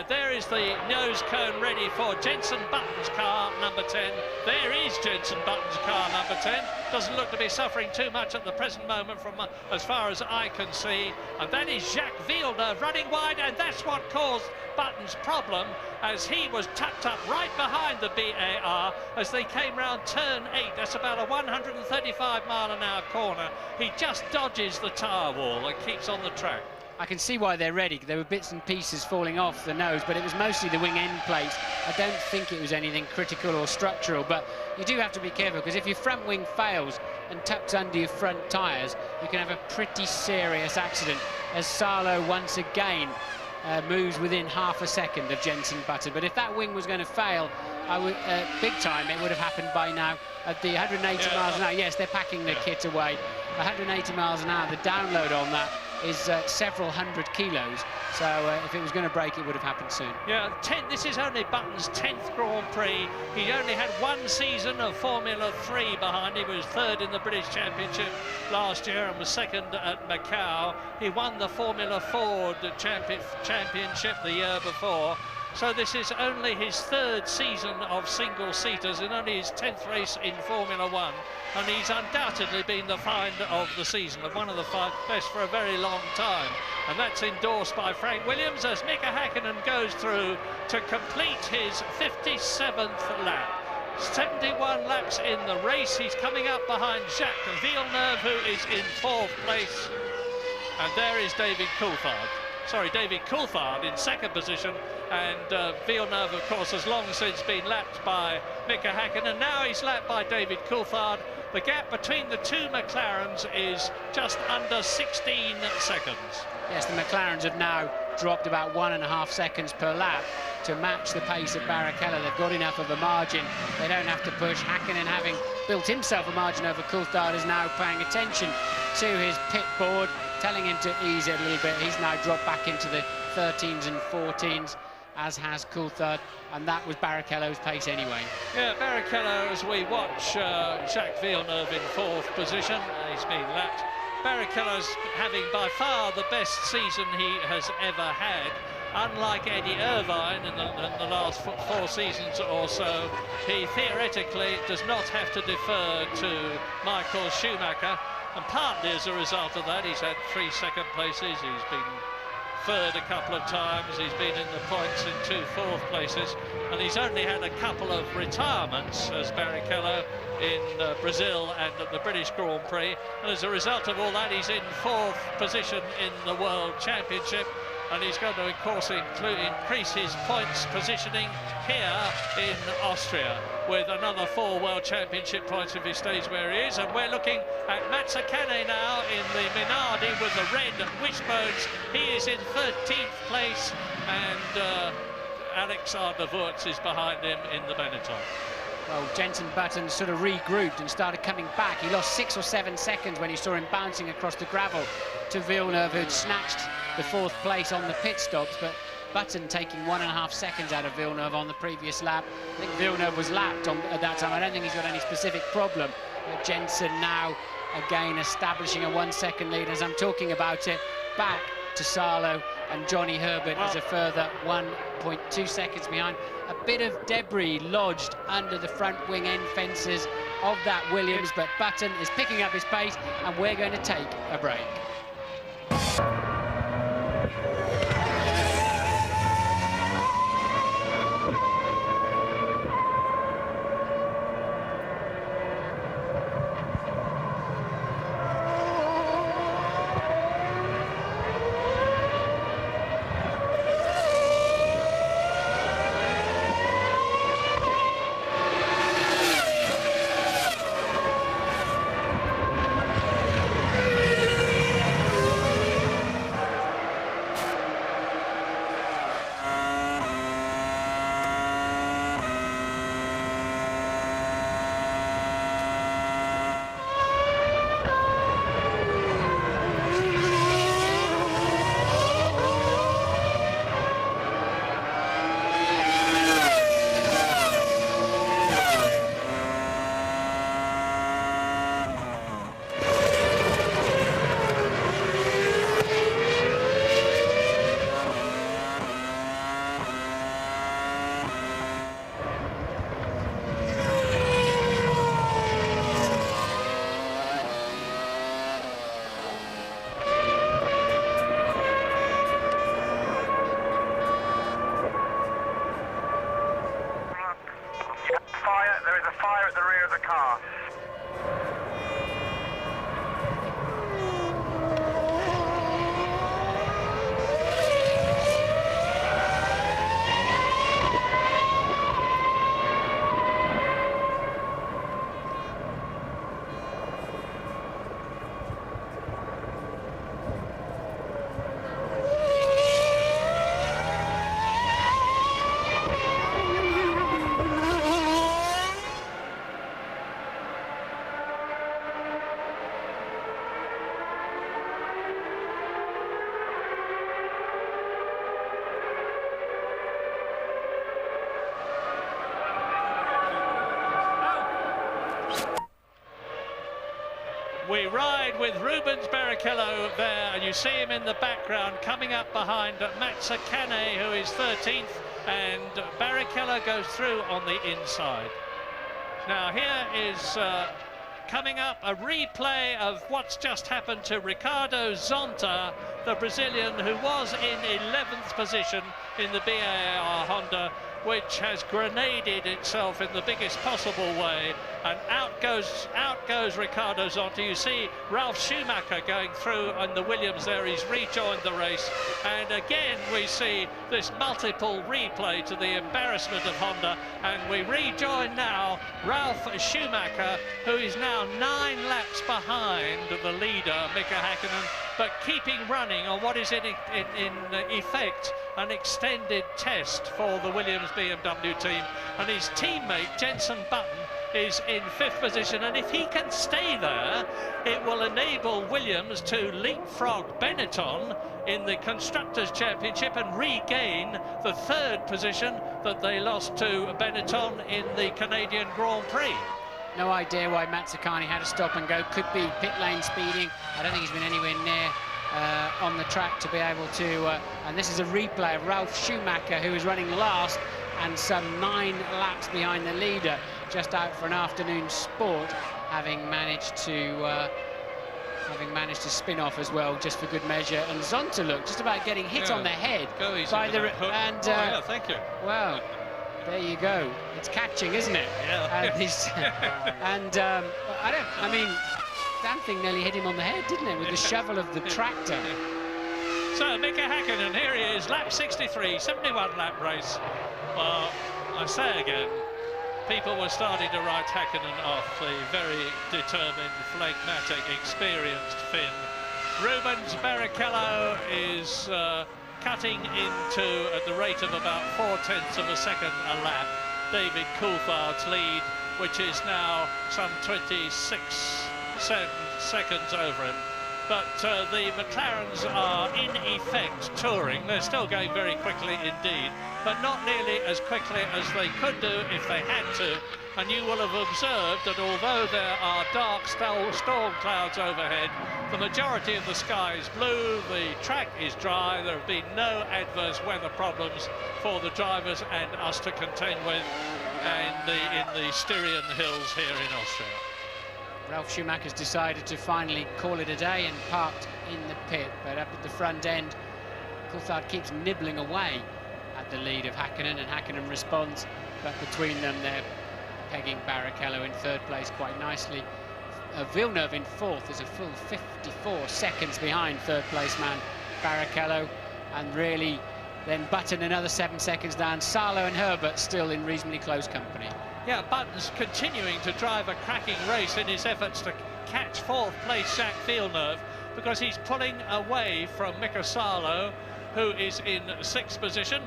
there is the nose cone ready for Jenson Button's car, number 10. There is Jenson Button's car, number 10. Doesn't look to be suffering too much at the present moment from as far as I can see. And that is Jacques Villeneuve running wide, and that's what caused Button's problem, as he was tucked up right behind the BAR as they came round turn 8. That's about a 135-mile-an-hour corner. He just dodges the tyre wall and keeps on the track. I can see why they're ready. There were bits and pieces falling off the nose, but it was mostly the wing end plates. I don't think it was anything critical or structural, but you do have to be careful, because if your front wing fails and tucks under your front tyres, you can have a pretty serious accident, as Sarlo once again moves within half a second of Jenson Button. But if that wing was going to fail, I would, big time, it would have happened by now. At the 180 miles an hour, yes, they're packing the kit away. 180 miles an hour, the download on that is several hundred kilos, so if it was going to break, it would have happened soon. Yeah, this is only Button's 10th Grand Prix. He only had one season of Formula 3 behind him. He was 3rd in the British Championship last year and was 2nd at Macau. He won the Formula Ford Championship the year before. So this is only his 3rd season of single-seaters and only his 10th race in Formula 1. And he's undoubtedly been the find of the season, and one of the best for a very long time. And that's endorsed by Frank Williams as Mika Hakkinen goes through to complete his 57th lap. 71 laps in the race. He's coming up behind Jacques Villeneuve, who is in 4th place. And there is David Coulthard. Sorry, David Coulthard in 2nd position, and Villeneuve, of course, has long since been lapped by Mika Hakkinen. Now he's lapped by David Coulthard. The gap between the two McLarens is just under 16 seconds. Yes, the McLarens have now dropped about 1.5 seconds per lap to match the pace of Barrichello. They've got enough of a margin. They don't have to push. Hakkinen, having built himself a margin over Coulthard, is now paying attention to his pit board, telling him to ease it a little bit. He's now dropped back into the 13s and 14s, as has Coulthard, and that was Barrichello's pace anyway. Yeah, Barrichello, as we watch Jacques Villeneuve in 4th position, he's been lapped. Barrichello's having by far the best season he has ever had. Unlike Eddie Irvine in the last 4 seasons or so, he theoretically does not have to defer to Michael Schumacher, and partly as a result of that, he's had 3 second places, he's been 3rd a couple of times, he's been in the points in 2 4th places, and he's only had a couple of retirements as Barrichello in Brazil and at the British Grand Prix, and as a result of all that, he's in 4th position in the World Championship, and he's going to, of course, increase his points positioning here in Austria with another 4 World Championship points if he stays where he is. And we're looking at Mazzacane now in the Minardi with the red wishbones. He is in 13th place, and Alexander Wurz is behind him in the Benetton. Well, Jenson Button sort of regrouped and started coming back. He lost 6 or 7 seconds when he saw him bouncing across the gravel to Villeneuve, who'd snatched the 4th place on the pit stops, but Button taking 1.5 seconds out of Villeneuve on the previous lap. I think Villeneuve was lapped at that time. I don't think he's got any specific problem. Jenson now again establishing a 1 second lead. As I'm talking about it, back to Sarlo, and Johnny Herbert is a further 1.2 seconds behind. A bit of debris lodged under the front wing end fences of that Williams, but Button is picking up his pace, and we're going to take a break. There is a fire at the rear of the car. We ride with Rubens Barrichello there, and you see him in the background coming up behind Mazzacane, who is 13th, and Barrichello goes through on the inside. Now here is coming up a replay of what's just happened to Ricardo Zonta, the Brazilian who was in 11th position in the BAR Honda, which has grenaded itself in the biggest possible way, and out goes Ricardo Zonta. You see Ralf Schumacher going through on the Williams there. He's rejoined the race, and again we see this multiple replay to the embarrassment of Honda, and we rejoin now Ralf Schumacher, who is now 9 laps behind the leader Mika Hakkinen, but keeping running on what is in effect an extended test for the Williams BMW team. And his teammate Jenson Button is in 5th position, and if he can stay there, it will enable Williams to leapfrog Benetton in the Constructors' Championship and regain the 3rd position that they lost to Benetton in the Canadian Grand Prix. No idea why Mazzacane had to stop and go. Could be pit lane speeding. I don't think he's been anywhere near on the track to be able to... and this is a replay of Ralf Schumacher, who is running last and some 9 laps behind the leader, just out for an afternoon sport, having managed to spin off as well, just for good measure. And Zonta, look, just about getting hit on the head by the... And, yeah, thank you. Well, there you go. It's catching, isn't it? Yeah. And he's, I mean, damn thing nearly hit him on the head, didn't it, with the shovel of the tractor? So, Mika Hakkinen, here he is, lap 63, 71 lap race. Well, I say again, people were starting to write Hakkinen off, the very determined, phlegmatic, experienced Finn. Rubens Barrichello is cutting into, at the rate of about 0.4 of a second a lap, David Coulthard's lead, which is now some 26 seconds over him. But the McLarens are in effect touring. They're still going very quickly indeed, but not nearly as quickly as they could do if they had to. And you will have observed that although there are dark storm clouds overhead, The majority of the sky is blue, the track is dry, there have been no adverse weather problems for the drivers and us to contend with in the Styrian Hills here in Austria. Ralf Schumacher's decided to finally call it a day and parked in the pit, but up at the front end, Coulthard keeps nibbling away at the lead of Häkkinen, and Häkkinen responds, but between them they're pegging Barrichello in third place quite nicely. Villeneuve in fourth is a full 54 seconds behind third place man Barrichello, and really then Button another 7 seconds down. Salo and Herbert still in reasonably close company. Yeah, Button's continuing to drive a cracking race in his efforts to catch fourth place Jacques Villeneuve, because he's pulling away from Mika Salo, who is in sixth position,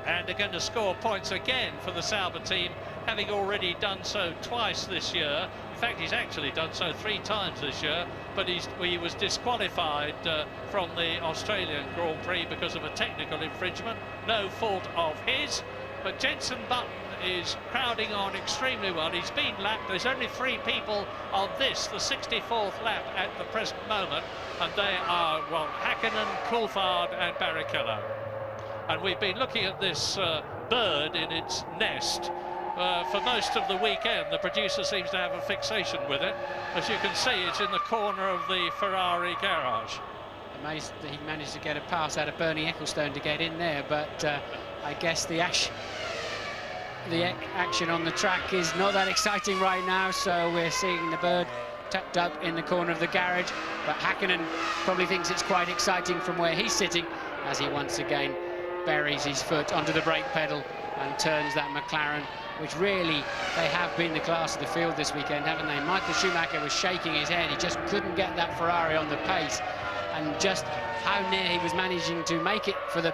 and are going to score points again for the Sauber team, having already done so twice this year. In fact, he's actually done so 3 times this year, but he was disqualified from the Australian Grand Prix because of a technical infringement, no fault of his. But Jenson Button is crowding on extremely well. He's been lapped. There's only 3 people on this, the 64th lap at the present moment, and they are, well, Häkkinen, Coulthard and Barrichello. And we've been looking at this bird in its nest for most of the weekend. The producer seems to have a fixation with it. As you can see, it's in the corner of the Ferrari garage. Amazed that he managed to get a pass out of Bernie Ecclestone to get in there, but I guess the action on the track is not that exciting right now, so we're seeing the bird tucked up in the corner of the garage, but Häkkinen probably thinks it's quite exciting from where he's sitting, as he once again buries his foot onto the brake pedal and turns that McLaren, which really, they have been the class of the field this weekend, haven't they? Michael Schumacher was shaking his head. He just couldn't get that Ferrari on the pace, and just how near he was managing to make it for the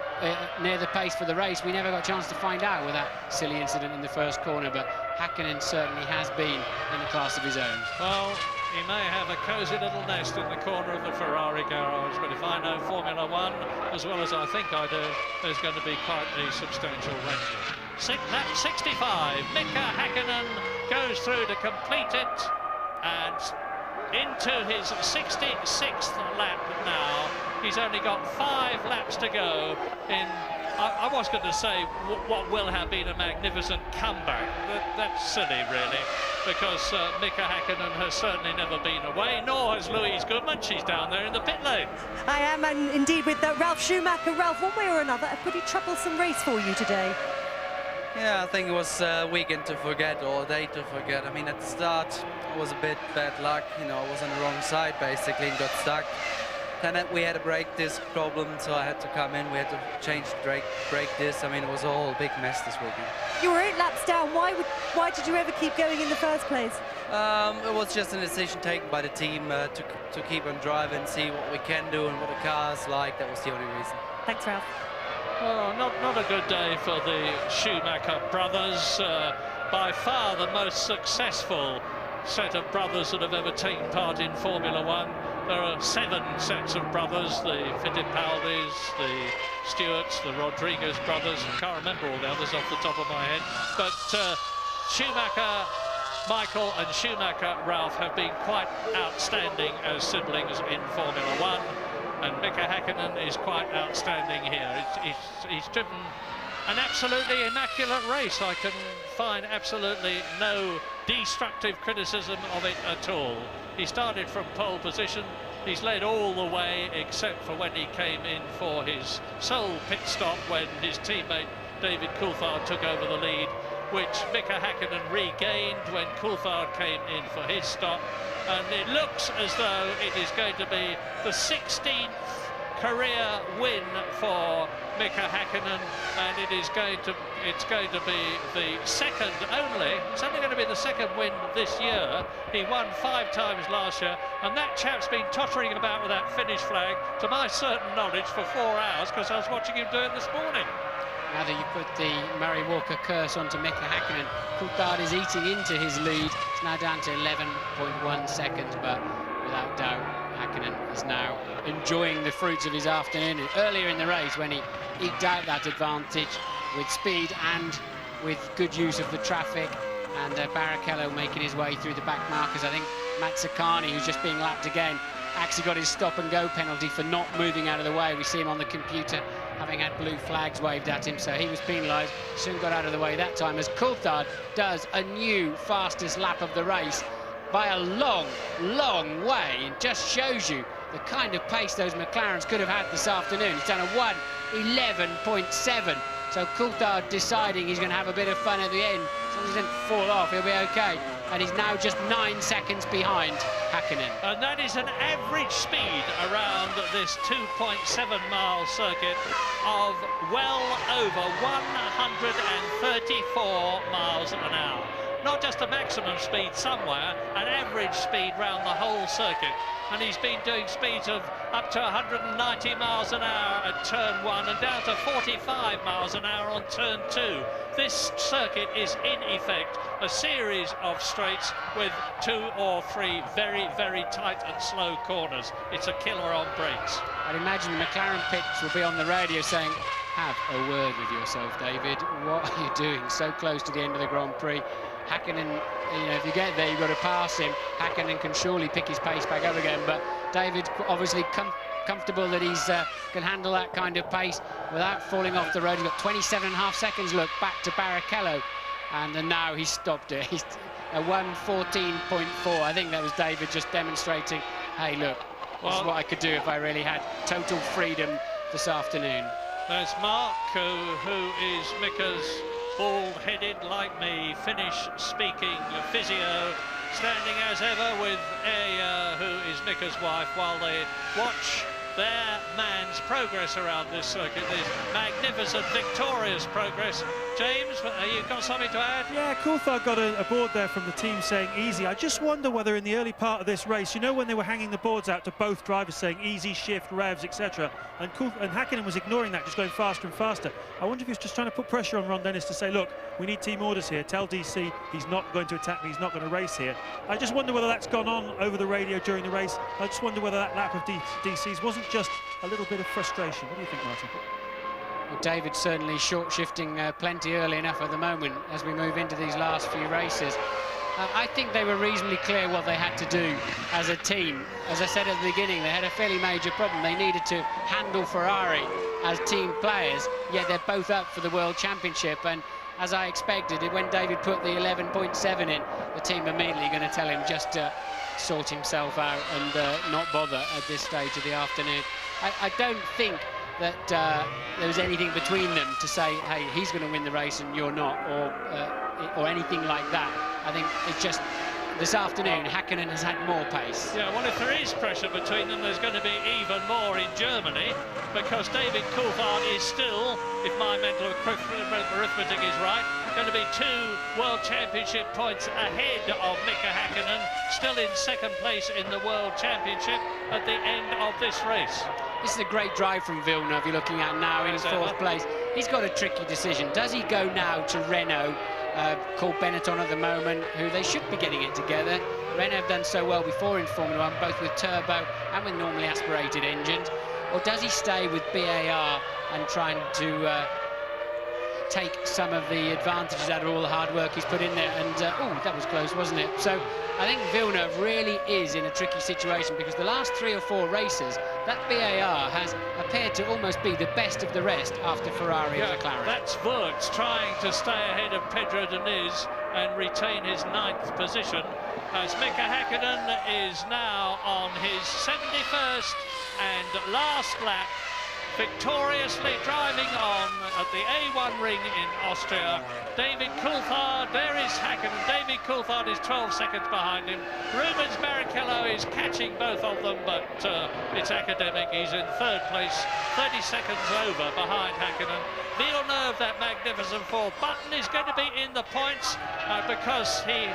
near the pace for the race, we never got a chance to find out with that silly incident in the first corner. But Häkkinen certainly has been in a class of his own. Well, he may have a cosy little nest in the corner of the Ferrari garage, but if I know Formula One as well as I think I do, there's going to be quite a substantial rental. Lap 65, Mika Häkkinen goes through to complete it, and into his 66th lap now. He's only got 5 laps to go in, I was going to say, what will have been a magnificent comeback. That's silly, really, because Mika Häkkinen has certainly never been away, nor has Louise Goodman. She's down there in the pit lane. I am, and indeed with Ralf Schumacher. Ralf, one way or another, a pretty troublesome race for you today. Yeah, I think it was a weekend to forget, or a day to forget. I mean, at the start, it was a bit bad luck. You know, I was on the wrong side, basically, and got stuck. Then we had a brake disc problem, so I had to come in. We had to change the brake disc. I mean, it was a whole big mess this weekend. You were 8 laps down. Why did you ever keep going in the first place? It was just a decision taken by the team to keep on driving, see what we can do and what the car's like. That was the only reason. Thanks, Ralf. Well, not a good day for the Schumacher brothers. By far the most successful set of brothers that have ever taken part in Formula One. There are 7 sets of brothers, the Fittipaldis, the Stewarts, the Rodriguez brothers. I can't remember all the others off the top of my head. But Schumacher, Michael and Schumacher, Ralph, have been quite outstanding as siblings in Formula One. And Mika Häkkinen is quite outstanding here. He's driven an absolutely immaculate race. I can find absolutely no destructive criticism of it at all. He started from pole position. He's led all the way, except for when he came in for his sole pit stop when his teammate David Coulthard took over the lead, which Mika Häkkinen regained when Coulthard came in for his stop. And it looks as though it is going to be the 16th career win for Mika Häkkinen, and it's going to be the second only. It's only going to be the second win this year. He won 5 times last year, and that chap's been tottering about with that finish flag, to my certain knowledge, for 4 hours, because I was watching him do it this morning. Now that you put the Murray Walker curse onto Mika Häkkinen, Coulthard is eating into his lead. It's now down to 11.1 seconds, but without doubt, Häkkinen is now enjoying the fruits of his afternoon. Earlier in the race, when he eked out that advantage with speed and with good use of the traffic, and Barrichello making his way through the back markers. I think Mazzacani, who's just being lapped again, actually got his stop-and-go penalty for not moving out of the way. We see him on the computer having had blue flags waved at him, so he was penalised, soon got out of the way that time, as Coulthard does a new fastest lap of the race by a long, long way. It just shows you the kind of pace those McLarens could have had this afternoon. He's done a 1:11.7. So Coulthard deciding he's going to have a bit of fun at the end. As long as he doesn't fall off, he'll be okay. And he's now just 9 seconds behind Häkkinen. And that is an average speed around this 2.7-mile circuit of well over 134 miles an hour. Not just a maximum speed somewhere, an average speed round the whole circuit. And he's been doing speeds of up to 190 miles an hour at turn 1 and down to 45 miles an hour on turn 2. This circuit is in effect a series of straights with 2 or 3 very, very tight and slow corners. It's a killer on brakes. I'd imagine the McLaren pits will be on the radio saying, have a word with yourself, David. What are you doing so close to the end of the Grand Prix? Häkkinen, you know, if you get there, you've got to pass him. Häkkinen can surely pick his pace back up again, but David obviously comfortable that he's can handle that kind of pace without falling off the road. He's got 27.5 seconds, look, back to Barrichello, and now he's stopped it. He's a 1:14.4. I think that was David just demonstrating, hey, look, this is what I could do if I really had total freedom this afternoon. There's Mark, who is Mika's bald-headed, like me, Finnish-speaking physio, standing as ever with Eija, who is Mika's wife, while they watch their man's progress around this circuit, this magnificent, victorious progress. James, you've got something to add? Yeah, Coulthard got a board there from the team saying easy. I just wonder whether in the early part of this race, you know, when they were hanging the boards out to both drivers saying easy, shift, revs, etc., and Häkkinen was ignoring that, just going faster and faster. I wonder if he was just trying to put pressure on Ron Dennis to say, look, we need team orders here. Tell DC he's not going to attack me, he's not going to race here. I just wonder whether that's gone on over the radio during the race. I just wonder whether that lap of DC's wasn't just a little bit of frustration. What do you think, Martin? Well, David's certainly short-shifting plenty early enough at the moment as we move into these last few races. I think they were reasonably clear what they had to do as a team. As I said at the beginning, they had a fairly major problem. They needed to handle Ferrari as team players, yet they're both up for the World Championship. And as I expected, when David put the 11.7 in, the team immediately going to tell him just to sort himself out and not bother at this stage of the afternoon. I don't think that there was anything between them to say, hey, he's going to win the race and you're not, or anything like that. I think it's just this afternoon, Häkkinen has had more pace. Yeah, well, if there is pressure between them, there's going to be even more in Germany, because David Coulthard is still, if my mental arithmetic is right, going to be 2 World Championship points ahead of Mika Häkkinen, still in second place in the World Championship at the end of this race. This is a great drive from Villeneuve you're looking at now in 4th place. He's got a tricky decision. Does he go now to Renault, called Benetton at the moment, who they should be getting it together? Renault have done so well before in Formula 1, both with turbo and with normally aspirated engines. Or does he stay with BAR and trying to take some of the advantages out of all the hard work he's put in there? And oh, that was close, wasn't it? So I think Villeneuve really is in a tricky situation, because the last 3 or 4 races, that BAR has appeared to almost be the best of the rest after Ferrari and McLaren. That's Wurz trying to stay ahead of Pedro Diniz and retain his 9th position, as Mika Häkkinen is now on his 71st and last lap, victoriously driving on at the A1 ring in Austria. David Coulthard, there is Häkkinen. David Coulthard is 12 seconds behind him. Rubens Barrichello is catching both of them, but it's academic. He's in 3rd place, 30 seconds over behind Häkkinen. Villeneuve, that magnificent 4th. Button is going to be in the points because he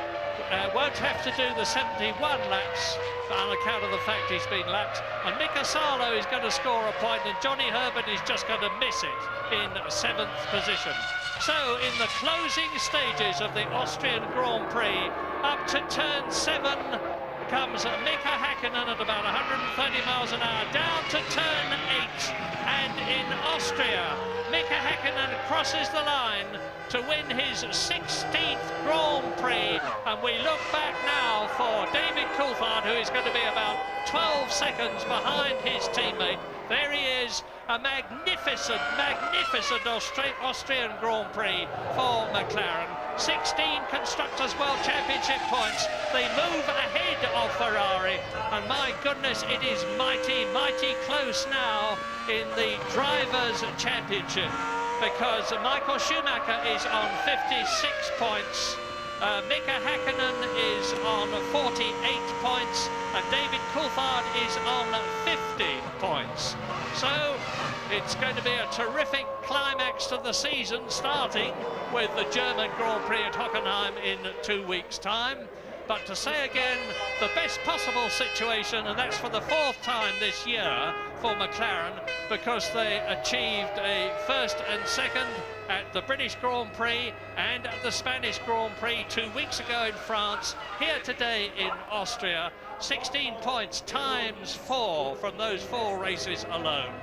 won't have to do the 71 laps on account of the fact he's been lapped. And Mika Salo is going to score a point, and Johnny Herbert is just going to miss it in 7th position. So in the closing stages of the Austrian Grand Prix, up to turn 7, comes Mika Häkkinen at about 130 miles an hour down to turn 8. And in Austria, Mika Häkkinen crosses the line to win his 16th Grand Prix. And we look back now for David Coulthard, who is going to be about 12 seconds behind his teammate. There he is, a magnificent Austrian Grand Prix for McLaren. 16 Constructors' World Championship points. They move ahead of Ferrari, and my goodness, it is mighty close now in the Drivers' Championship, because Michael Schumacher is on 56 points. Mika Häkkinen is on 48 points, and David Coulthard is on 50 points. So it's going to be a terrific climax to the season, starting with the German Grand Prix at Hockenheim in 2 weeks' time. But to say again, the best possible situation, and that's for the 4th time this year for McLaren, because they achieved a 1st and 2nd at the British Grand Prix and at the Spanish Grand Prix 2 weeks ago in France, here today in Austria. 16 points times 4 from those 4 races alone.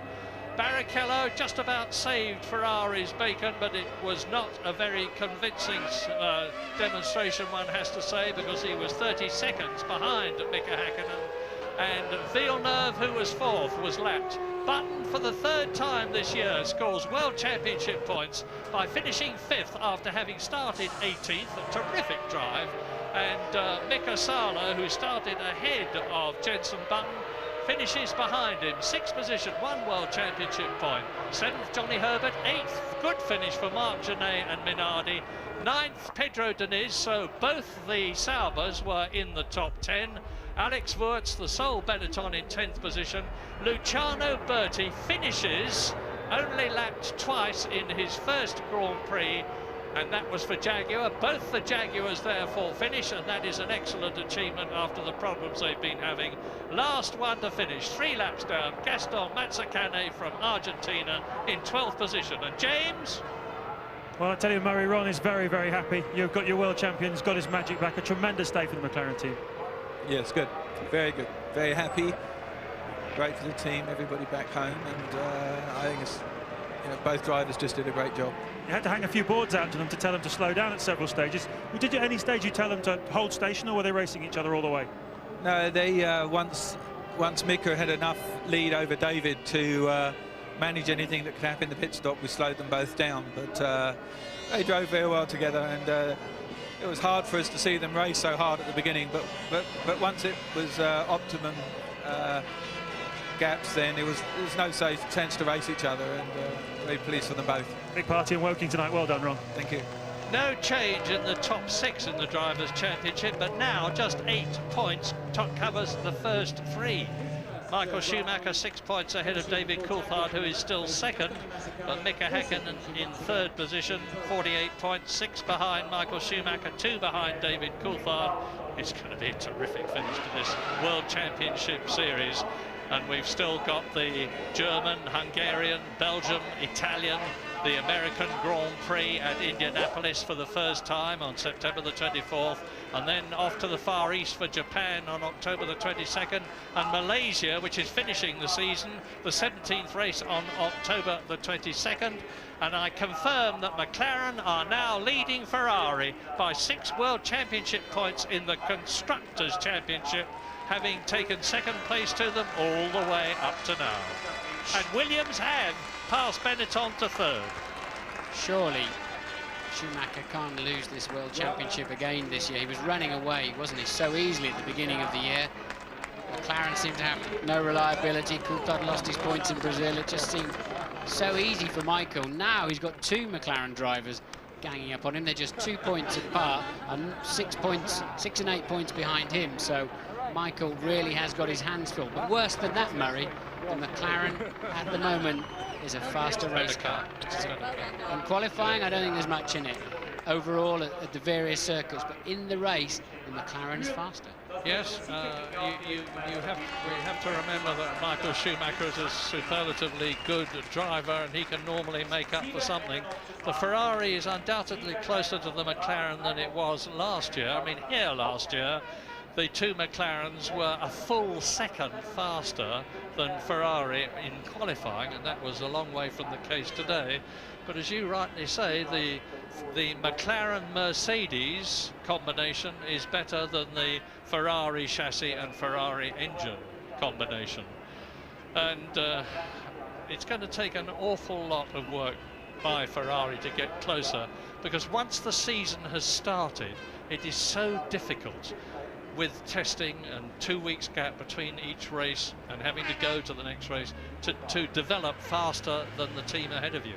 Barrichello just about saved Ferrari's bacon, but it was not a very convincing demonstration, one has to say, because he was 30 seconds behind Mika Häkkinen. And Villeneuve, who was 4th, was lapped. Button, for the 3rd time this year, scores World Championship points by finishing 5th after having started 18th. A terrific drive. And Mika Salo, who started ahead of Jenson Button, finishes behind him. 6th position, 1 World Championship point. 7th, Johnny Herbert. 8th, good finish for Marc Genet and Minardi. 9th, Pedro Diniz, so both the Saubers were in the top 10. Alex Wurz, the sole Benetton, in 10th position. Luciano Berti finishes, only lapped twice in his first Grand Prix, and that was for Jaguar. Both the Jaguars therefore finish, and that is an excellent achievement after the problems they've been having. Last one to finish, 3 laps down, Gaston Mazzacane from Argentina in 12th position. And James? Well, I tell you, Murray, Ron is very, very happy. You've got your world champions, got his magic back. A tremendous day for the McLaren team. Yes, good. Very good. Very happy. Great for the team, everybody back home. And I think it's, both drivers just did a great job. You had to hang a few boards out to them to tell them to slow down at several stages. Did you at any stage you tell them to hold station, or were they racing each other all the way? No, they once Mika had enough lead over David to manage anything that could happen in the pit stop, we slowed them both down. But they drove very well together, and it was hard for us to see them race so hard at the beginning. But once it was optimum gaps, then there was no sense to race each other, and very pleased for them both. Big party in Woking tonight. Well done, Ron. Thank you. No change in the top 6 in the Drivers' Championship, but now just 8 points covers the first 3. Michael Schumacher 6 points ahead of David Coulthard, who is still 2nd, but Mika Häkkinen in 3rd position, 48 points, 6 behind Michael Schumacher, 2 behind David Coulthard. It's going to be a terrific finish to this World Championship Series. And we've still got the German, Hungarian, Belgium, Italian, the American Grand Prix at Indianapolis for the first time on September the 24th, and then off to the Far East for Japan on October the 22nd, and Malaysia, which is finishing the season, the 17th race on October the 22nd. And I confirm that McLaren are now leading Ferrari by 6 World Championship points in the Constructors' Championship, having taken 2nd place to them all the way up to now. And Williams have passed Benetton to 3rd. Surely Schumacher can't lose this World Championship again this year. He was running away, wasn't he, so easily at the beginning of the year. McLaren seemed to have no reliability. Coulthard lost his points in Brazil. It just seemed so easy for Michael. Now he's got 2 McLaren drivers ganging up on him. They're just 2 points apart and 6 and 8 points behind him. So Michael really has got his hands full. But worse than that, Murray, the McLaren at the moment is a faster race car. In qualifying, I don't think there's much in it. Overall, at the various circuits, but in the race, the McLaren is faster. Yes, we have to remember that Michael Schumacher is a superlatively good driver, and he can normally make up for something. The Ferrari is undoubtedly closer to the McLaren than it was last year. I mean, here last year, the two McLarens were a full second faster than Ferrari in qualifying, and that was a long way from the case today. But as you rightly say, the McLaren-Mercedes combination is better than the Ferrari chassis and Ferrari engine combination. And it's going to take an awful lot of work by Ferrari to get closer, because once the season has started, it is so difficult with testing and 2 weeks gap between each race and having to go to the next race to develop faster than the team ahead of you.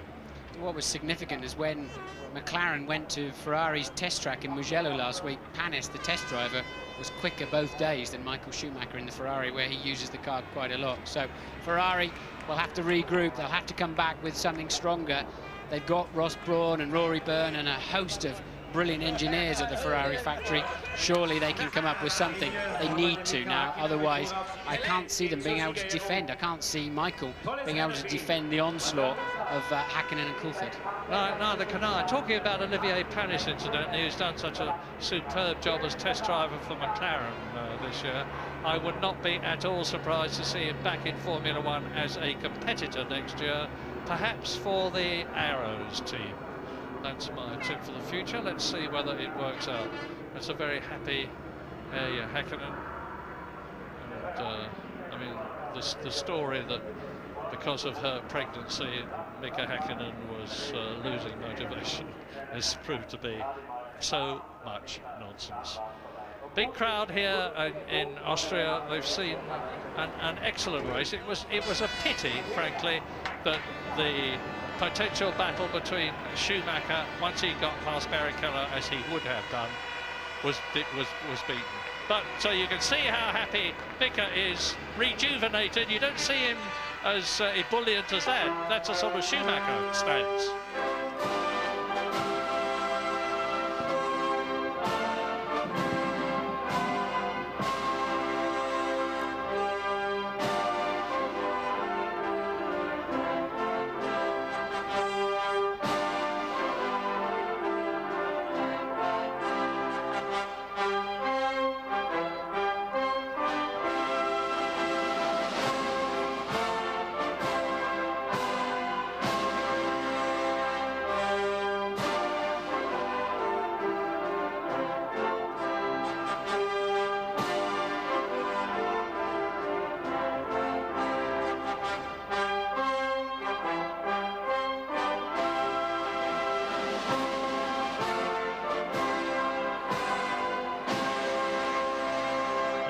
What was significant is when McLaren went to Ferrari's test track in Mugello last week, Panis, the test driver, was quicker both days than Michael Schumacher in the Ferrari, where he uses the car quite a lot. So Ferrari will have to regroup, they'll have to come back with something stronger. They've got Ross Brawn and Rory Byrne and a host of brilliant engineers at the Ferrari factory. Surely they can come up with something. They need to now, otherwise I can't see them being able to defend. I can't see Michael being able to defend the onslaught of Hakkinen and Coulthard. No, neither can I. Talking about Olivier Panis, incidentally, who's done such a superb job as test driver for McLaren this year, I would not be at all surprised to see him back in Formula One as a competitor next year, perhaps for the Arrows team. That's my tip for the future. Let's see whether it works out. It's a very happy Hakkinen. And I mean, the story that because of her pregnancy, Mika Hakkinen was losing motivation has proved to be so much nonsense. Big crowd here in Austria. They've seen an excellent race. It was a pity, frankly, that the potential battle between Schumacher, once he got past Barrichello, as he would have done, was beaten. But so you can see how happy Mika is, rejuvenated. You don't see him as ebullient as that. That's a sort of Schumacher stance.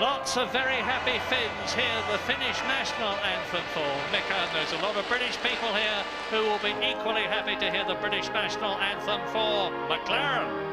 Lots of very happy Finns here, the Finnish national anthem for Mika. And there's a lot of British people here who will be equally happy to hear the British national anthem for McLaren.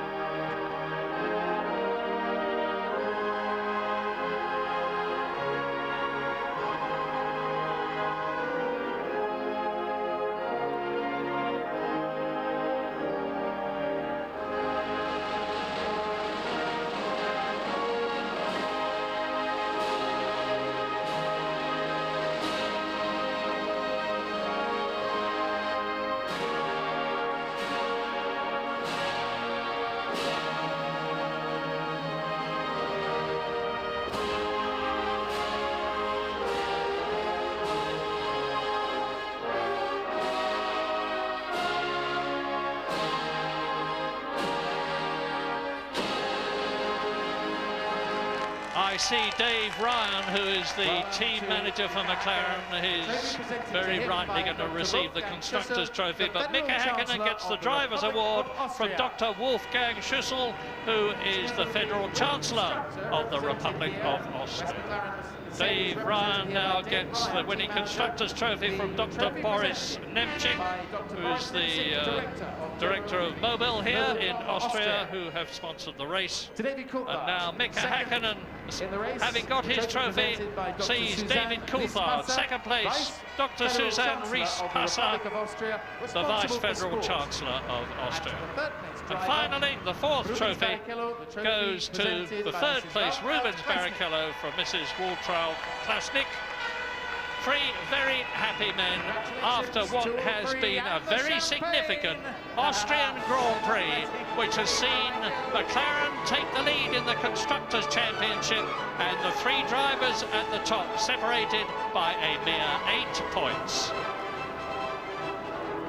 I see Dave Ryan, who is the team manager for McLaren. He's very rightly going to receive the Constructors' Trophy, but Mika Hakkinen gets the Driver's Award from Dr. Wolfgang Schüssel, who is the Federal Chancellor of the Republic of Austria. Dave Ryan now gets the winning Constructors' Trophy from Dr. Boris Nemchik, who's the director of Mobil here in Austria, who have sponsored the race. And now Mika Hakkinen, having got his trophy, sees David Coulthard. Second place, Dr. Suzanne Ries-Passer, the Vice Federal Chancellor of Austria. And finally, the fourth trophy goes to the third place, Rubens Barrichello from Mrs. Waltraud Klasnik. Three very happy men after what has been a very significant Austrian Grand Prix, which has seen McLaren take the lead in the Constructors' Championship and the three drivers at the top separated by a mere 8 points.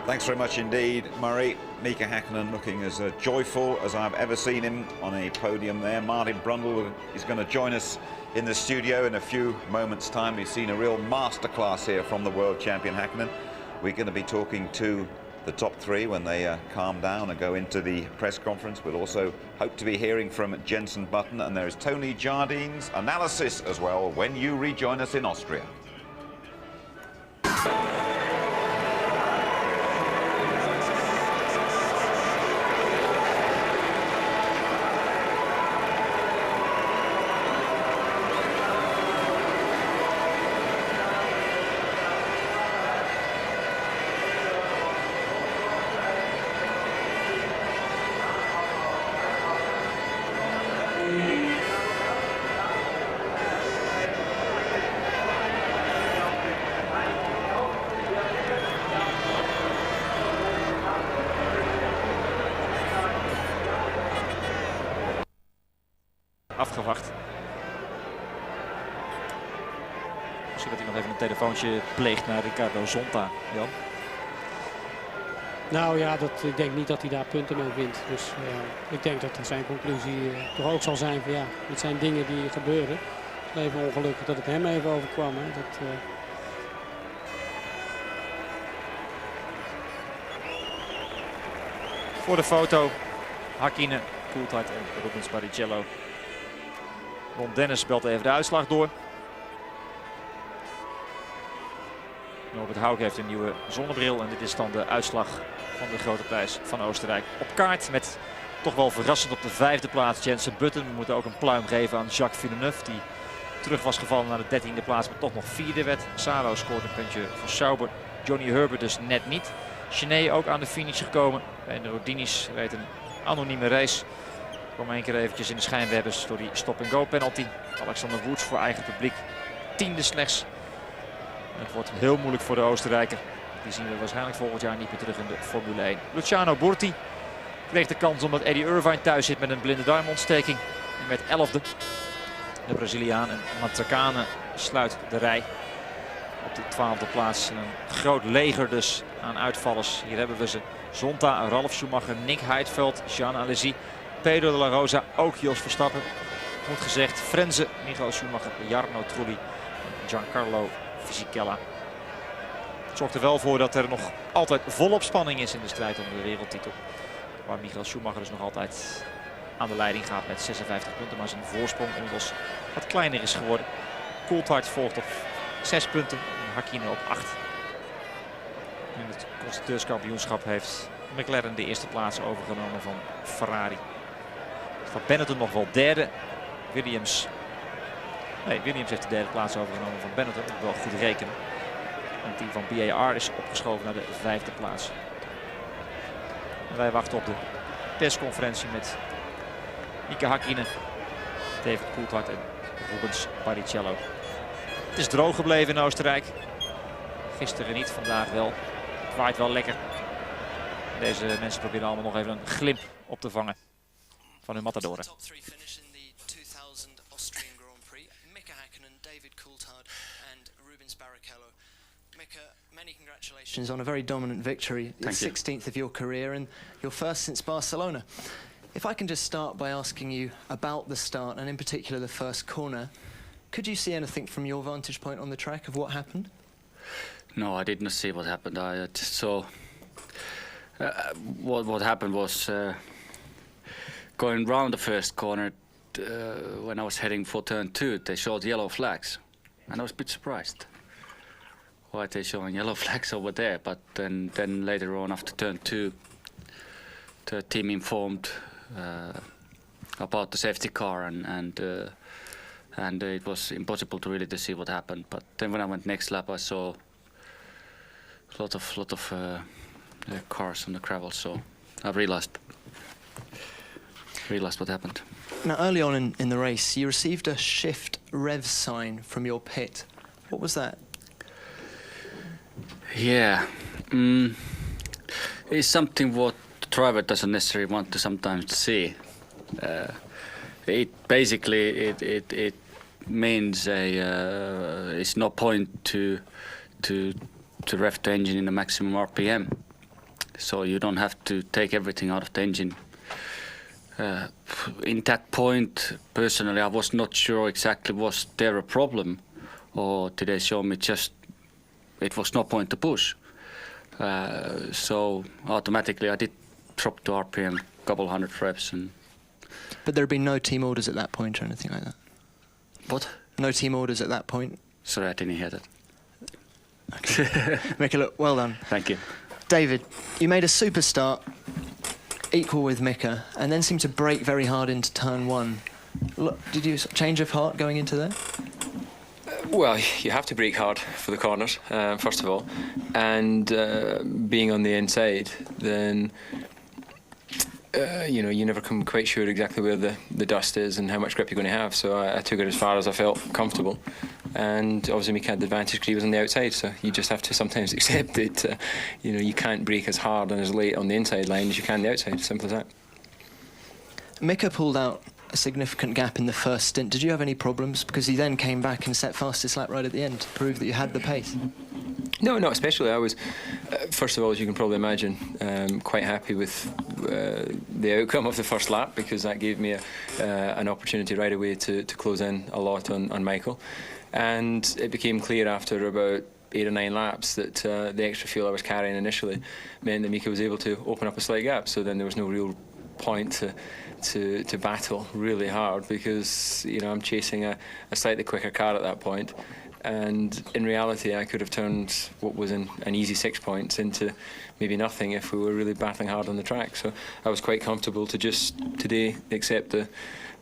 Thanks very much indeed, Murray. Mika Hakkinen looking as joyful as I've ever seen him on a podium there. Martin Brundle is going to join us in the studio in a few moments' time. We've seen a real masterclass here from the world champion Hakkinen. We're going to be talking to the top three when they calm down and go into the press conference. We'll also hope to be hearing from Jenson Button, and there is Tony Jardine's analysis as well when you rejoin us in Austria. Afgewacht. Misschien dat hij nog even een telefoontje pleegt naar Ricardo Zonta. Jan? Nou ja, ik denk niet dat hij daar punten mee wint. Dus ik denk dat zijn conclusie toch ook zal zijn van ja, het zijn dingen die gebeuren. Het is even ongelukkig dat het hem even overkwam. Hè. Voor de foto, Hakkinen, Coulthard en Rubens Barrichello. Ron Dennis belt even de uitslag door. Norbert Haug heeft een nieuwe zonnebril en dit is dan de uitslag van de grote prijs van Oostenrijk. Op kaart met toch wel verrassend op de 5e plaats Jenson Button. We moeten ook een pluim geven aan Jacques Villeneuve die terug was gevallen naar de 13e plaats, maar toch nog 4e werd. Salo scoort een puntje voor Sauber. Johnny Herbert dus net niet. Chenet ook aan de finish gekomen. Bij de Rodinis reed een anonieme race. Kwam één keer eventjes in de schijnwerpers door die stop-and-go penalty. Alexander Woods voor eigen publiek 10e slechts. En het wordt heel moeilijk voor de Oostenrijker. Die zien we waarschijnlijk volgend jaar niet meer terug in de Formule 1. Luciano Burti kreeg de kans omdat Eddie Irvine thuis zit met een blinde darmontsteking. En werd 11e. De Braziliaan en Mazzacane sluit de rij op de 12e plaats. En een groot leger dus aan uitvallers. Hier hebben we ze. Zonta, Ralf Schumacher, Nick Heidfeld, Jean Alesi, Pedro de la Rosa, ook Jos Verstappen. Moet gezegd, Frenze, Michael Schumacher, Jarno Trulli en Giancarlo Fisichella. Het zorgt er wel voor dat er nog altijd volop spanning is in de strijd om de wereldtitel. Waar Michael Schumacher dus nog altijd aan de leiding gaat met 56 punten. Maar zijn voorsprong inmiddels wat kleiner is geworden. Coulthard volgt op 6 punten en Hakkinen op 8. In het constructeurskampioenschap heeft McLaren de eerste plaats overgenomen van Ferrari. Staat Benetton nog wel derde. Williams heeft de derde plaats overgenomen van Benetton. Dat moet wel goed rekenen. En het team van BAR is opgeschoven naar de 5e plaats. En wij wachten op de persconferentie met Mika Hakkinen, David Coulthard en Rubens Barrichello. Het is droog gebleven in Oostenrijk. Gisteren niet, vandaag wel. Het waait wel lekker. Deze mensen proberen allemaal nog even een glimp op te vangen van hun matadoren. Top 3 finish in the 2000 Austrian Grand Prix. Mika Hakkinen, David Coulthard and Rubens Barrichello. Mika, many congratulations on a very dominant victory. The 16th of your career and your first since Barcelona. If I can just start by asking you about the start and in particular the first corner. Could you see anything from your vantage point on the track of what happened? No, I did not see what happened. I just saw what happened was going round the first corner. When I was heading for turn 2, they showed yellow flags, and I was a bit surprised why they showing yellow flags over there. But then later on, after turn 2, the team informed about the safety car, and it was impossible to really to see what happened. But then when I went next lap, I saw a lot of cars on the gravel, so I realized what happened. Now, early on in the race, you received a shift rev sign from your pit. What was that? Yeah, it's something what the driver doesn't necessarily want to sometimes see. It basically it means it's no point to rev the engine in the maximum RPM, so you don't have to take everything out of the engine. In that point, personally, I was not sure exactly was there a problem, or did they show me just it was no point to push. So automatically I did drop to RPM a couple hundred revs. But there had been no team orders at that point or anything like that? What? No team orders at that point? Sorry, I didn't hear that. Okay. Mika, look, well done. Thank you. David, you made a super start, equal with Mika, and then seemed to brake very hard into turn one. Look, did you change of heart going into there? Well, you have to brake hard for the corners, first of all, and being on the inside, then you never come quite sure exactly where the dust is and how much grip you're going to have. So I took it as far as I felt comfortable, and obviously Mika had the advantage because he was on the outside. So you just have to sometimes accept that you can't brake as hard and as late on the inside line as you can the outside. Simple as that. Mika pulled out a significant gap in the first stint. Did you have any problems? Because he then came back and set fastest lap right at the end to prove that you had the pace. No, not especially. I was, first of all, as you can probably imagine, quite happy with the outcome of the first lap, because that gave me an opportunity right away to close in a lot on Michael. And it became clear after about 8 or 9 laps that the extra fuel I was carrying initially meant that Mika was able to open up a slight gap. So then there was no real point to battle really hard, because I'm chasing a slightly quicker car at that point, and in reality I could have turned what was an easy 6 points into maybe nothing if we were really battling hard on the track. So I was quite comfortable to just today accept the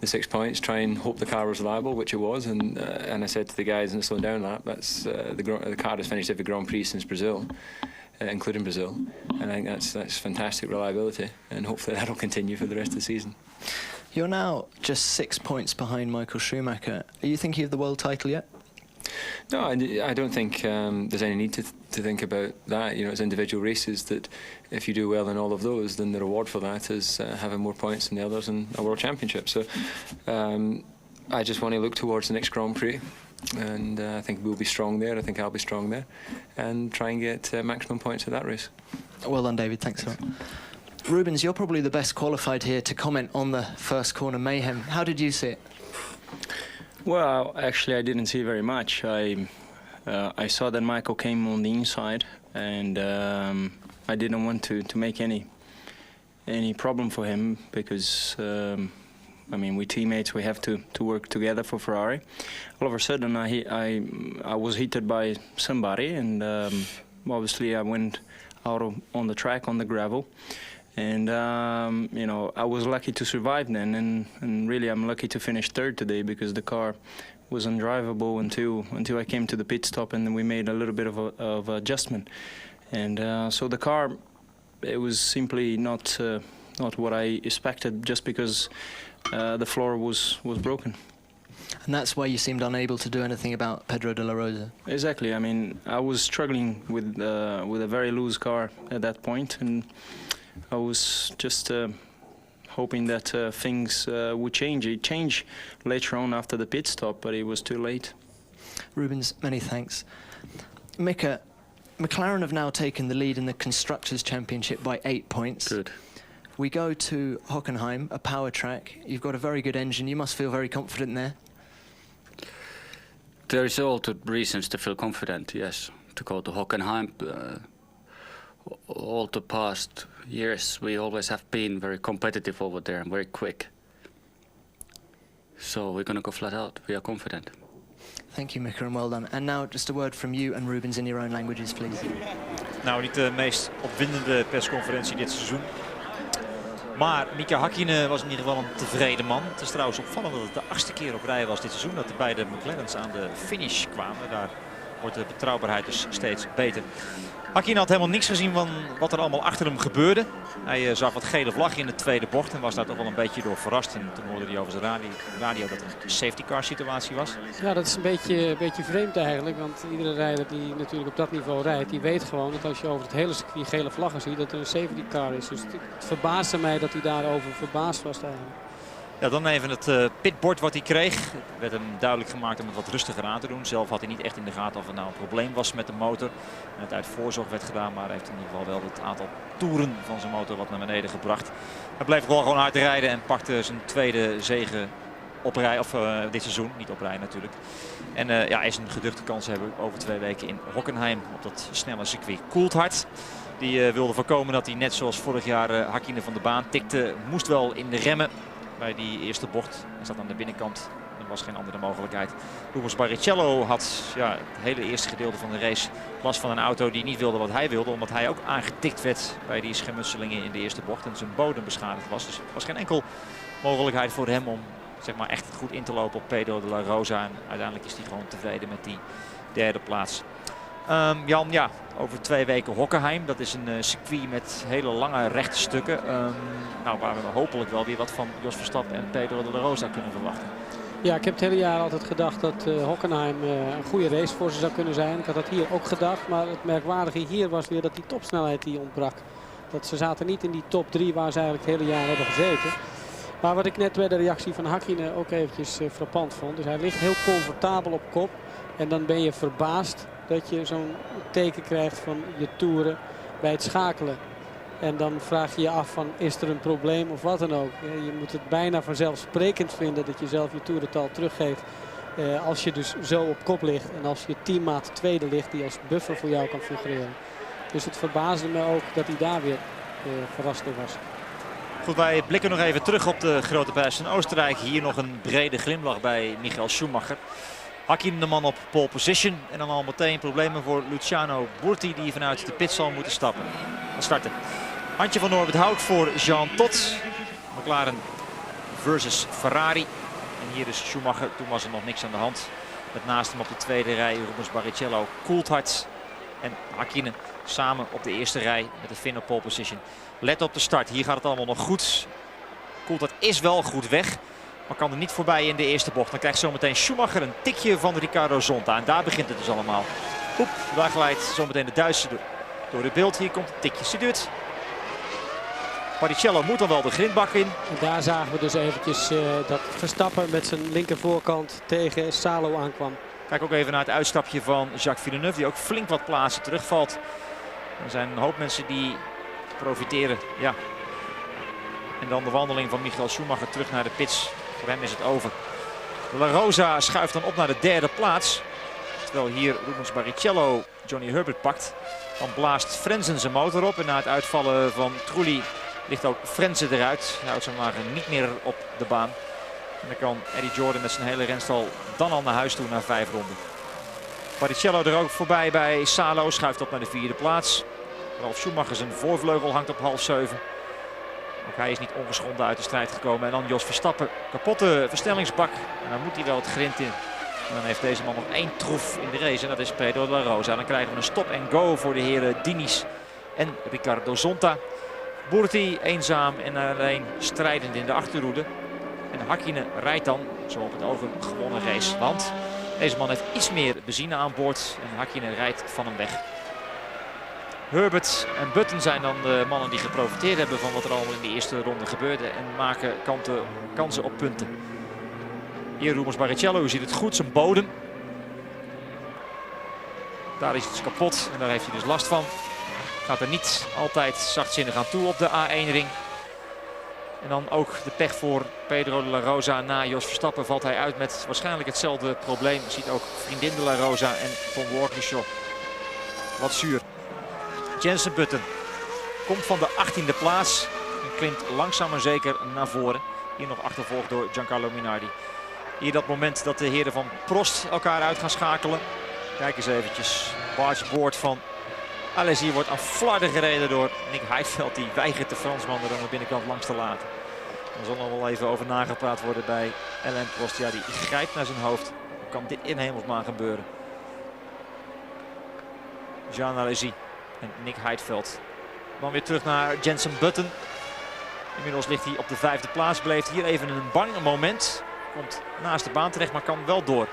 6 points, try and hope the car was reliable, which it was, and I said to the guys in the slow down lap, that's the car has finished every Grand Prix since Brazil, including Brazil, and I think that's fantastic reliability, and hopefully that'll continue for the rest of the season. You're now just 6 points behind Michael Schumacher. Are you thinking of the world title yet? No, I don't think there's any need to think about that. It's individual races that if you do well in all of those, then the reward for that is having more points than the others in a world championship. So I just want to look towards the next Grand Prix, and I think we'll be strong there. I think I'll be strong there, and try and get maximum points at that race. Well done, David. Thanks a lot. Rubens, you're probably the best qualified here to comment on the first corner mayhem. How did you see it? Well, actually, I didn't see very much. I saw that Michael came on the inside, and I didn't want to make any problem for him, because we teammates, we have to work together for Ferrari. All of a sudden, I was hit by somebody, and obviously I went out on the track on the gravel. And, I was lucky to survive then, and really I'm lucky to finish third today, because the car was undrivable until I came to the pit stop, and then we made a little bit of adjustment. And so the car, it was simply not what I expected, just because the floor was broken. And that's why you seemed unable to do anything about Pedro de la Rosa. Exactly. I was struggling with a very loose car at that point, and I was just hoping that things would change. It changed later on after the pit stop, but it was too late. Rubens, many thanks. Mika, McLaren have now taken the lead in the Constructors' Championship by 8 points. Good. We go to Hockenheim, a power track. You've got a very good engine. You must feel very confident there. There is all the reasons to feel confident, yes, to go to Hockenheim. All the past years we always have been very competitive over there and very quick. So we're going to go flat out. We are confident. Thank you, Mika, and well done. And now just a word from you and Rubens in your own languages, please. Nou, niet de meest opwindende persconferentie dit seizoen. Maar Mika Hakkinen was in ieder geval een tevreden man. Het is trouwens opvallend dat het de 8e keer op rij was dit seizoen dat de beide McLaren's aan de finish kwamen. Daar wordt de betrouwbaarheid dus steeds beter. Hakkinen had helemaal niks gezien van wat er allemaal achter hem gebeurde. Hij zag wat gele vlag in de tweede bocht en was daar toch wel een beetje door verrast. En toen hoorde hij over zijn radio dat het een safety car situatie was. Ja, dat is een beetje vreemd eigenlijk. Want iedere rijder die natuurlijk op dat niveau rijdt, die weet gewoon dat als je over het hele circuit gele vlaggen ziet, dat er een safety car is. Dus het verbaasde mij dat hij daarover verbaasd was eigenlijk. Ja, dan even het pitbord wat hij kreeg. Het werd hem duidelijk gemaakt om het wat rustiger aan te doen. Zelf had hij niet echt in de gaten of het nou een probleem was met de motor. En het uit voorzorg werd gedaan, maar hij heeft in ieder geval wel het aantal toeren van zijn motor wat naar beneden gebracht. Hij bleef wel gewoon hard rijden en pakte zijn tweede zege op rij, of dit seizoen, niet op rij natuurlijk. En ja, hij is een geduchte kans hebben over 2 weken in Hockenheim op dat snelle circuit. Coulthard, die wilde voorkomen dat hij net zoals vorig jaar Hakkinen van de baan tikte. Moest wel in de remmen bij die eerste bocht. Hij zat aan de binnenkant. Er was geen andere mogelijkheid. Rubens Barrichello had het hele eerste gedeelte van de race last van een auto die niet wilde wat hij wilde. Omdat hij ook aangetikt werd bij die schermutselingen in de eerste bocht. En zijn bodem beschadigd was. Dus er was geen enkel mogelijkheid voor hem om zeg maar, echt goed in te lopen op Pedro de la Rosa. En uiteindelijk is hij gewoon tevreden met die derde plaats. Jan, ja, over 2 weken Hockenheim. Dat is een circuit met hele lange rechte stukken. Nou, waar we hopelijk wel weer wat van Jos Verstappen en Pedro de la Rosa kunnen verwachten. Ja, ik heb het hele jaar altijd gedacht dat Hockenheim een goede race voor ze zou kunnen zijn. Ik had dat hier ook gedacht, maar het merkwaardige hier was weer dat die topsnelheid die ontbrak. Dat ze zaten niet in die top 3 waar ze eigenlijk het hele jaar hebben gezeten. Maar wat ik net bij de reactie van Hakkinen ook eventjes frappant vond. Dus hij ligt heel comfortabel op kop en dan ben je verbaasd dat je zo'n teken krijgt van je toeren bij het schakelen. En dan vraag je je af van is er een probleem of wat dan ook. Je moet het bijna vanzelfsprekend vinden dat je zelf je toerental teruggeeft. Als je dus zo op kop ligt en als je teammaat tweede ligt die als buffer voor jou kan figureren. Dus het verbaasde me ook dat hij daar weer verrast door was. Goed, wij blikken nog even terug op de grote prijs van Oostenrijk. Hier nog een brede glimlach bij Michael Schumacher. Hakkinen de man op pole position. En dan al meteen problemen voor Luciano Burti die vanuit de pit zal moeten stappen. We starten. Handje van Norbert Hout voor Jean Todt. McLaren versus Ferrari. En hier is Schumacher. Toen was er nog niks aan de hand. Met naast hem op de tweede rij Rubens Barrichello, Coulthard en Hakkinen samen op de eerste rij met de Finn op pole position. Let op de start. Hier gaat het allemaal nog goed. Coulthard is wel goed weg. Maar kan er niet voorbij in de eerste bocht. Dan krijgt zometeen Schumacher een tikje van Riccardo Zonta. En daar begint het dus allemaal. Oep, daar glijdt zometeen de Duitse door het beeld. Hier komt een tikje Sedut. Barrichello moet dan wel de grindbak in. En daar zagen we dus eventjes dat Verstappen met zijn linkervoorkant tegen Salo aankwam. Kijk ook even naar het uitstapje van Jacques Villeneuve. Die ook flink wat plaatsen terugvalt. Er zijn een hoop mensen die profiteren. Ja. En dan de wandeling van Michael Schumacher terug naar de pits. Voor hem is het over. La Rosa schuift dan op naar de derde plaats. Terwijl hier Rubens Barrichello Johnny Herbert pakt. Dan blaast Frenzen zijn motor op. En na het uitvallen van Trulli ligt ook Frenzen eruit. Hij houdt zijn wagen niet meer op de baan. En dan kan Eddie Jordan met zijn hele renstal dan al naar huis toe na 5 ronden. Barrichello er ook voorbij bij Salo. Schuift op naar de vierde plaats. Ralf Schumacher zijn voorvleugel hangt op 6:30. Ook hij is niet ongeschonden uit de strijd gekomen. En dan Jos Verstappen. Kapotte versnellingsbak. En dan moet hij wel het grind in. En dan heeft deze man nog 1 troef in de race. En dat is Pedro de la Rosa. Dan krijgen we een stop en go voor de heren Diniz en Riccardo Zonta. Burti eenzaam en alleen strijdend in de achterhoede. En Hakkinen rijdt dan zo op het ogen gewonnen race. Want deze man heeft iets meer benzine aan boord. En Hakkinen rijdt van hem weg. Herbert en Button zijn dan de mannen die geprofiteerd hebben van wat er allemaal in de eerste ronde gebeurde. En maken kansen op punten. Hier Rubens Barrichello, u ziet het goed, zijn bodem. Daar is iets kapot en daar heeft hij dus last van. Gaat er niet altijd zachtzinnig aan toe op de A1-ring. En dan ook de pech voor Pedro de la Rosa. Na Jos Verstappen valt hij uit met waarschijnlijk hetzelfde probleem. Je ziet ook vriendin de la Rosa en Von Walkinshaw. Wat zuur. Jensen Button komt van de 18e plaats. En klimt langzaam maar zeker naar voren. Hier nog achtervolgd door Giancarlo Minardi. Hier dat moment dat de heren van Prost elkaar uit gaan schakelen. Kijk eens eventjes. Bargeboard van Alesi hier wordt aan flarden gereden door Nick Heidfeld. Die weigert de Fransman er aan de binnenkant langs te laten. Er zal nog wel even over nagepraat worden bij Alain Prost. Ja, die grijpt naar zijn hoofd. Hoe kan dit in hemelsnaam gebeuren? Jean Alesi en Nick Heidfeld. Dan weer terug naar Jenson Button. Inmiddels ligt hij op de 5e plaats. Beleeft hier even een bang moment. Komt naast de baan terecht, maar kan wel door.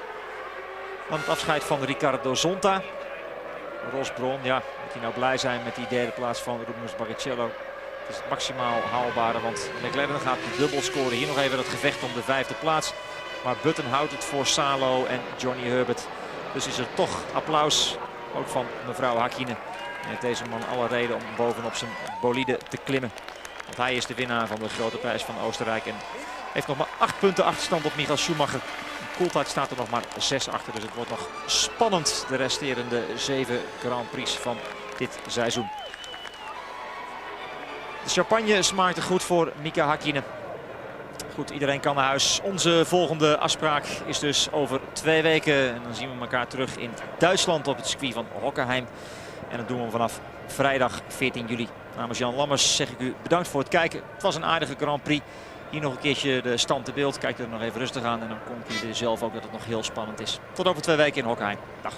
Dan het afscheid van Ricardo Zonta. Rosbron, ja, moet hij nou blij zijn met die 3e plaats van Rubens Barrichello. Het is het maximaal haalbare, want McLaren gaat de dubbel scoren. Hier nog even het gevecht om de 5e plaats. Maar Button houdt het voor Salo en Johnny Herbert. Dus is er toch applaus, ook van mevrouw Hakkinen. En heeft deze man alle reden om bovenop zijn bolide te klimmen. Want hij is de winnaar van de grote prijs van Oostenrijk. En heeft nog maar 8 punten achterstand op Michael Schumacher. Coulthard staat er nog maar 6 achter. Dus het wordt nog spannend, de resterende 7 Grand Prix van dit seizoen. De champagne smaakte goed voor Mika Hakkinen. Goed, iedereen kan naar huis. Onze volgende afspraak is dus over 2 weken. En dan zien we elkaar terug in Duitsland op het circuit van Hockenheim. En dat doen we vanaf vrijdag 14 juli. Namens Jan Lammers zeg ik u bedankt voor het kijken. Het was een aardige Grand Prix. Hier nog een keertje de stand te beeld. Kijk er nog even rustig aan en dan concludeer je zelf ook dat het nog heel spannend is. Tot over 2 weken in Hockenheim. Dag.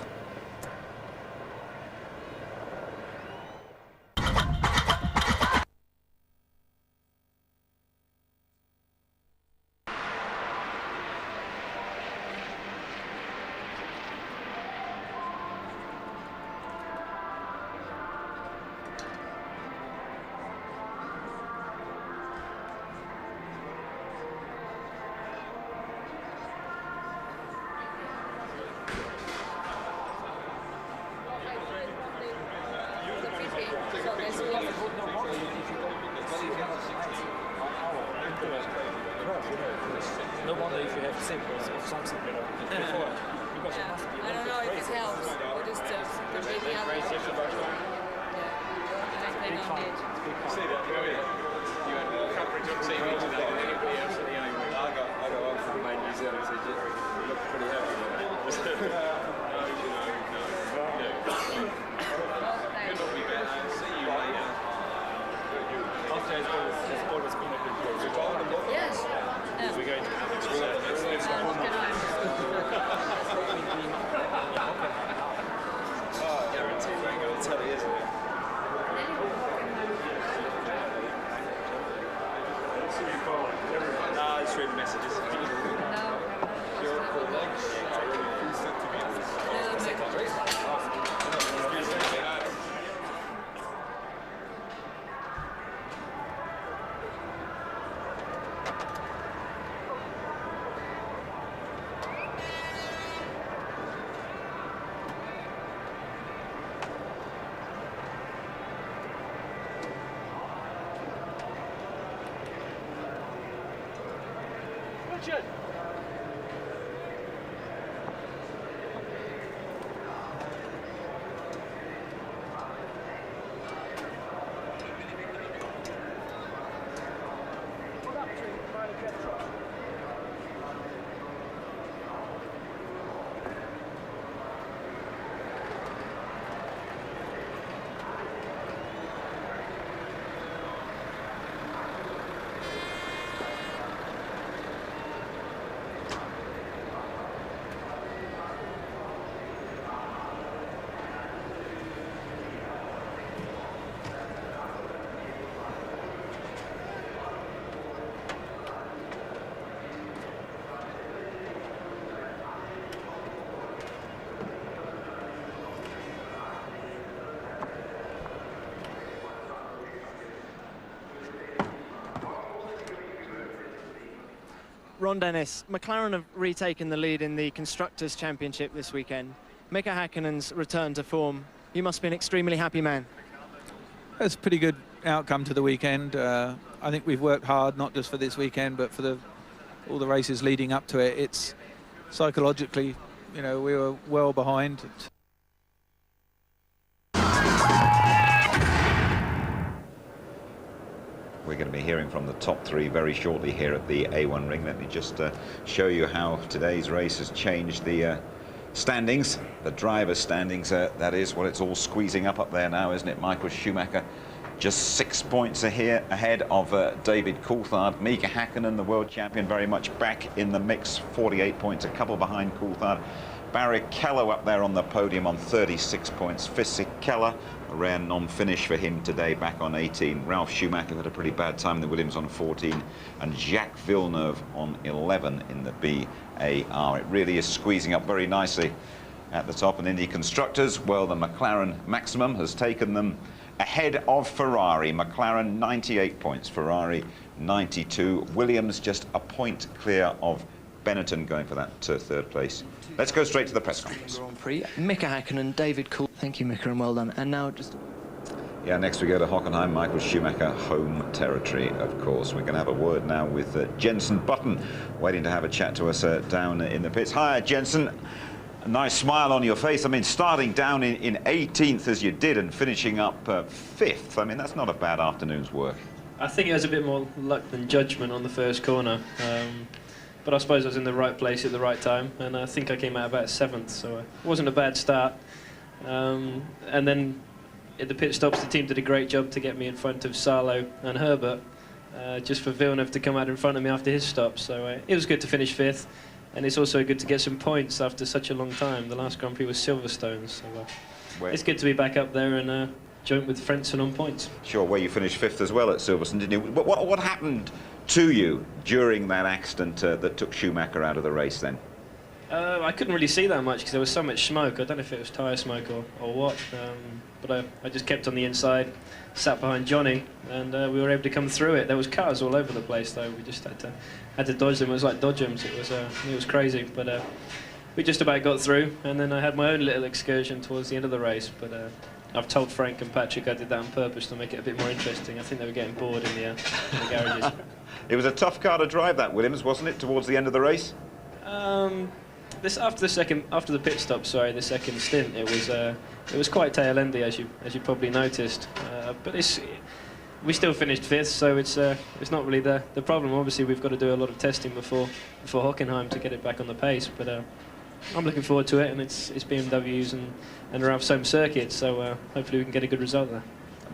No wonder if you have samples of something before, because it must be. I don't know if it helps. Or just the baby out. Yeah. They don't need. See that? You had more coverage on TV today than anybody else in the A. I got one from my New Zealand, so you look pretty happy with that. Could not be better. See you later. Austria has always been a big goal. Yes. We're going to have it. Oh, guarantee we ain't going to tell you, isn't it? Nah, it's reading messages. Richard! Ron Dennis, McLaren have retaken the lead in the Constructors' Championship this weekend. Mika Häkkinen's return to form. You must be an extremely happy man. It's a pretty good outcome to the weekend. I think we've worked hard, not just for this weekend, but for all the races leading up to it. It's psychologically, you know, we were well behind. We're going to be hearing from the top 3 very shortly here at the A1 ring. Let me just show you how today's race has changed the standings, the driver's standings. That is what it's all squeezing up there now, isn't it? Michael Schumacher just 6 points ahead of David Coulthard. Mika Häkkinen, the world champion, very much back in the mix, 48 points, a couple behind Coulthard. Barrichello up there on the podium on 36 points. Fisichella, a rare non-finish for him today, back on 18. Ralf Schumacher had a pretty bad time in the Williams on 14. And Jacques Villeneuve on 11 in the BAR. It really is squeezing up very nicely at the top. And in the constructors, well, the McLaren maximum has taken them ahead of Ferrari. McLaren 98 points, Ferrari 92. Williams just a point clear of Benetton going for that third place. Let's go straight to the press conference. Grand Prix. Mika Hakkinen, David Cool. Thank you, Mika, and well done. And now just... Yeah, next we go to Hockenheim, Michael Schumacher, home territory, of course. We're going to have a word now with Jenson Button, waiting to have a chat to us down in the pits. Hi, Jenson. A nice smile on your face. I mean, starting down in 18th as you did and finishing up 5th. I mean, that's not a bad afternoon's work. I think it was a bit more luck than judgment on the first corner. But I suppose I was in the right place at the right time, and I think I came out about 7th, so it wasn't a bad start. And then at the pit stops, the team did a great job to get me in front of Salo and Herbert, just for Villeneuve to come out in front of me after his stop. So it was good to finish 5th, and it's also good to get some points after such a long time. The last Grand Prix was Silverstone, so it's good to be back up there and joint with Frentzen on points. Sure, where you finished 5th as well at Silverstone, didn't you? What happened to you during that accident that took Schumacher out of the race then? I couldn't really see that much because there was so much smoke. I don't know if it was tyre smoke or what, but I just kept on the inside, sat behind Johnny, and we were able to come through it. There was cars all over the place though. We just had to dodge them. It was like dodgems. It was crazy, but we just about got through. And then I had my own little excursion towards the end of the race, but I've told Frank and Patrick I did that on purpose to make it a bit more interesting. I think they were getting bored in the garages. It was a tough car to drive, that Williams, wasn't it, towards the end of the race? After the pit stop, sorry, the second stint, it was quite tail-endy, as you probably noticed. But we still finished 5th, so it's not really the problem. Obviously, we've got to do a lot of testing before Hockenheim to get it back on the pace. But I'm looking forward to it, and it's BMWs and Ralph's home circuit, so hopefully we can get a good result there.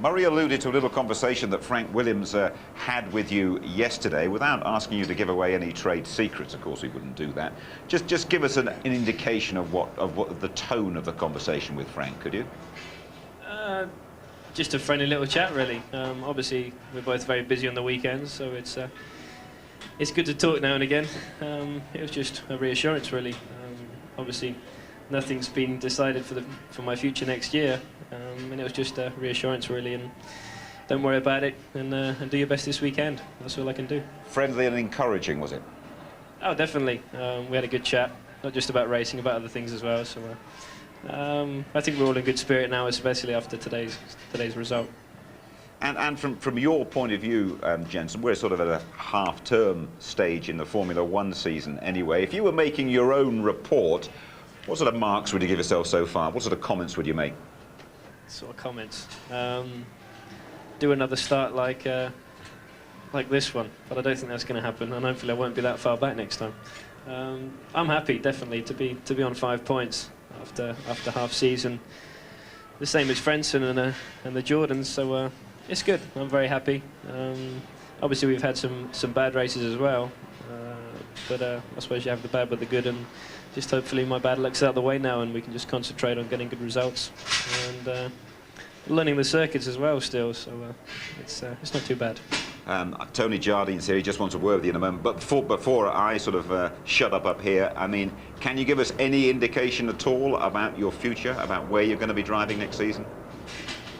Murray alluded to a little conversation that Frank Williams had with you yesterday, without asking you to give away any trade secrets. Of course, he wouldn't do that. Just give us an indication of what the tone of the conversation with Frank, could you? Just a friendly little chat, really. Obviously, we're both very busy on the weekends, so it's good to talk now and again. It was just a reassurance, really. Obviously, nothing's been decided for my future next year. And it was just a reassurance, really, and don't worry about it, and do your best this weekend. That's all I can do. Friendly and encouraging, was it? Oh, definitely. We had a good chat, not just about racing, about other things as well. So I think we're all in good spirit now, especially after today's result. And from your point of view, Jenson, we're sort of at a half-term stage in the Formula One season anyway. If you were making your own report, what sort of marks would you give yourself so far? What sort of comments would you make? Sort of comments. Do another start like this one, but I don't think that's going to happen, and hopefully I won't be that far back next time. I'm happy, definitely, to be on 5 points after half season. The same as Frentzen and the Jordans, so it's good. I'm very happy. Obviously we've had some bad races as well, but I suppose you have the bad with the good, and just hopefully my bad luck's out of the way now and we can just concentrate on getting good results and learning the circuits as well still, so it's not too bad. Tony Jardine's here, he just wants a word with you in a moment, but before I sort of shut up here, I mean, can you give us any indication at all about your future, about where you're going to be driving next season?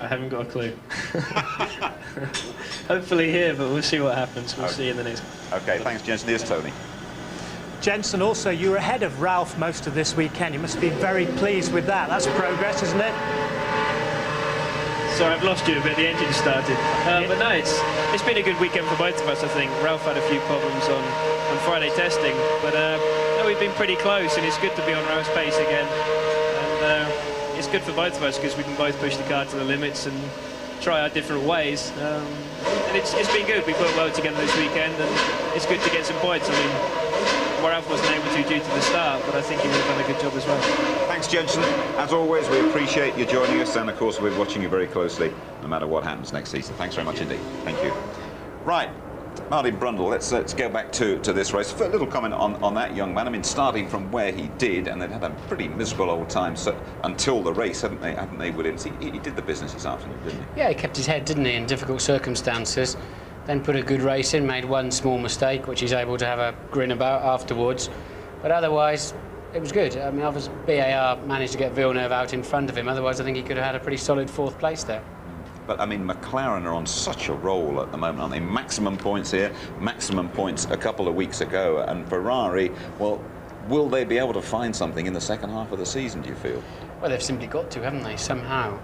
I haven't got a clue. Hopefully here, but we'll see what happens. We'll see in the next. Okay, thanks, Jenson. Here's Tony. Jenson, also, you were ahead of Ralph most of this weekend. You must be very pleased with that. That's progress, isn't it? Sorry, I've lost you a bit. The engine started. But no, it's been a good weekend for both of us, I think. Ralph had a few problems on Friday testing, but no, we've been pretty close, and it's good to be on Ralph's pace again. And it's good for both of us because we can both push the car to the limits and try our different ways. And it's been good. We've worked well together this weekend, and it's good to get some points. I mean, Ralph wasn't able to due to the start, but I think he would have done a good job as well. Thanks, Jenson. As always, we appreciate you joining us, and of course we're watching you very closely no matter what happens next season. Thanks very much indeed. Thank you. Right, Martin Brundle, let's go back to this race. A little comment on that young man. I mean, starting from where he did, and they'd had a pretty miserable old time until the race, haven't they, Williams? He did the business this afternoon, didn't he? Yeah, he kept his head, didn't he, in difficult circumstances. Then put a good race in, made one small mistake, which he's able to have a grin about afterwards. But otherwise, it was good. I mean, obviously, BAR managed to get Villeneuve out in front of him. Otherwise, I think he could have had a pretty solid 4th place there. But, I mean, McLaren are on such a roll at the moment, aren't they? Maximum points here, maximum points a couple of weeks ago. And Ferrari, well, will they be able to find something in the second half of the season, do you feel? Well, they've simply got to, haven't they, somehow.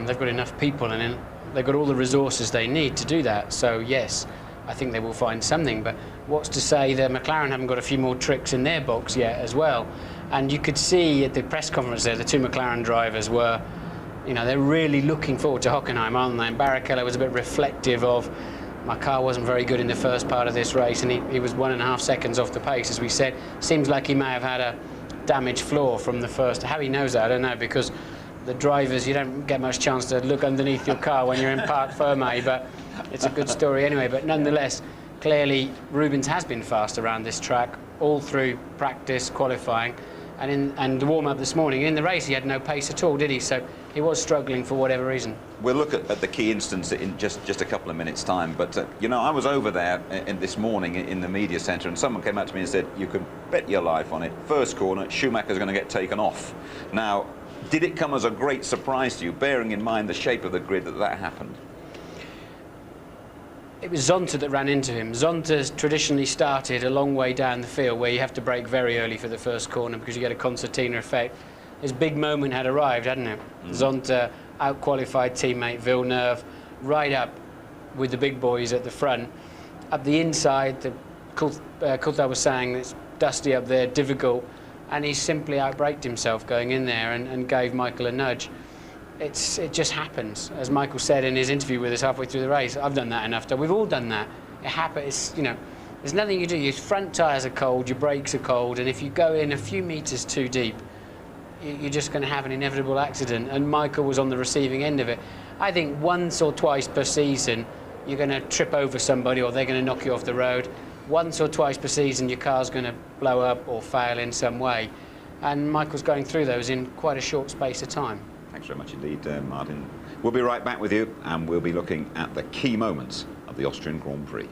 They've got enough people and they've got all the resources they need to do that. So, yes, I think they will find something. But what's to say that McLaren haven't got a few more tricks in their box yet as well? And you could see at the press conference there, the 2 McLaren drivers were, you know, they're really looking forward to Hockenheim, aren't they? And Barrichello was a bit reflective of, my car wasn't very good in the first part of this race, and he was 1.5 seconds off the pace, as we said. Seems like he may have had a damaged floor from the first. How he knows that, I don't know, because the drivers, you don't get much chance to look underneath your car when you're in Parc Fermé, but it's a good story anyway. But nonetheless, clearly Rubens has been fast around this track all through practice, qualifying, and the warm-up this morning. In the race, he had no pace at all, did he? So he was struggling for whatever reason. We'll look at the key instance in just a couple of minutes' time. But, you know, I was over there this morning in the media centre, and someone came out to me and said, you could bet your life on it. First corner, Schumacher's going to get taken off. Now, did it come as a great surprise to you, bearing in mind the shape of the grid, that happened? It was Zonta that ran into him. Zonta's traditionally started a long way down the field where you have to brake very early for the first corner because you get a concertina effect. His big moment had arrived, hadn't it? Zonta out-qualified teammate Villeneuve, right up with the big boys at the front. Up the inside, Coulthard was saying it's dusty up there, difficult, and he simply out-braked himself going in there and gave Michael a nudge. It just happens, as Michael said in his interview with us halfway through the race. I've done that enough time. We've all done that. It happens. You know, there's nothing you do. Your front tyres are cold, your brakes are cold, and if you go in a few metres too deep, you're just going to have an inevitable accident. And Michael was on the receiving end of it. I think once or twice per season, you're going to trip over somebody, or they're going to knock you off the road. Once or twice per season, your car's going to blow up or fail in some way. And Michael's going through those in quite a short space of time. Thanks very much indeed, Martin. We'll be right back with you, and we'll be looking at the key moments of the Austrian Grand Prix.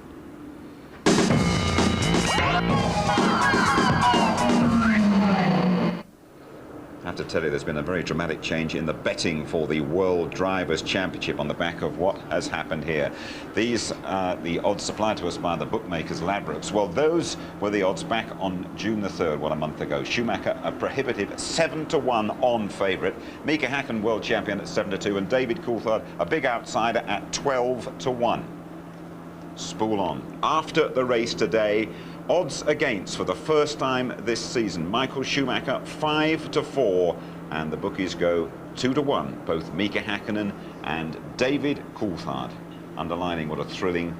I have to tell you, there's been a very dramatic change in the betting for the World Drivers' Championship on the back of what has happened here. These are the odds supplied to us by the bookmakers Ladbrokes. Well, those were the odds back on June the 3rd, a month ago. Schumacher, a prohibitive 7-1 on favourite. Mika Häkkinen, world champion, at 7-2, and David Coulthard, a big outsider, at 12-1. Spool on. After the race today, odds against for the first time this season. Michael Schumacher 5-4, and the bookies go 2-1. Both Mika Häkkinen and David Coulthard, underlining what a thrilling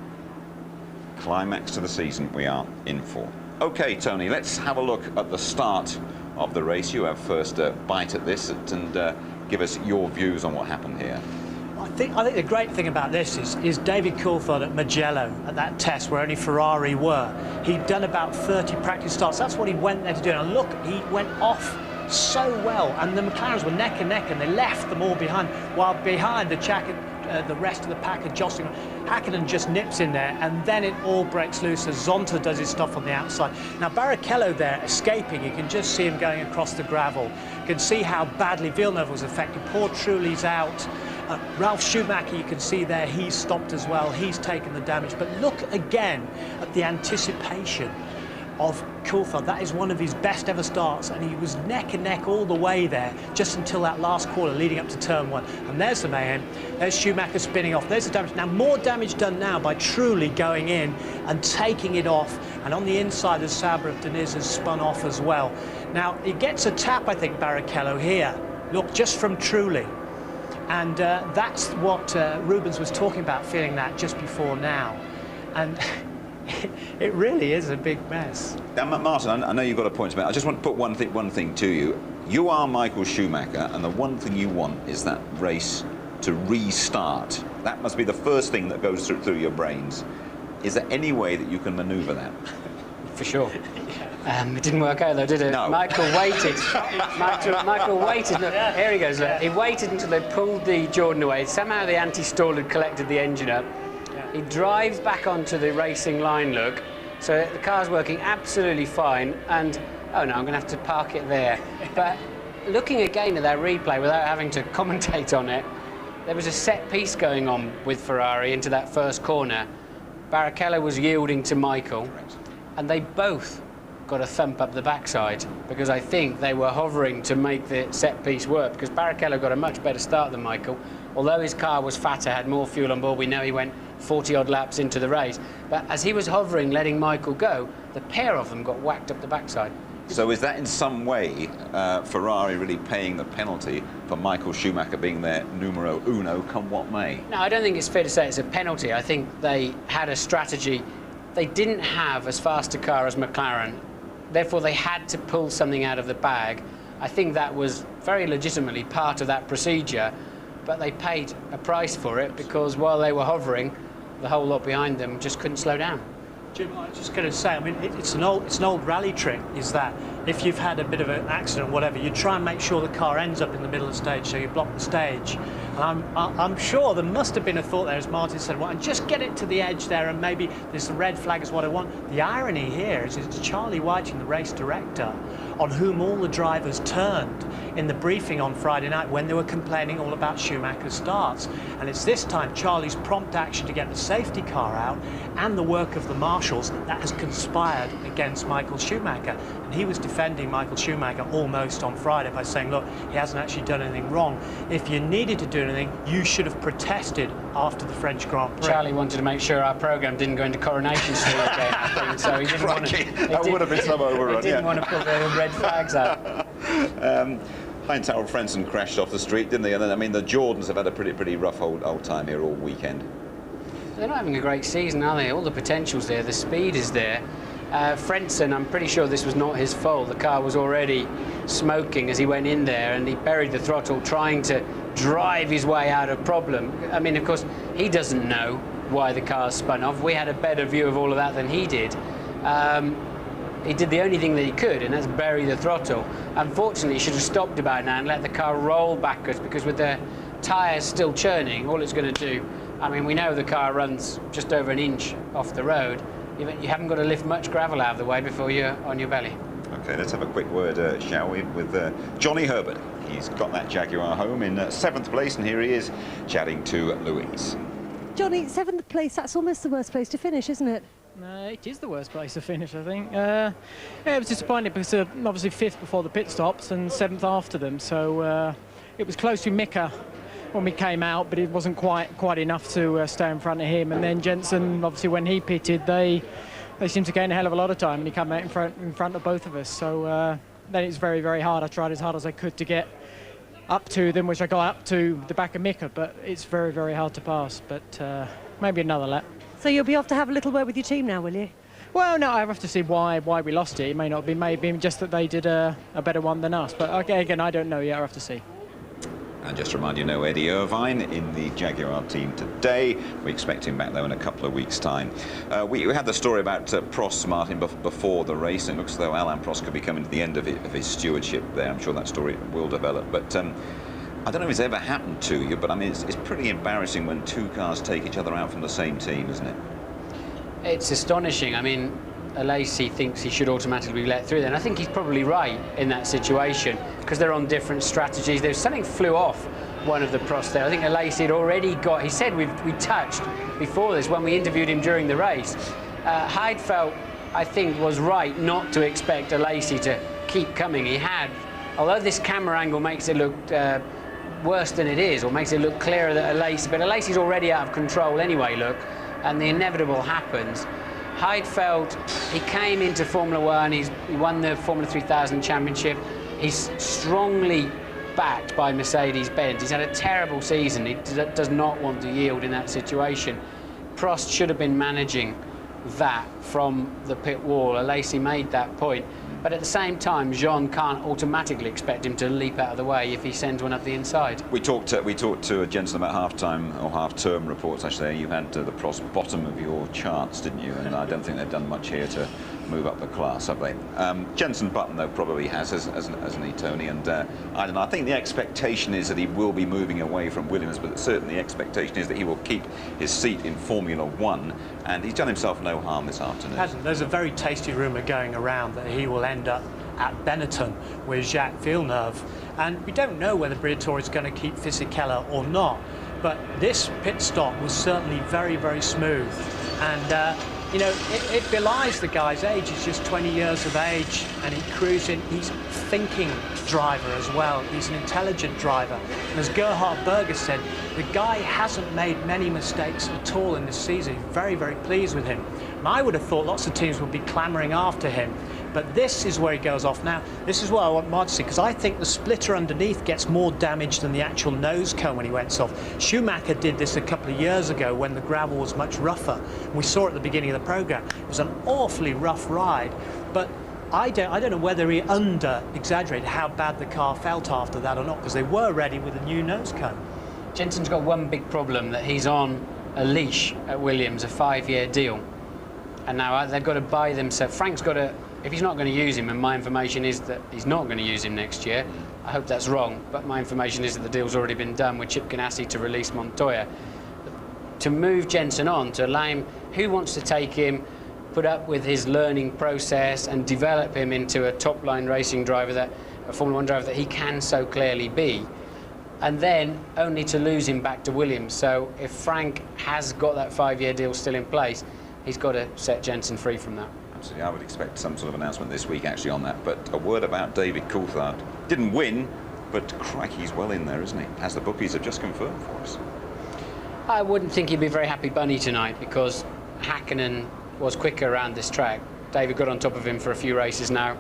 climax to the season we are in for. Okay, Tony, let's have a look at the start of the race. You have first bite at this and give us your views on what happened here. I think the great thing about this is David Coulthard at Mugello at that test where only Ferrari were. He'd done about 30 practice starts. That's what he went there to do. And look, he went off so well, and the McLarens were neck and neck, and they left them all behind. While behind the rest of the pack are jostling. Häkkinen just nips in there, and then it all breaks loose as Zonta does his stuff on the outside. Now Barrichello there escaping, you can just see him going across the gravel. You can see how badly Villeneuve was affected. Poor Trulli's out. Ralf Schumacher, you can see there, he's stopped as well. He's taken the damage. But look again at the anticipation of Coulthard. That is one of his best ever starts, and he was neck and neck all the way there, just until that last corner leading up to turn 1. And there's the mayhem. There's Schumacher spinning off. There's the damage. Now more damage done now by Trulli going in and taking it off. And on the inside, the Sabre of Deniz has spun off as well. Now he gets a tap, I think, Barrichello here. Look, just from Trulli. And that's what Rubens was talking about, feeling that just before now. And it really is a big mess. Now, Martin, I know you've got a point to make. I just want to put one thing to you. You are Michael Schumacher, and the one thing you want is that race to restart. That must be the first thing that goes through your brains. Is there any way that you can manoeuvre that? For sure. It didn't work out though, did it? No. Michael waited. Michael waited. Look, here he goes. Look. He waited until they pulled the Jordan away. Somehow the anti-stall had collected the engine up. He drives back onto the racing line, look. So the car's working absolutely fine. And, oh no, I'm going to have to park it there. But looking again at that replay without having to commentate on it, there was a set piece going on with Ferrari into that first corner. Barrichello was yielding to Michael, and they both got a thump up the backside because I think they were hovering to make the set piece work, because Barrichello got a much better start than Michael. Although his car was fatter, had more fuel on board, we know he went 40-odd laps into the race. But as he was hovering, letting Michael go, the pair of them got whacked up the backside. So is that in some way Ferrari really paying the penalty for Michael Schumacher being their numero uno, come what may? No, I don't think it's fair to say it's a penalty. I think they had a strategy. They didn't have as fast a car as McLaren. Therefore, they had to pull something out of the bag. I think that was very legitimately part of that procedure, but they paid a price for it because while they were hovering, the whole lot behind them just couldn't slow down. Jim, I was just going to say, I mean, it's an old rally trick, is that if you've had a bit of an accident or whatever, you try and make sure the car ends up in the middle of the stage, so you block the stage. And I'm sure there must have been a thought there, as Martin said, well, and just get it to the edge there, and maybe this red flag is what I want. The irony here is it's Charlie Whiting, the race director, on whom all the drivers turned in the briefing on Friday night when they were complaining all about Schumacher's starts. And it's this time Charlie's prompt action to get the safety car out and the work of the marshals that has conspired against Michael Schumacher. And he was defending Michael Schumacher almost on Friday by saying, look, he hasn't actually done anything wrong. If you needed to do anything, you should have protested after the French Grand Prix. Charlie wanted to make sure our programme didn't go into Coronation Street again, I think, so he didn't want to... That would have been some overrun, He didn't want to put the red flags out. Heinz Harald Frentzen crashed off the street, didn't they? And then, I mean, the Jordans have had a pretty rough old time here all weekend. They're not having a great season, are they? All the potential's there, the speed is there. Frentzen, I'm pretty sure this was not his fault. The car was already smoking as he went in there, and he buried the throttle trying to drive his way out of problem. I mean, of course, he doesn't know why the car spun off. We had a better view of all of that than he did. He did the only thing that he could, and that's bury the throttle. Unfortunately, he should have stopped about now and let the car roll backwards, because with the tyres still churning, all it's going to do, I mean, we know the car runs just over an inch off the road. You haven't got to lift much gravel out of the way before you're on your belly. OK, let's have a quick word, shall we, with Johnny Herbert. He's got that Jaguar home in 7th place, and here he is chatting to Louise. Johnny, 7th place, that's almost the worst place to finish, isn't it? It is the worst place to finish, I think. Yeah, it was disappointing because obviously 5th before the pit stops and 7th after them, so it was close to Mika when we came out, but it wasn't quite enough to stay in front of him. And then Jensen, obviously when he pitted, they seemed to gain a hell of a lot of time, and he came out in front of both of us. So then it's very, very hard. I tried as hard as I could to get up to them, which I got up to the back of Mika, but it's very, very hard to pass. But maybe another lap. So you'll be off to have a little word with your team now, will you? Well, no, I have to see why we lost it. It may not be, maybe just that they did a better one than us. But okay, again, I don't know yet. I have to see. And just to remind you, no Eddie Irvine in the Jaguar team today. We expect him back, though, in a couple of weeks' time. We had the story about Prost, Martin, before the race. It looks as though Alain Prost could be coming to the end of his stewardship there. I'm sure that story will develop. But I don't know if it's ever happened to you, but I mean, it's pretty embarrassing when two cars take each other out from the same team, isn't it? It's astonishing. I mean, Alesi thinks he should automatically be let through there, and I think he's probably right in that situation because they're on different strategies. There's something flew off one of the Prost there. I think Alesi had already got, he said we touched before this when we interviewed him during the race. Heidfeld, I think, was right not to expect Alesi to keep coming. He had, although this camera angle makes it look worse than it is, or makes it look clearer that Alesi, but Alesi's already out of control anyway, look, and the inevitable happens. Heidfeld, he came into Formula One, he won the Formula 3000 Championship. He's strongly backed by Mercedes-Benz. He's had a terrible season. He does not want to yield in that situation. Prost should have been managing that from the pit wall. Alesi made that point. But at the same time, Jean can't automatically expect him to leap out of the way if he sends one up the inside. We talked to Jensen about half-time or half-term reports. Actually, you had the Prost bottom of your charts, didn't you? And I don't think they've done much here to move up the class, have they? Jensen Button, though, probably has, hasn't he, Tony? And I don't know. I think the expectation is that he will be moving away from Williams, but certainly the expectation is that he will keep his seat in Formula One. And he's done himself no harm this afternoon. Hasn't. There's a very tasty rumour going around that he will end up at Benetton with Jacques Villeneuve, and we don't know whether Briatore is going to keep Fisichella or not, but this pit stop was certainly very, very smooth, and you know, it belies the guy's age. He's just 20 years of age, and he's cruising. He's a thinking driver as well. He's an intelligent driver, and as Gerhard Berger said, the guy hasn't made many mistakes at all in this season. He's very, very pleased with him. And I would have thought lots of teams would be clamouring after him, but this is where he goes off. Now, this is what I want Mark to see, because I think the splitter underneath gets more damage than the actual nose cone when he went off. Schumacher did this a couple of years ago when the gravel was much rougher. We saw it at the beginning of the programme. It was an awfully rough ride, but I don't know whether he under-exaggerated how bad the car felt after that or not, because they were ready with a new nose cone. Jensen's got one big problem, that he's on a leash at Williams, a 5-year deal. And now they've got to buy themselves. Frank's got to, if he's not going to use him, and my information is that he's not going to use him next year, I hope that's wrong, but my information is that the deal's already been done with Chip Ganassi to release Montoya. To move Jensen on, to allow him, who wants to take him, put up with his learning process and develop him into a top-line racing driver, a Formula 1 driver that he can so clearly be, and then only to lose him back to Williams. So if Frank has got that 5-year deal still in place, he's got to set Jensen free from that. Absolutely, I would expect some sort of announcement this week actually on that. But a word about David Coulthard. Didn't win, but crikey, he's well in there, isn't he? As the bookies have just confirmed for us. I wouldn't think he'd be very happy bunny tonight, because Hakkinen was quicker around this track. David got on top of him for a few races now.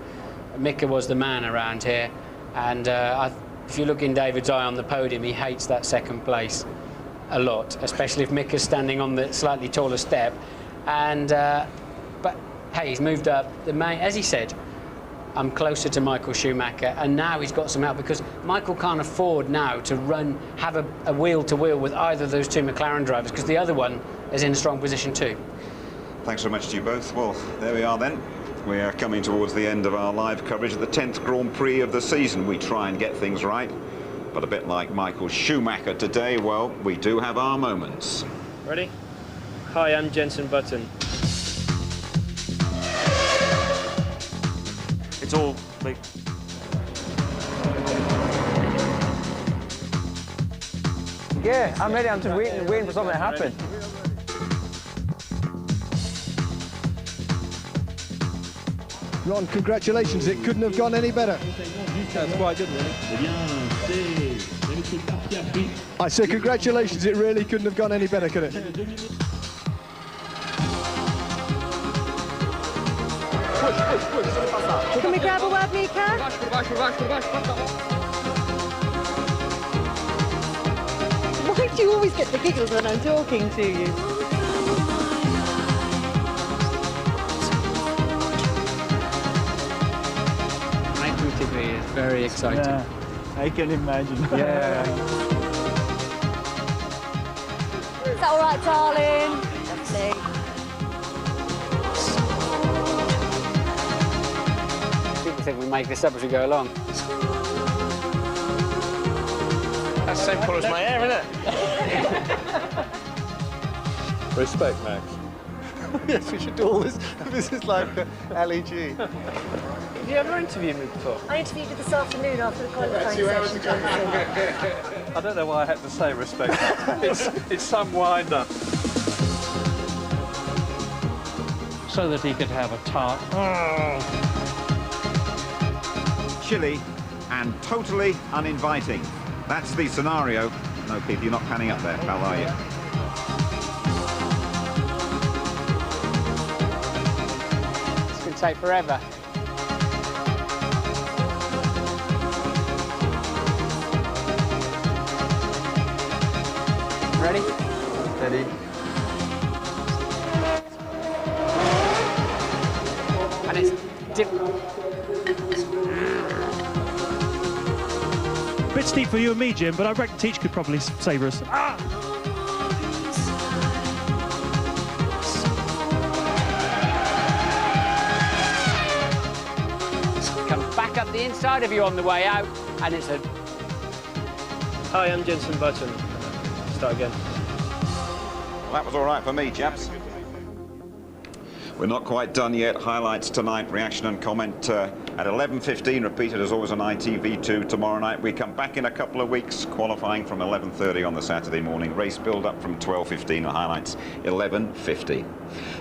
Mika was the man around here, and if you look in David's eye on the podium, he hates that second place a lot, especially if Mika's standing on the slightly taller step. And but hey, he's moved up. As he said, I'm closer to Michael Schumacher, and now he's got some help, because Michael can't afford now to have a wheel-to-wheel with either of those two McLaren drivers, because the other one is in a strong position too. Thanks very much to you both. Well, there we are then. We are coming towards the end of our live coverage of the 10th Grand Prix of the season. We try and get things right, but a bit like Michael Schumacher today, well, we do have our moments. Ready? Hi, I'm Jensen Button. It's all big. Yeah, I'm ready. I'm just waiting for something to happen. Ron, congratulations. It couldn't have gone any better. That's quite good, really. I say congratulations. It really couldn't have gone any better, could it? Can we grab a word, Mika? Why do you always get the giggles when I'm talking to you? ITV is very exciting. Yeah, I can imagine. Yeah. Is that all right, darling? Lovely. People think we make this up as we go along. That's the same colour as my hair, isn't it? Respect, Max. Yes, we should do all this. This is like LEG. Have you ever interviewed me before? I interviewed you this afternoon after the qualifying session, Johnson. I don't know why I had to say respect. it's some wind-up. So that he could have a tart. Chilly and totally uninviting. That's the scenario. No, Keith, you're not panning up there, pal, are you? This could take forever. Ready? Ready. and it's A bit steep for you and me, Jim, but I reckon Teach could probably savour us. Ah! Come back up the inside of you on the way out, and it's a... Hi, I'm Jensen Button. Start again. Well, that was all right for me, chaps. We're not quite done yet. Highlights tonight, reaction and comment at 11:15, repeated as always on ITV2 tomorrow night. We come back in a couple of weeks, qualifying from 11:30 on the Saturday morning. Race build-up from 12:15 and highlights 11:50.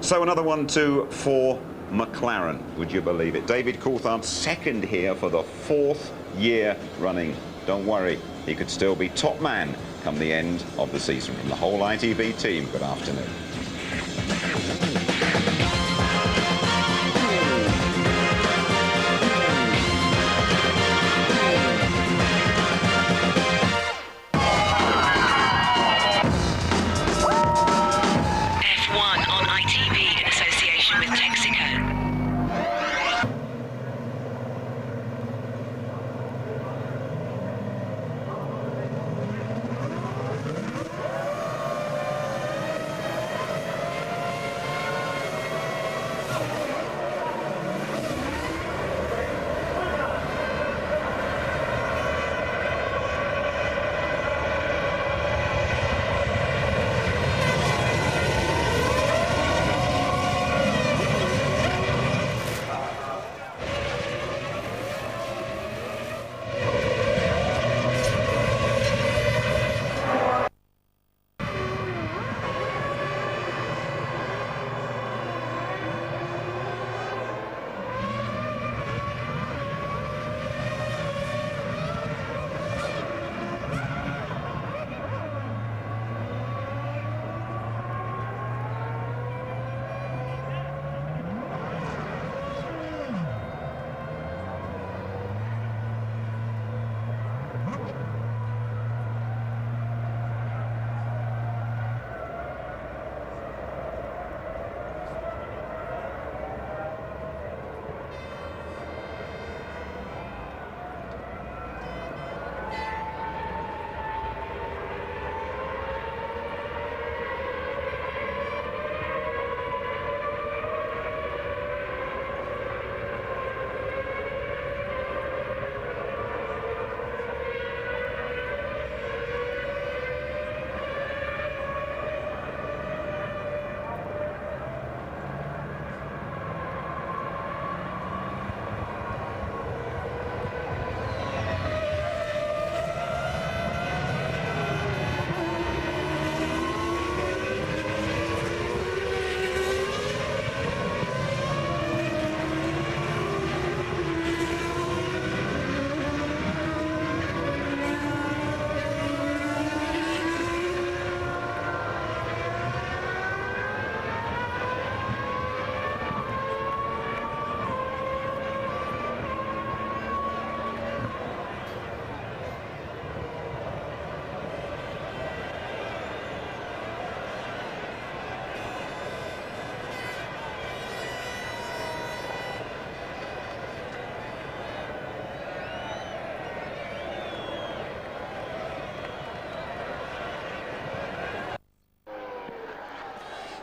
So another 1-2 for McLaren, would you believe it? David Coulthard second here for the 4th year running. Don't worry, he could still be top man come the end of the season. From the whole ITV team, good afternoon. F1 on ITV in association with Texaco.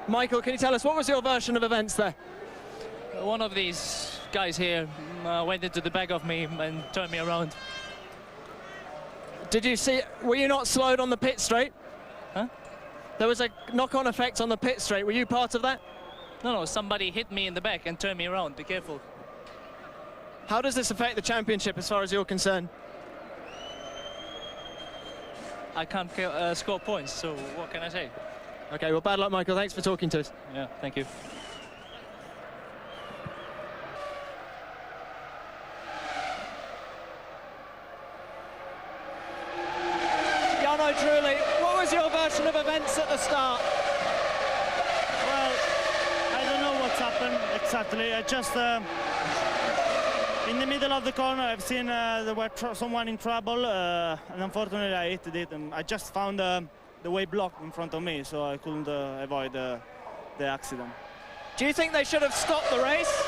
Michael, can you tell us, what was your version of events there? One of these guys here went into the back of me and turned me around. Did you see, were you not slowed on the pit straight? Huh? There was a knock-on effect on the pit straight. Were you part of that? No, somebody hit me in the back and turned me around. Be careful. How does this affect the championship as far as you're concerned? I can't score points, so what can I say? Okay, well, bad luck, Michael. Thanks for talking to us. Yeah, thank you. Jarno Trulli, what was your version of events at the start? Well, I don't know what's happened exactly. I just, in the middle of the corner, I've seen there were someone in trouble, and unfortunately I hit it. And I just found the way blocked in front of me, so I couldn't avoid the accident. Do you think they should have stopped the race?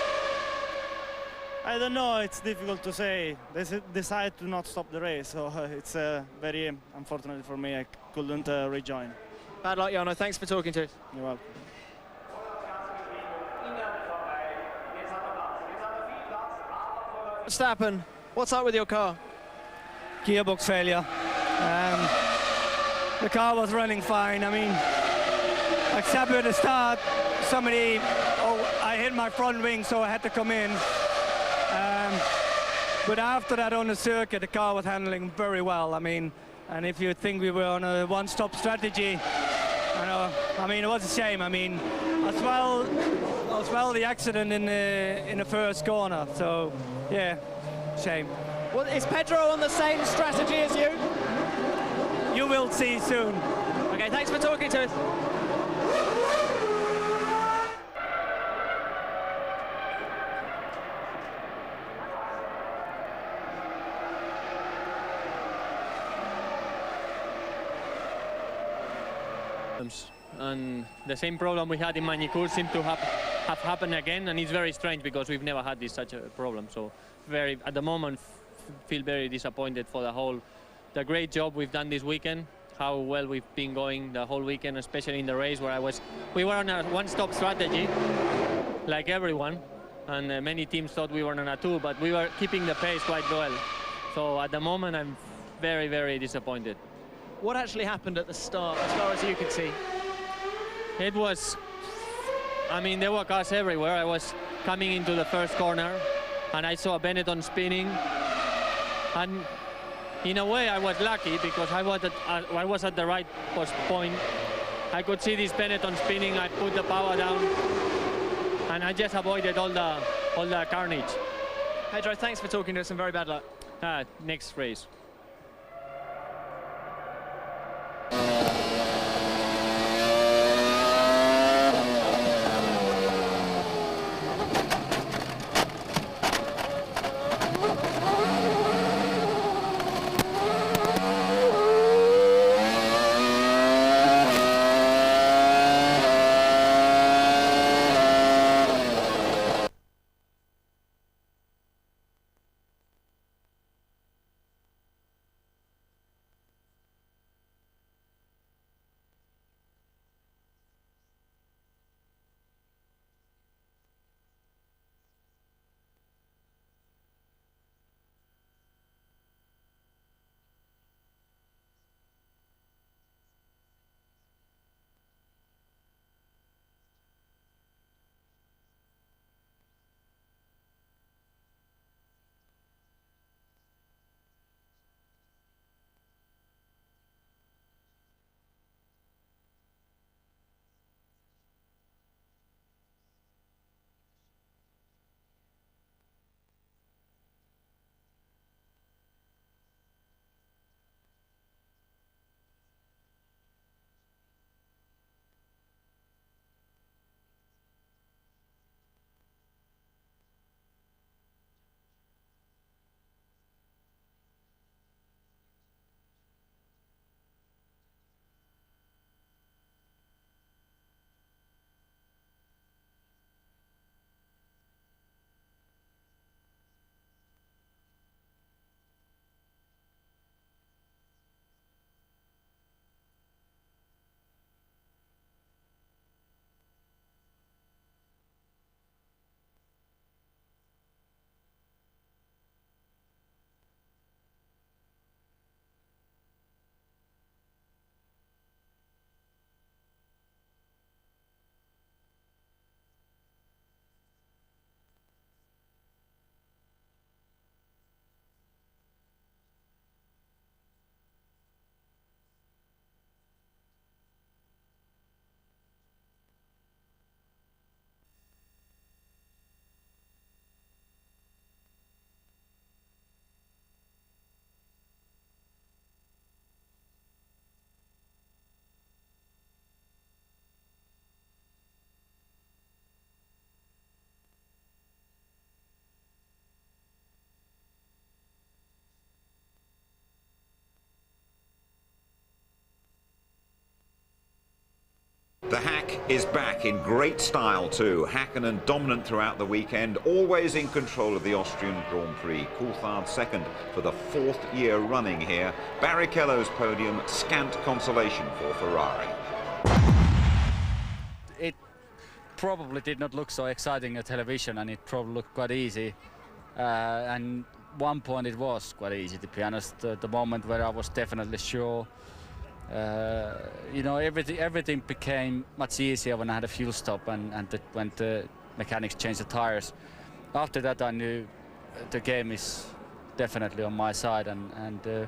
I don't know, it's difficult to say. They decided to not stop the race, so it's very unfortunate for me. I couldn't rejoin. Bad luck, Jarno. Thanks for talking to us. You're welcome. Verstappen, what's up with your car? Gearbox failure. The car was running fine. I mean, except at the start, I hit my front wing, so I had to come in. But after that on the circuit, the car was handling very well. I mean, and if you think we were on a one-stop strategy, I mean, it was a shame. I mean, as well the accident in the first corner. So, yeah, shame. Well, is Pedro on the same strategy as you? You will see soon. Okay, thanks for talking to us. And the same problem we had in Magny-Cours seemed to have happened again, and it's very strange because we've never had such a problem. So at the moment, feel very disappointed for the great job we've done this weekend, how well we've been going the whole weekend, especially in the race where we were on a one-stop strategy, like everyone, and many teams thought we were on a two, but we were keeping the pace quite well. So at the moment, I'm very, very disappointed. What actually happened at the start, as far as you could see? It was, I mean, there were cars everywhere. I was coming into the first corner, and I saw Benetton spinning. And in a way, I was lucky because I was at the right point. I could see this Benetton spinning. I put the power down, and I just avoided all the carnage. Pedro, thanks for talking to us, and very bad luck. Next race. The hack is back in great style too. Hakkinen dominant throughout the weekend, always in control of the Austrian Grand Prix. Coulthard second for the 4th year running here. Barrichello's podium, scant consolation for Ferrari. It probably did not look so exciting on television, and it probably looked quite easy. And one point it was quite easy, to be honest. The moment where I was definitely sure. You know, everything became much easier when I had a fuel stop and when the mechanics changed the tires. After that, I knew the game is definitely on my side, and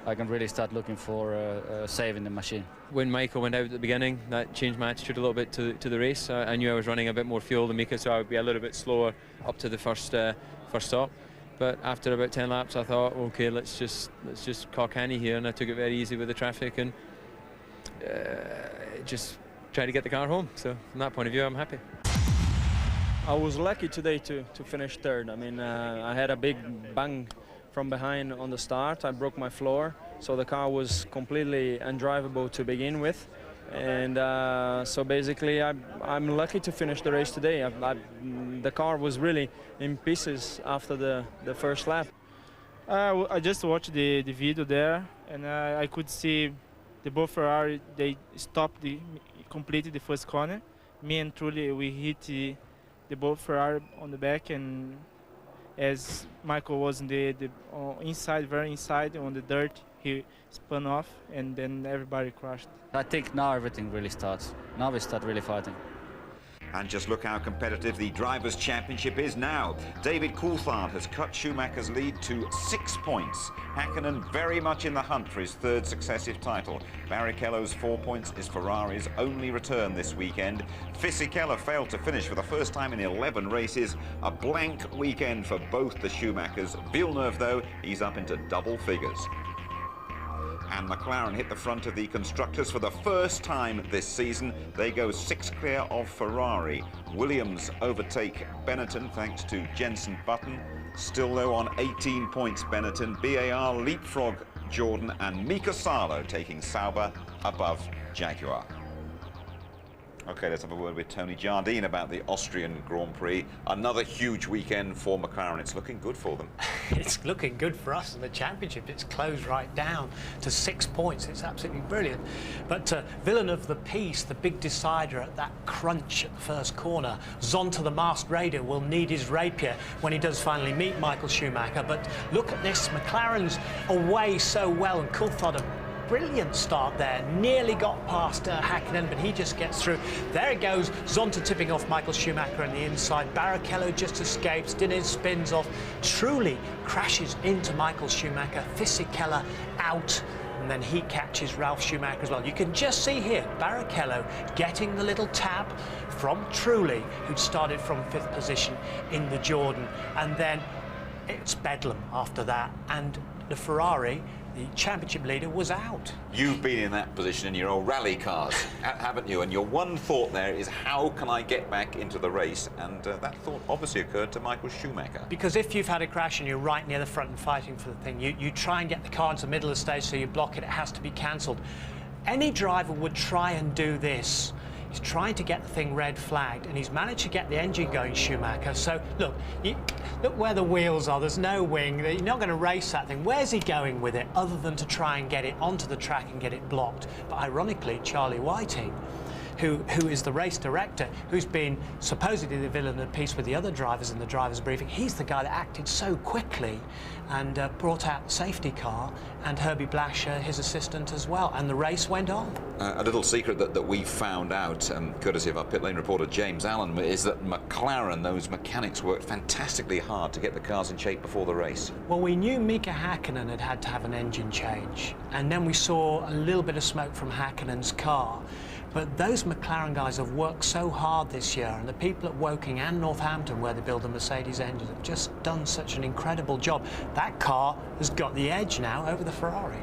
I can really start looking for saving the machine. When Michael went out at the beginning, that changed my attitude a little bit to the race. I knew I was running a bit more fuel than Mika, so I would be a little bit slower up to the first stop. But after about 10 laps, I thought, okay, let's just cock Annie here, and I took it very easy with the traffic and just tried to get the car home. So from that point of view, I'm happy. I was lucky today to finish third. I mean, I had a big bang from behind on the start. I broke my floor, so the car was completely undrivable to begin with. And so basically I'm lucky to finish the race today. The car was really in pieces after the first lap. I just watched the video there, and I could see the both Ferrari, they stopped completely the first corner. Me and Trulli, we hit the both Ferrari on the back, and as Michael was in the inside, very inside on the dirt, he spun off, and then everybody crashed. I think now everything really starts. Now we start really fighting. And just look how competitive the Drivers' Championship is now. David Coulthard has cut Schumacher's lead to 6 points. Hakkinen very much in the hunt for his 3rd successive title. Barrichello's 4 points is Ferrari's only return this weekend. Fisichella failed to finish for the first time in 11 races. A blank weekend for both the Schumachers. Villeneuve, though, he's up into double figures. And McLaren hit the front of the constructors for the first time this season. They go 6 clear of Ferrari. Williams overtake Benetton thanks to Jenson Button. Still though on 18 points Benetton. BAR leapfrog Jordan, and Mika Salo taking Sauber above Jaguar. Okay, let's have a word with Tony Jardine about the Austrian Grand Prix. Another huge weekend for McLaren. It's looking good for them. It's looking good for us in the championship. It's closed right down to 6 points. It's absolutely brilliant. But Villeneuve, the piece, the big decider at that crunch at the first corner. Zonta, the masked raider, will need his rapier when he does finally meet Michael Schumacher. But look at this. McLaren's away so well, and Coulthard, brilliant start there. Nearly got past Hakkinen, but he just gets through. There it goes. Zonta tipping off Michael Schumacher on the inside. Barrichello just escapes. Diniz spins off. Trulli crashes into Michael Schumacher. Fisichella out. And then he catches Ralf Schumacher as well. You can just see here Barrichello getting the little tap from Trulli, who'd started from 5th position in the Jordan. And then it's bedlam after that. And the Ferrari, the championship leader, was out. You've been in that position in your old rally cars, haven't you? And your one thought there is, how can I get back into the race? And that thought obviously occurred to Michael Schumacher. Because if you've had a crash and you're right near the front and fighting for the thing, you try and get the car into the middle of the stage, so you block it, it has to be cancelled. Any driver would try and do this. He's trying to get the thing red flagged, and he's managed to get the engine going, Schumacher. So, look, look where the wheels are. There's no wing. You're not going to race that thing. Where's he going with it, other than to try and get it onto the track and get it blocked? But ironically, Charlie Whiting, who is the race director, who's been supposedly the villain of the piece with the other drivers in the driver's briefing, he's the guy that acted so quickly and brought out the safety car, and Herbie Blasher, his assistant, as well, and the race went on. A little secret that we found out, courtesy of our pit lane reporter James Allen, is that McLaren, those mechanics, worked fantastically hard to get the cars in shape before the race. Well, we knew Mika Hakkinen had to have an engine change, and then we saw a little bit of smoke from Hakkinen's car. But those McLaren guys have worked so hard this year, and the people at Woking and Northampton, where they build the Mercedes engines, have just done such an incredible job. That car has got the edge now over the Ferrari.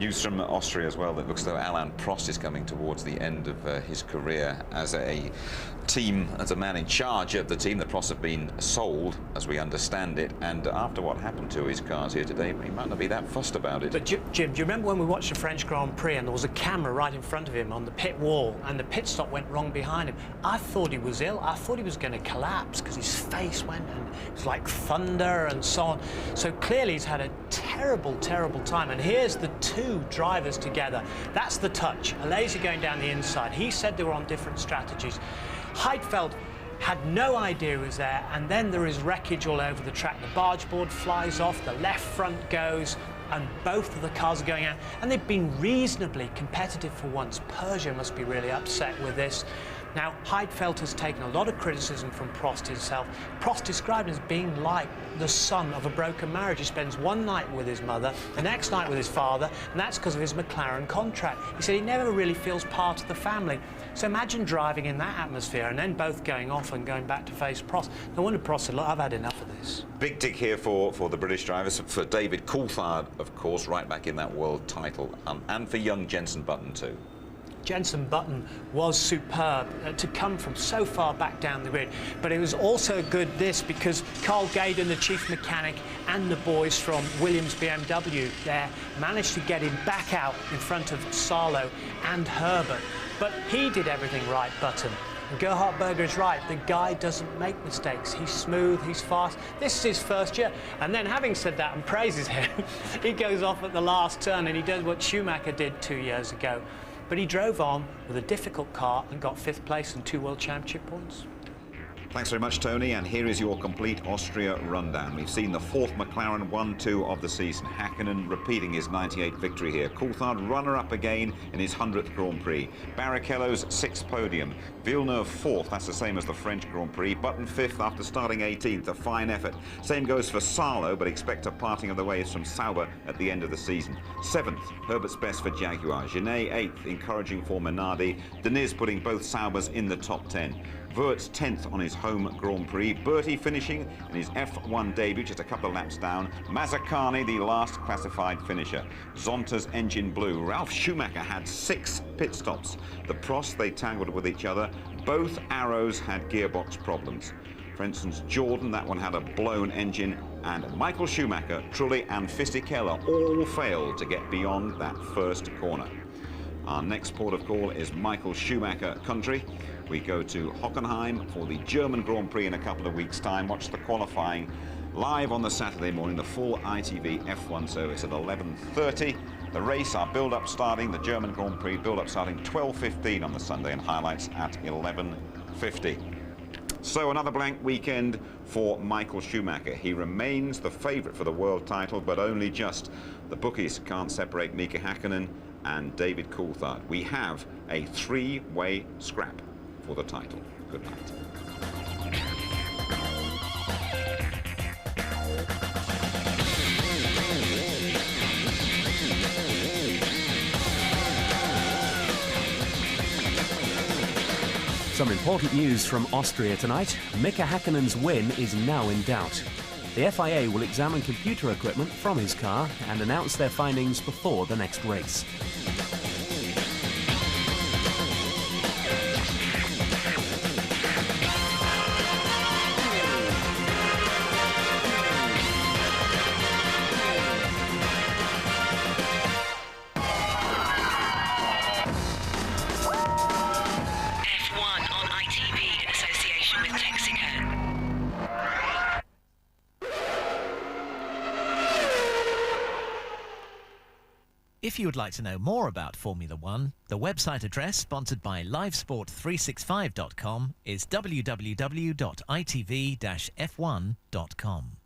News from Austria as well. It looks as though Alain Prost is coming towards the end of his career as a man in charge of the team. The Prost have been sold, as we understand it, and after what happened to his cars here today, he might not be that fussed about it. But Jim, do you remember when we watched the French Grand Prix and there was a camera right in front of him on the pit wall and the pit stop went wrong behind him? I thought he was ill. I thought he was going to collapse because his face went and it was like thunder and so on. So clearly he's had a terrible, terrible time. And here's the two drivers together. That's the touch. A laser going down the inside. He said they were on different strategies. Heidfeld had no idea he was there, and then there is wreckage all over the track. The barge board flies off, the left front goes, and both of the cars are going out. And they've been reasonably competitive for once. Persia must be really upset with this. Now, Heidfeld has taken a lot of criticism from Prost himself. Prost described as being like the son of a broken marriage. He spends one night with his mother, the next night with his father, and that's because of his McLaren contract. He said he never really feels part of the family. So imagine driving in that atmosphere and then both going off and going back to face Prost. No wonder Prost said, look, I've had enough of this. Big tick here for the British drivers, for David Coulthard, of course, right back in that world title, and for young Jenson Button too. Jenson Button was superb to come from so far back down the grid, but it was also good because Carl Gaydon, the chief mechanic, and the boys from Williams BMW there managed to get him back out in front of Salo and Herbert. But he did everything right, Button. And Gerhard Berger is right. The guy doesn't make mistakes. He's smooth, he's fast. This is his first year. And then, having said that and praises him, he goes off at the last turn and he does what Schumacher did 2 years ago. But he drove on with a difficult car and got 5th place and 2 World Championship points. Thanks very much, Tony, and here is your complete Austria rundown. We've seen the 4th McLaren 1-2 of the season. Hakkinen repeating his 98th victory here. Coulthard runner-up again in his 100th Grand Prix. Barrichello's 6th podium. Villeneuve 4th, that's the same as the French Grand Prix. Button 5th after starting 18th, a fine effort. Same goes for Salo, but expect a parting of the ways from Sauber at the end of the season. 7th, Herbert's best for Jaguar. Genet 8th, encouraging for Minardi. Deniz putting both Saubers in the top 10. Wirtz 10th on his home Grand Prix. Bertie finishing in his F1 debut, just a couple of laps down. Mazzacani, the last classified finisher. Zonta's engine blew. Ralf Schumacher had 6 pit stops. The Prost, they tangled with each other. Both Arrows had gearbox problems. For instance, Jordan, that one had a blown engine, and Michael Schumacher, Trulli and Fisichella all failed to get beyond that first corner. Our next port of call is Michael Schumacher country. We go to Hockenheim for the German Grand Prix in a couple of weeks' time. Watch the qualifying live on the Saturday morning, the full ITV F1 service at 11:30. The race, our build-up starting, the German Grand Prix build-up starting 12:15 on the Sunday and highlights at 11:50. So another blank weekend for Michael Schumacher. He remains the favourite for the world title, but only just. The bookies can't separate Mika Hakkinen and David Coulthard. We have a 3-way scrap for the title. Good night. Some important news from Austria tonight. Mika Häkkinen's win is now in doubt. The FIA will examine computer equipment from his car and announce their findings before the next race. If you would like to know more about Formula One, the website address sponsored by livesport365.com is www.itv-f1.com.